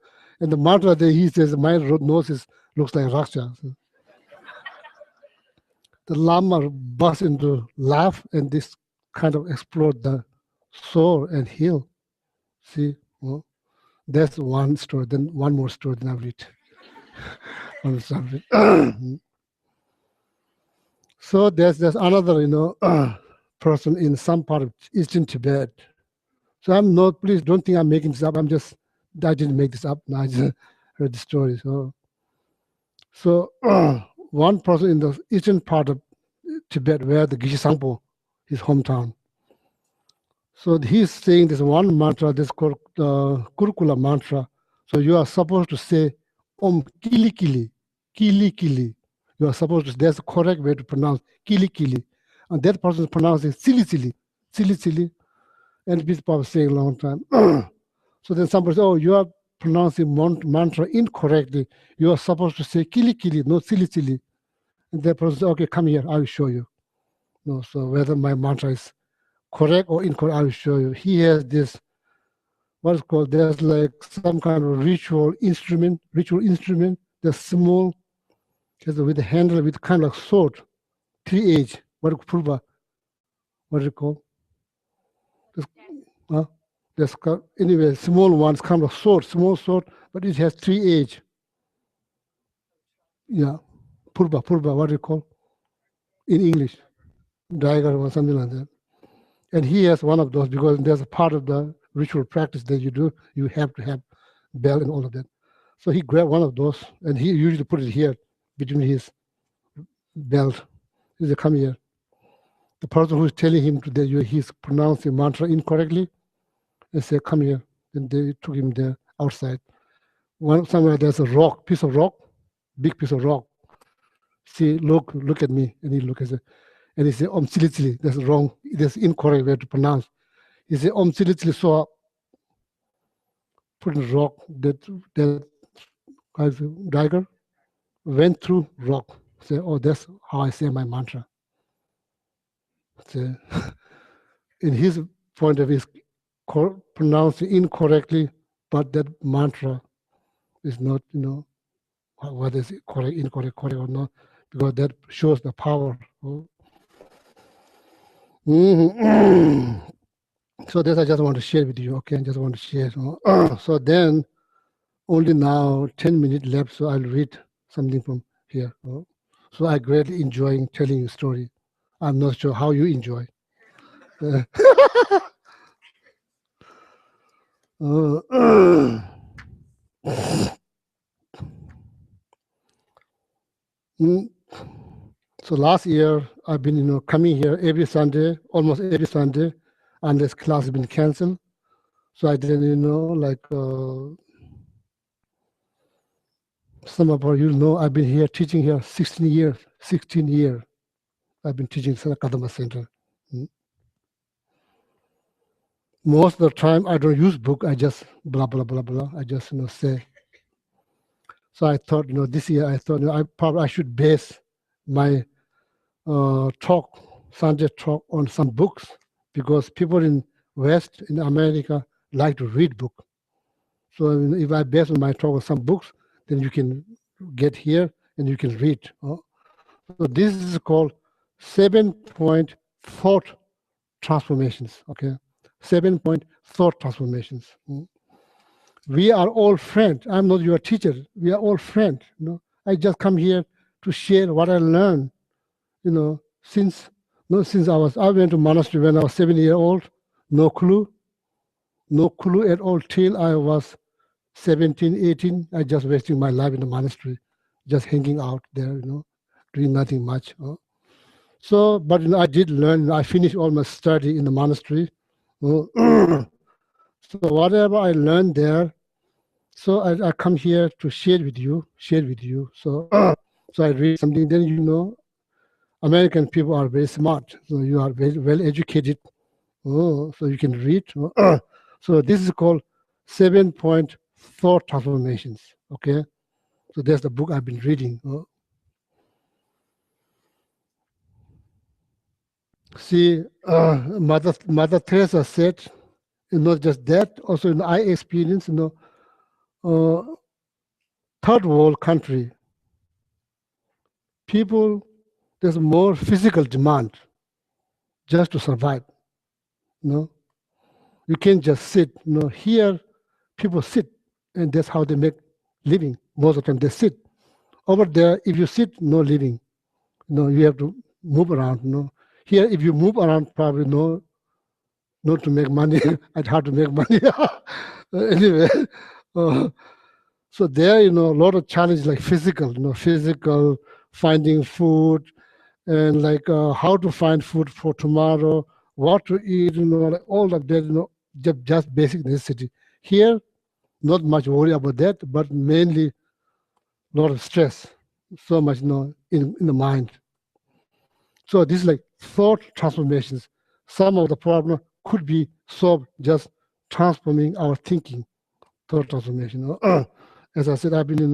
Speaker 2: And the mantra that he says, my nose looks like Raksha. So the Lama burst into laugh and this kind of explode the soul and heal. See, that's one story. Then one more story, then I'll read. So there's another, person in some part of Eastern Tibet. So I'm not, please don't think I'm making this up. I didn't make this up. I just heard the story. So one person in the eastern part of Tibet, where the Geshe Sangpo, his hometown. So he's saying this one mantra, this called Kurukula mantra. So you are supposed to say Om Kili Kili, Kili Kili. You are supposed to, that's the correct way to pronounce Kili Kili. And that person is pronouncing Silly. And people are saying a long time. So then somebody says, oh, you are pronouncing mantra incorrectly. You are supposed to say Kili Kili, not Silly. And that person says, okay, come here, I will show you. So whether my mantra is correct or incorrect, I will show you. He has this, what is called, there's like some kind of ritual instrument, that's small, with a handle, with kind of sword, 3 edge, what do you call? There's anyway, small ones, kind of sword, small sword, but it has 3 edge. Yeah, purba, what do you call in English? Dagger or something like that. And he has one of those because there's a part of the ritual practice that you do. You have to have bell and all of that. So he grabbed one of those and he usually put it here between his belt. He said, come here. The person who's telling him that he's pronouncing mantra incorrectly, they say, come here. And they took him there outside. Somewhere there's a rock, piece of rock, big piece of rock. See, look at me. And he look at it. And he said, Chili, that's wrong. That's incorrect way to pronounce. He said, Chili, so put in rock that dagger went through rock. Say, oh, that's how I say my mantra. So, in his point of view, pronounced incorrectly, but that mantra is not, whether it's correct, incorrect, correct or not, because that shows the power. So this I just want to share with you, okay? I just want to share. So then, only now 10 minutes left, so I'll read something from here. So I greatly enjoying telling you a story. I'm not sure how you enjoy. So last year, I've been, coming here every Sunday, almost every Sunday, unless class has been canceled. So I didn't, some of you know, I've been here teaching here 16 years. I've been teaching Kadamba Center. Most of the time, I don't use book. I just blah, blah, blah, blah. I just, say. So I thought, this year, I thought, I should base my Sunday talk on some books, because people in West, in America, like to read book. So if I base my talk on some books, then you can get here and you can read. So this is called 7-point thought transformations, okay? 7-point thought transformations. We are all friends. I'm not your teacher. We are all friends. I just come here to share what I learned. Since I went to monastery when I was 7 years old, no clue at all till I was 17, 18. I just wasting my life in the monastery, just hanging out there, doing nothing much. So, but I did learn. I finished all my study in the monastery. So whatever I learned there, so I come here to share with you. So, so I read something. Then American people are very smart. So you are very well educated. So you can read. So this is called 7-point thought transformations. Okay. So that's the book I've been reading. See, Mother Teresa said, not just that, also in I experience, third world country, people, there's more physical demand just to survive. You can't just sit. Here, people sit, and that's how they make living. Most of the time, they sit. Over there, if you sit, no living. You have to move around. Here, if you move around, probably not to make money. It's hard to make money. Anyway, so there, a lot of challenge like physical, finding food, and like how to find food for tomorrow, what to eat, like all of that, just basic necessity. Here, not much worry about that, but mainly a lot of stress, so much, in the mind. So this is like thought transformations. Some of the problem could be solved just transforming our thinking, thought transformation. As I said, I've been,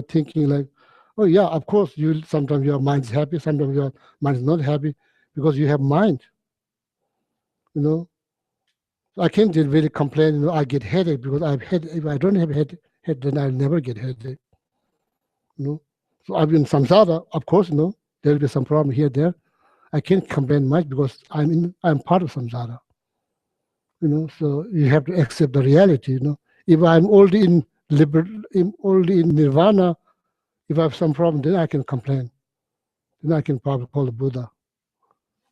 Speaker 2: thinking like, oh yeah, of course, sometimes your mind is happy, sometimes your mind is not happy, because you have mind. I can't really complain. I get headache because if I don't have headache, then I'll never get headache. So I've been samsara, of course. There'll be some problem here, there. I can't complain much because I'm part of samsara. you know. So you have to accept the reality, you know. If I'm already in already in nirvana, if I have some problem, then I can complain. Then I can probably call the Buddha.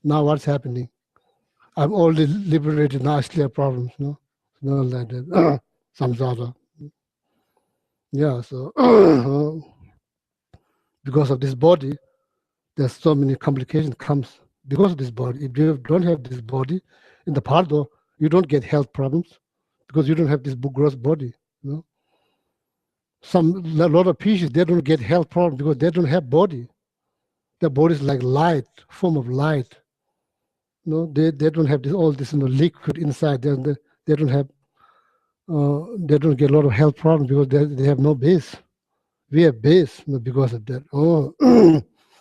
Speaker 2: Now what's happening? I'm already liberated. Now I still have problems, no? Not like that. Samsara. Yeah, so because of this body, there's so many complications comes because of this body. If you don't have this body, in the pardo, you don't get health problems because you don't have this gross body, you know? A lot of species, they don't get health problems because they don't have body. Their body is like light, form of light. No, they don't have this all this, you know, liquid inside. They don't have they don't get a lot of health problems because they have no base. We have base, you know, because of that. Oh,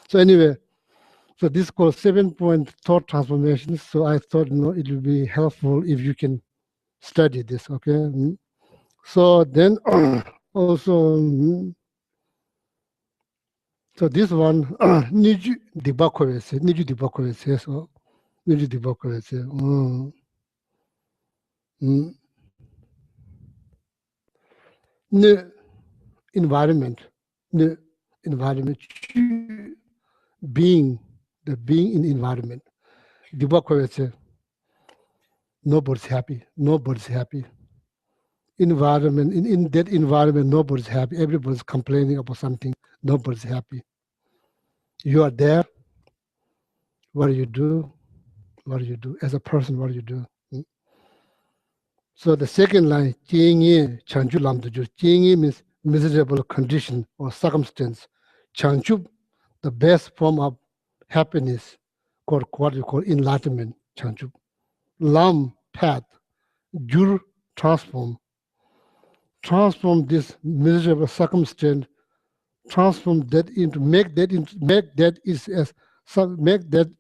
Speaker 2: so anyway, so this is called 7-point thought transformations. So I thought, you know, it would be helpful if you can study this. Okay. So then also, so this one, Niju Dibakovese, Niju Dibakovese, so Niju Dibakovese. The environment, being, the being in the environment. Dibakovese, nobody's happy, nobody's happy. Environment, in that environment, nobody's happy. Everybody's complaining about something, nobody's happy. You are there. What do you do? What do you do? As a person, what do you do? So the second line, Jingye Chanchu Lamduju. Jingye means miserable condition or circumstance. Chanchu, the best form of happiness, called what we call enlightenment. Chanchu. Lam, path. Jur, transform. Transform this miserable circumstance. Transform that into make that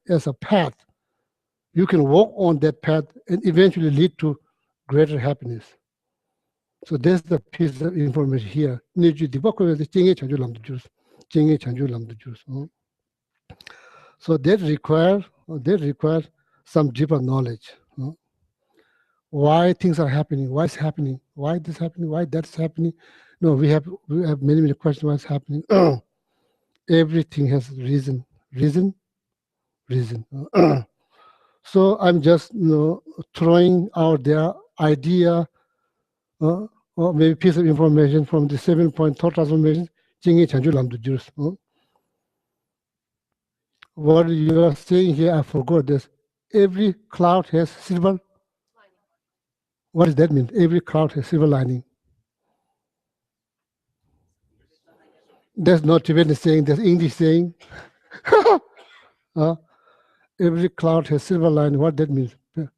Speaker 2: as a path. You can walk on that path and eventually lead to greater happiness. So there's the piece of information here. So that requires some deeper knowledge. Why things are happening? Why it's happening? Why this happening? Why that's happening? No, we have many questions. What's happening? Everything has reason. So I'm just, you know, throwing out their idea or maybe piece of information from the 7-point thought transformation. What you are saying here, I forgot this. Every cloud has silver. What does that mean? Every cloud has silver lining. That's not Tibetan saying, that's English saying. Every cloud has silver lining. What that means? Something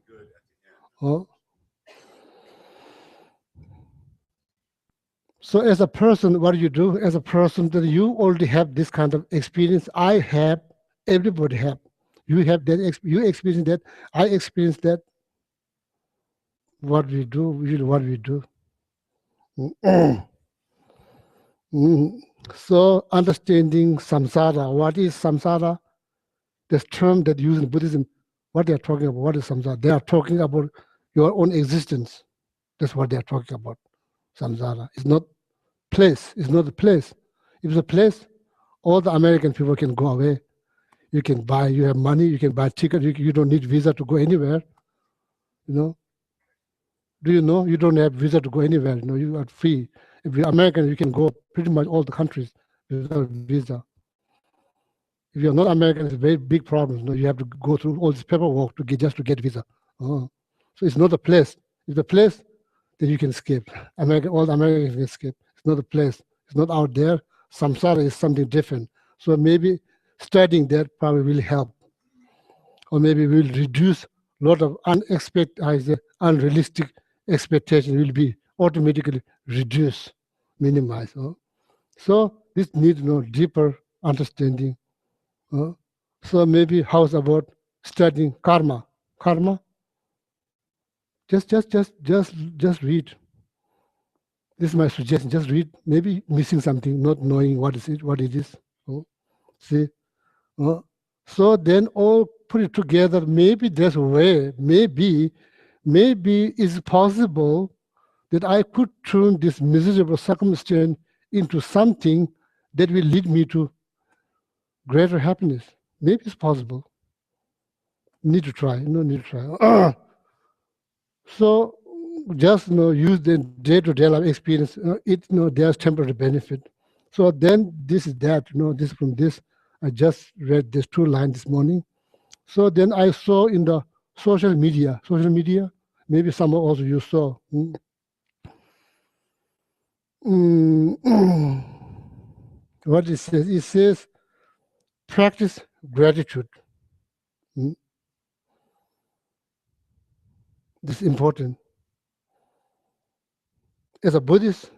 Speaker 2: good at the end. So as a person, what do you do? As a person, that you already have this kind of experience. I have, everybody have. You have that, you experience that, I experience that. What we do, usually what we do. So understanding samsara, what is samsara? This term that used in Buddhism, what they are talking about, what is samsara? They are talking about your own existence. That's what they are talking about. Samsara. It's not place. It's not a place. If it's a place, all the American people can go away. You can buy, you have money, you can buy a ticket, you don't need visa to go anywhere. You know? Do you know you don't have visa to go anywhere? You know, you are free. If you're American, you can go pretty much all the countries without visa. If you're not American, it's a very big problem. You know, you have to go through all this paperwork to get visa. So it's not a place. If the place, then you can escape. All the Americans can escape. It's not a place. It's not out there. Samsara is something different. So maybe studying that probably will help. Or maybe will reduce a lot of unrealistic expectation will be automatically reduced, minimized. So this needs deeper understanding. So maybe how's about studying karma? Karma? Just read. This is my suggestion. Just read. Maybe missing something, not knowing what it is. See. So then all put it together. Maybe there's a way, maybe it's possible that I could turn this miserable circumstance into something that will lead me to greater happiness. Maybe it's possible. Need to try. Need to try. So just use the day-to-day life experience. There's temporary benefit. So then this is that. This from this. I just read these 2 lines this morning. So then I saw in the social media. Maybe some of also you saw. What it says? It says, practice gratitude. This is important. As a Buddhist,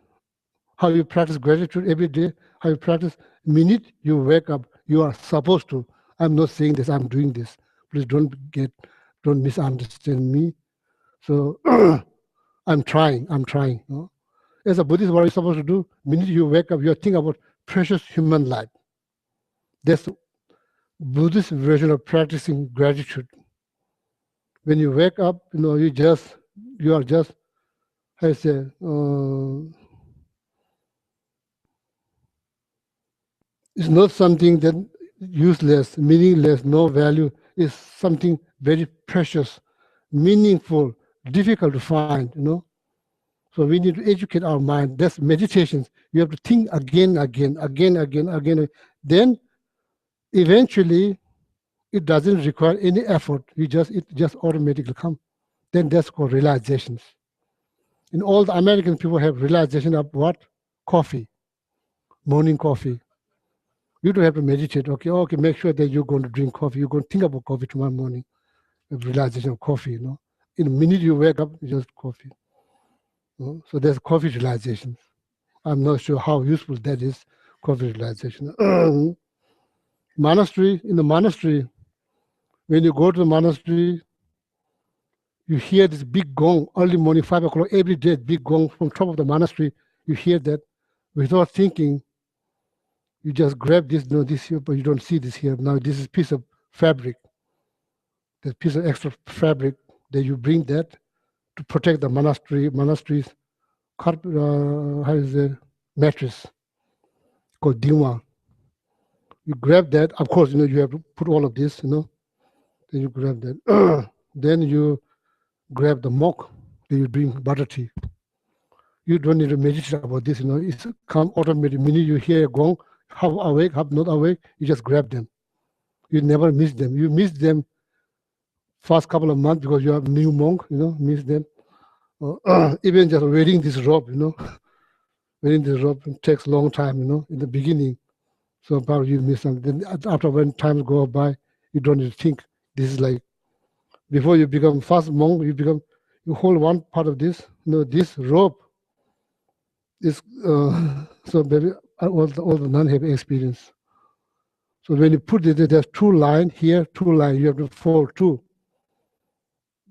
Speaker 2: how you practice gratitude every day, how you practice, minute you wake up, you are supposed to. I'm not saying this, I'm doing this. Please don't misunderstand me. So I'm trying. As a Buddhist, what are you supposed to do? Minute you wake up, you're thinking about precious human life. That's Buddhist version of practicing gratitude. When you wake up, you are just, how I say, it's not something that useless, meaningless, no value. It's something very precious, meaningful, difficult to find, So we need to educate our mind. That's meditations. You have to think again. Then eventually it doesn't require any effort. It just automatically comes. Then that's called realizations. And all the American people have realization of what? Coffee, morning coffee. You don't have to meditate. Okay, make sure that you're going to drink coffee. You're going to think about coffee tomorrow morning. The realization of coffee, In a minute you wake up, it's just coffee. So there's coffee realization. I'm not sure how useful that is, coffee realization. In the monastery, when you go to the monastery, you hear this big gong early morning, 5 o'clock every day, big gong from top of the monastery. You hear that without thinking. You just grab this, this here, but you don't see this here. Now this is a piece of fabric. This piece of extra fabric that you bring that to protect the monastery's carpet, mattress called diwa. You grab that. Of course, you have to put all of this, Then you grab that. Then you grab the mug. Then you bring butter tea. You don't need to meditate about this, It's come automatically. Minute you hear a gong, half awake, half not awake, you just grab them. You never miss them. You miss them first couple of months because you have new monk, miss them. Even just wearing this robe, wearing this robe takes a long time, in the beginning. So probably you miss something. Then after when time go by, you don't need to think. This is like, before you become first monk, you hold one part of this, this robe is, so maybe all the nuns have experience. So when you put it, there's 2 lines here, 2 lines, you have to fold 2.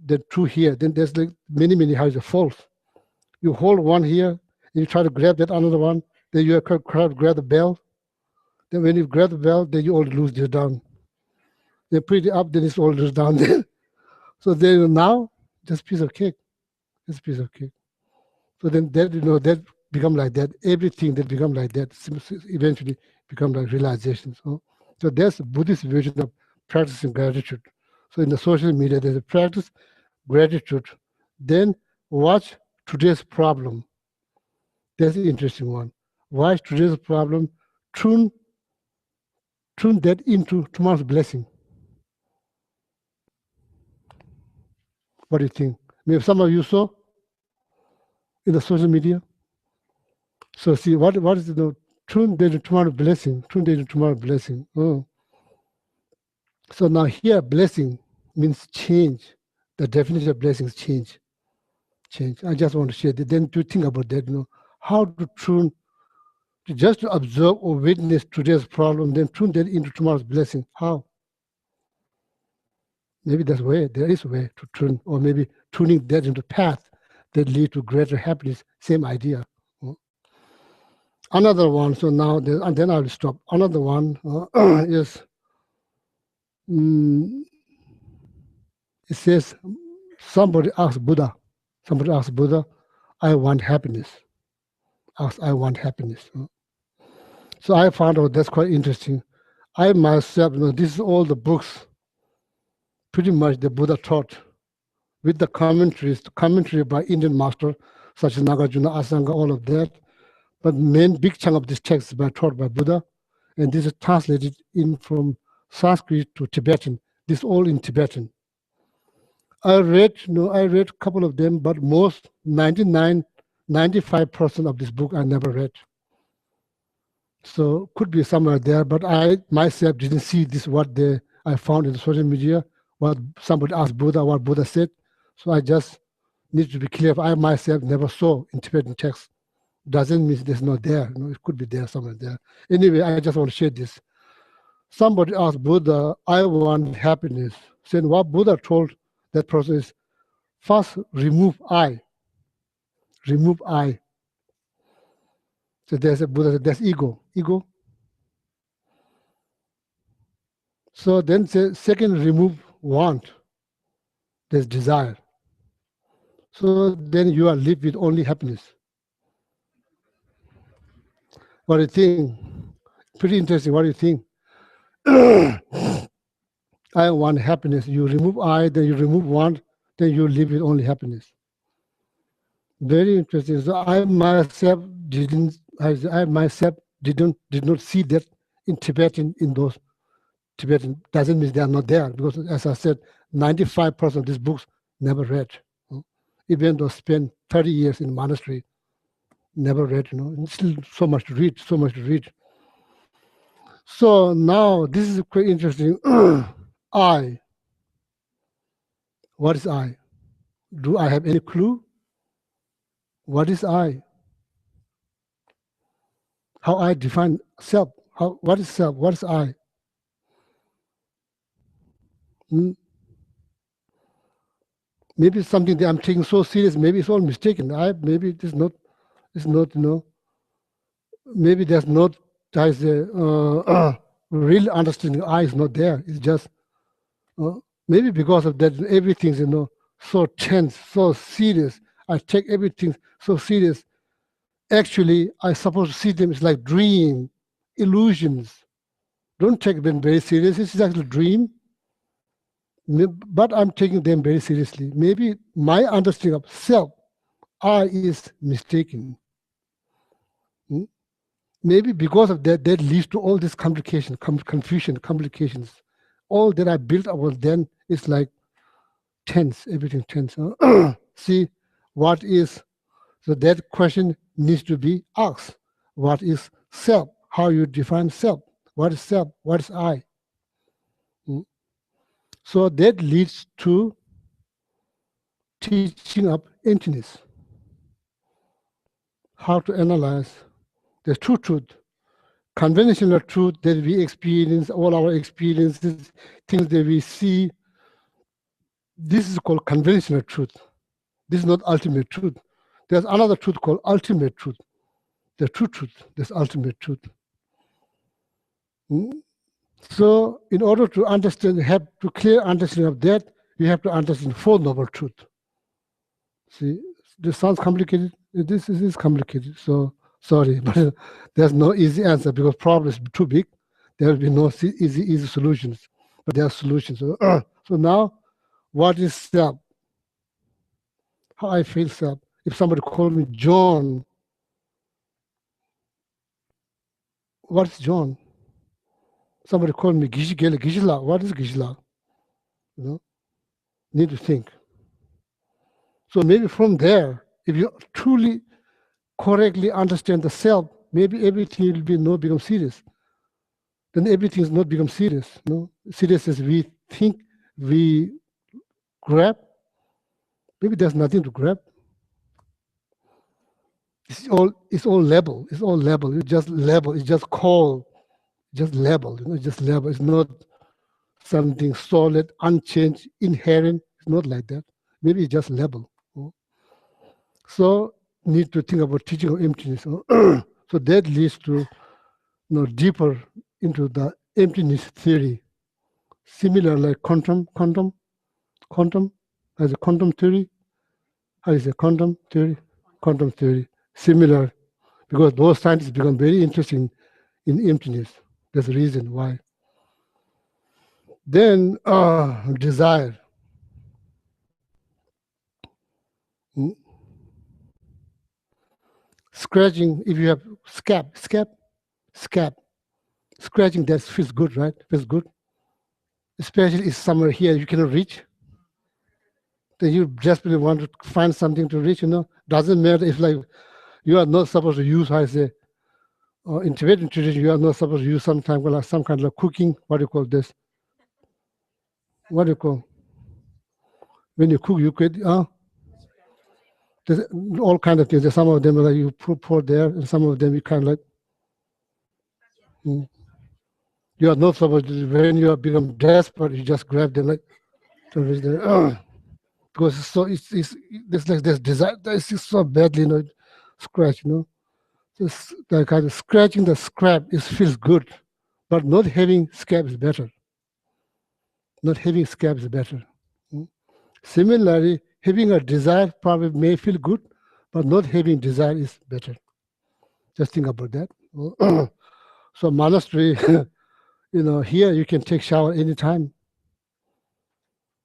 Speaker 2: Then 2 here, then there's like many how it folds. You hold one here, and you try to grab that another one, then you have to grab the bell. Then when you grab the bell, then you all lose this down. They put it up, then it's all just down there. So then now, just piece of cake. Just piece of cake. So then that, that become like that. Everything that become like that eventually become like realizations. So that's the Buddhist version of practicing gratitude. So in the social media, there's a practice gratitude. Then watch today's problem. That's the interesting one. Watch today's problem. Turn that into tomorrow's blessing. What do you think? Maybe some of you saw in the social media. So see, what is turn that into tomorrow's blessing. Turn that into tomorrow's blessing. So now here, blessing means change. The definition of blessing is change. Change. I just want to share that. Then to think about that, how to turn, just to observe or witness today's problem, then turn that into tomorrow's blessing. How? Maybe that's way. There is a way to turn, or maybe tuning that into path that lead to greater happiness. Same idea. Another one. So now, and then I'll stop. Another one is It says, somebody asked Buddha, I want happiness. I want happiness. So I found out that's quite interesting. I myself, this is all the books, pretty much the Buddha taught, with the commentary by Indian master, such as Nagarjuna, Asanga, all of that. But main big chunk of this text is taught by Buddha, and this is translated in from Sanskrit to Tibetan. This all in Tibetan. I read a couple of them, but most 95% of this book I never read. So could be somewhere there, but I myself didn't see this I found in the social media, what somebody asked Buddha, what Buddha said. So I just need to be clear. I myself never saw in Tibetan text. Doesn't mean it's not there. It could be there somewhere there. Anyway, I just want to share this. Somebody asked Buddha, I want happiness. Saying what Buddha told that person is, first remove I. Remove I. So there's a Buddha said, that's ego. So then say, second, remove want. There's desire. So then you are live with only happiness. What do you think? Pretty interesting. What do you think? I want happiness. You remove I, then you remove want, then you live with only happiness. Very interesting. So I myself did not see that in Tibetan, in those Tibetan. Doesn't mean they are not there, because as I said, 95% of these books never read. Even though I spent 30 years in monastery, never read, It's still so much to read. So now this is quite interesting. I. What is I? Do I have any clue? What is I? How I define self? What is self? What is I? Maybe it's something that I'm taking so serious. Maybe it's all mistaken. Maybe it's not. Maybe there's a real understanding. I is not there. It's just maybe because of that, everything's so tense, so serious. I take everything so serious. Actually, I suppose to see them as like dream, illusions. Don't take them very serious. This is actually a dream. But I'm taking them very seriously. Maybe my understanding of self, I, is mistaken. Maybe because of that leads to all this complication, confusion, complications. All that I built up then is like tense, everything tense. See, what is, so that question needs to be asked. What is self? How you define self? What is self? What is I? So that leads to teaching up emptiness. How to analyze the true truth, conventional truth that we experience, all our experiences, things that we see. This is called conventional truth. This is not ultimate truth. There's another truth called ultimate truth. The true truth, this ultimate truth. So in order to understand, have to clear understanding of that, you have to understand Four Noble Truths. See, this sounds complicated. This is complicated. So sorry, but there's no easy answer because problem is too big. There will be no easy solutions, but there are solutions. So now, what is self? How I feel self? If somebody called me John, what is John? Somebody called me Gishla. What is Gishla? Need to think. So maybe from there, if you truly correctly understand the self, maybe everything will become serious. Then everything is not become serious. Serious as we think, we grab. Maybe there's nothing to grab. It's all label. It's all label. It's just label. It's just call. Just label. Just label. It's not something solid, unchanged, inherent. It's not like that. Maybe it's just label. So need to think about teaching of emptiness. So that leads to deeper into the emptiness theory. Similar like quantum. Quantum, as a quantum theory. How is it? Quantum theory? Quantum theory. Similar, because those scientists become very interested in emptiness. That's the reason why. Then desire. Mm. Scratching, if you have scab, scratching, that feels good, right? Feels good. Especially if somewhere here you cannot reach. Then you desperately want to find something to reach, Doesn't matter if like you are not supposed to use, how I say, in Tibetan tradition, you are not supposed to use some kind of cooking, what do you call this? What do you call? When you cook, you could, there's all kind of things. There's some of them like you pour there, and some of them you kind of like, you are not supposed to, when you become desperate, you just grab them like, to reach there. Because it's like this desire, it's just so badly, scratch, This the kind of scratching the scrap feels good, but not having scab is better. Not having scab is better. Similarly, having a desire probably may feel good, but not having desire is better. Just think about that. So monastery, here you can take shower anytime.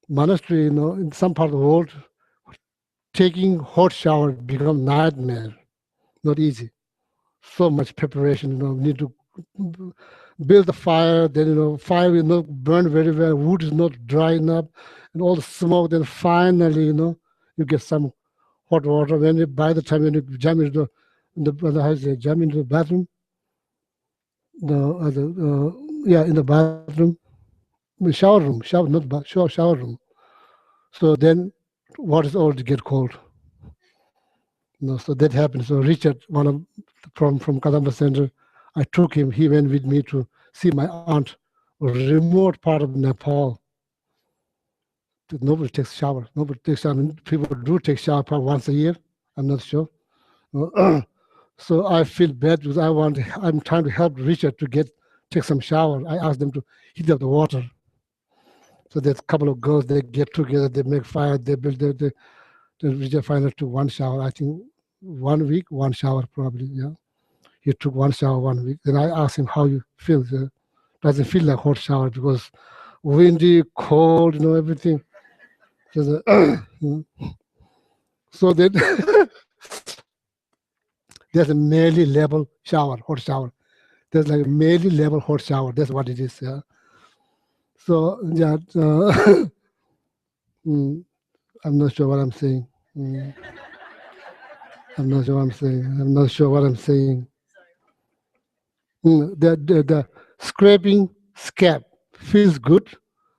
Speaker 2: Monastery, in some part of the world, taking hot shower become nightmare. Not easy. So much preparation, need to build the fire, then, fire will not burn very well, wood is not dry enough, and all the smoke, then finally, you get some hot water. By the time when you jump into jump into the bathroom, in the bathroom, shower room, shower room. So then water already get cold. So that happened. So Richard, from Kadamba Center, I took him. He went with me to see my aunt, a remote part of Nepal. Nobody takes shower. Nobody takes shower. People do take shower probably once a year. I'm not sure. So I feel bad because I'm trying to help Richard to take some shower. I asked them to heat up the water. So there's a couple of girls, they get together, they make fire, they build then Richard finally took one shower. I think 1 week, one shower probably, yeah. He took one shower 1 week. Then I asked him how you feel. Doesn't feel like hot shower because windy, cold, everything. So then there's a merely level shower, hot shower. There's like a merely level hot shower. That's what it is. Yeah. So yeah, I'm not sure what I'm saying. I'm not sure what I'm saying. The scraping scab feels good,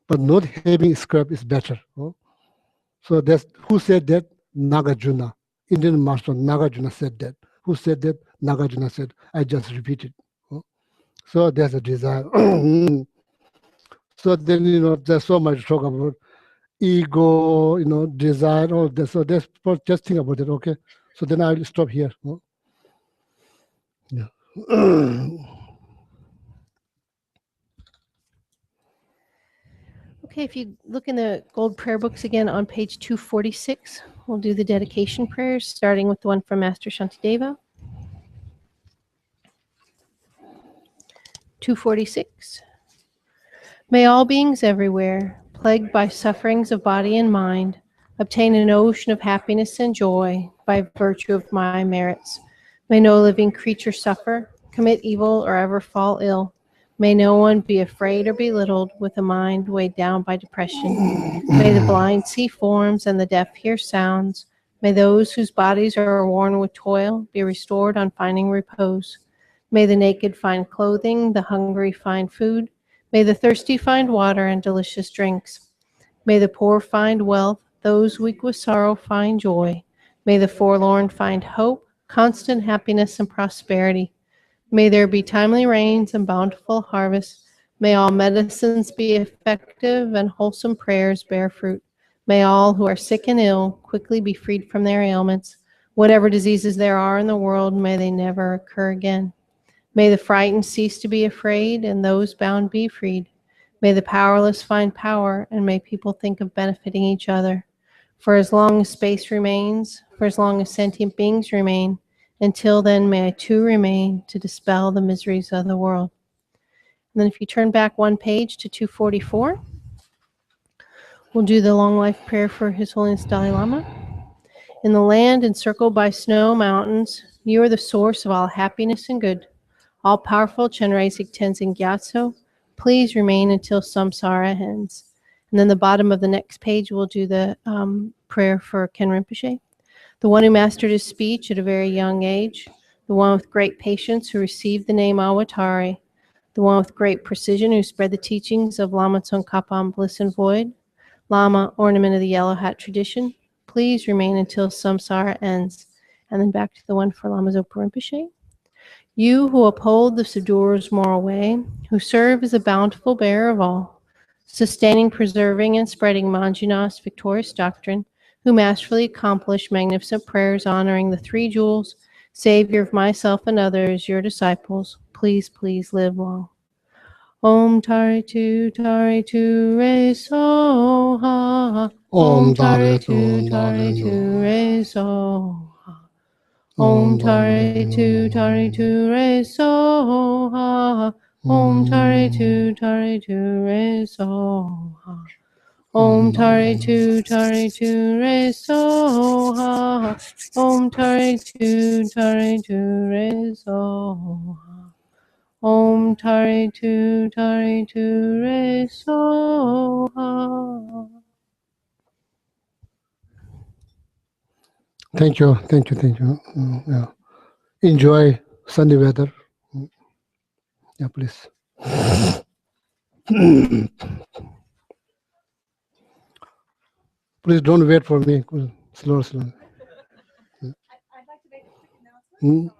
Speaker 2: but not having scrap is better. So that's who said that? Nagarjuna, Indian master Nagarjuna said that. Who said that? Nagarjuna said. I just repeated. So there's a desire. So then there's so much to talk about ego, desire, all that. So that's just think about it. Okay. So then I'll stop here. Yeah.
Speaker 4: Okay, if you look in the gold prayer books again on page 246, we'll do the dedication prayers, starting with the one from Master Shantideva. 246. May all beings everywhere, plagued by sufferings of body and mind, obtain an ocean of happiness and joy by virtue of my merits. May no living creature suffer, commit evil, or ever fall ill. May no one be afraid or belittled with a mind weighed down by depression. May the blind see forms and the deaf hear sounds. May those whose bodies are worn with toil be restored on finding repose. May the naked find clothing, the hungry find food. May the thirsty find water and delicious drinks. May the poor find wealth, those weak with sorrow find joy. May the forlorn find hope, constant happiness and prosperity. May there be timely rains and bountiful harvests. May all medicines be effective and wholesome prayers bear fruit. May all who are sick and ill quickly be freed from their ailments. Whatever diseases there are in the world, may they never occur again. May the frightened cease to be afraid and those bound be freed. May the powerless find power, and may people think of benefiting each other. For as long as space remains, for as long as sentient beings remain, until then may I too remain to dispel the miseries of the world. And then if you turn back one page to 244, we'll do the long life prayer for His Holiness Dalai Lama. In the land encircled by snow mountains, you are the source of all happiness and good. All-powerful Chenrezig Tenzin Gyatso, please remain until samsara ends. And then the bottom of the next page, we'll do the prayer for Ken Rinpoche. The one who mastered his speech at a very young age, the one with great patience who received the name Awatari, the one with great precision who spread the teachings of Lama Tsongkhapa Bliss and Void, Lama, ornament of the yellow hat tradition, please remain until samsara ends. And then back to the one for Lama Zopa Rinpoche. You who uphold the Sadhguru's moral way, who serve as a bountiful bearer of all, sustaining, preserving, and spreading Manjunath's victorious doctrine, who masterfully accomplish magnificent prayers honoring the three jewels, Savior of myself and others, your disciples, please, please live long. Om Tari Tu Re So Ha. Om Tari Tu Re So Ha. Om Tari Tu Re So Ha. Om Tari Tu Re So Ha. Om Tari Tu Re So Ha. Om Tari Tu Re So Ha. Om Tari Tu Re So Ha.
Speaker 2: Thank you. Yeah. Enjoy sunny weather. Yeah, please. Please don't wait for me. Slow.
Speaker 3: I'd like to make a quick announcement.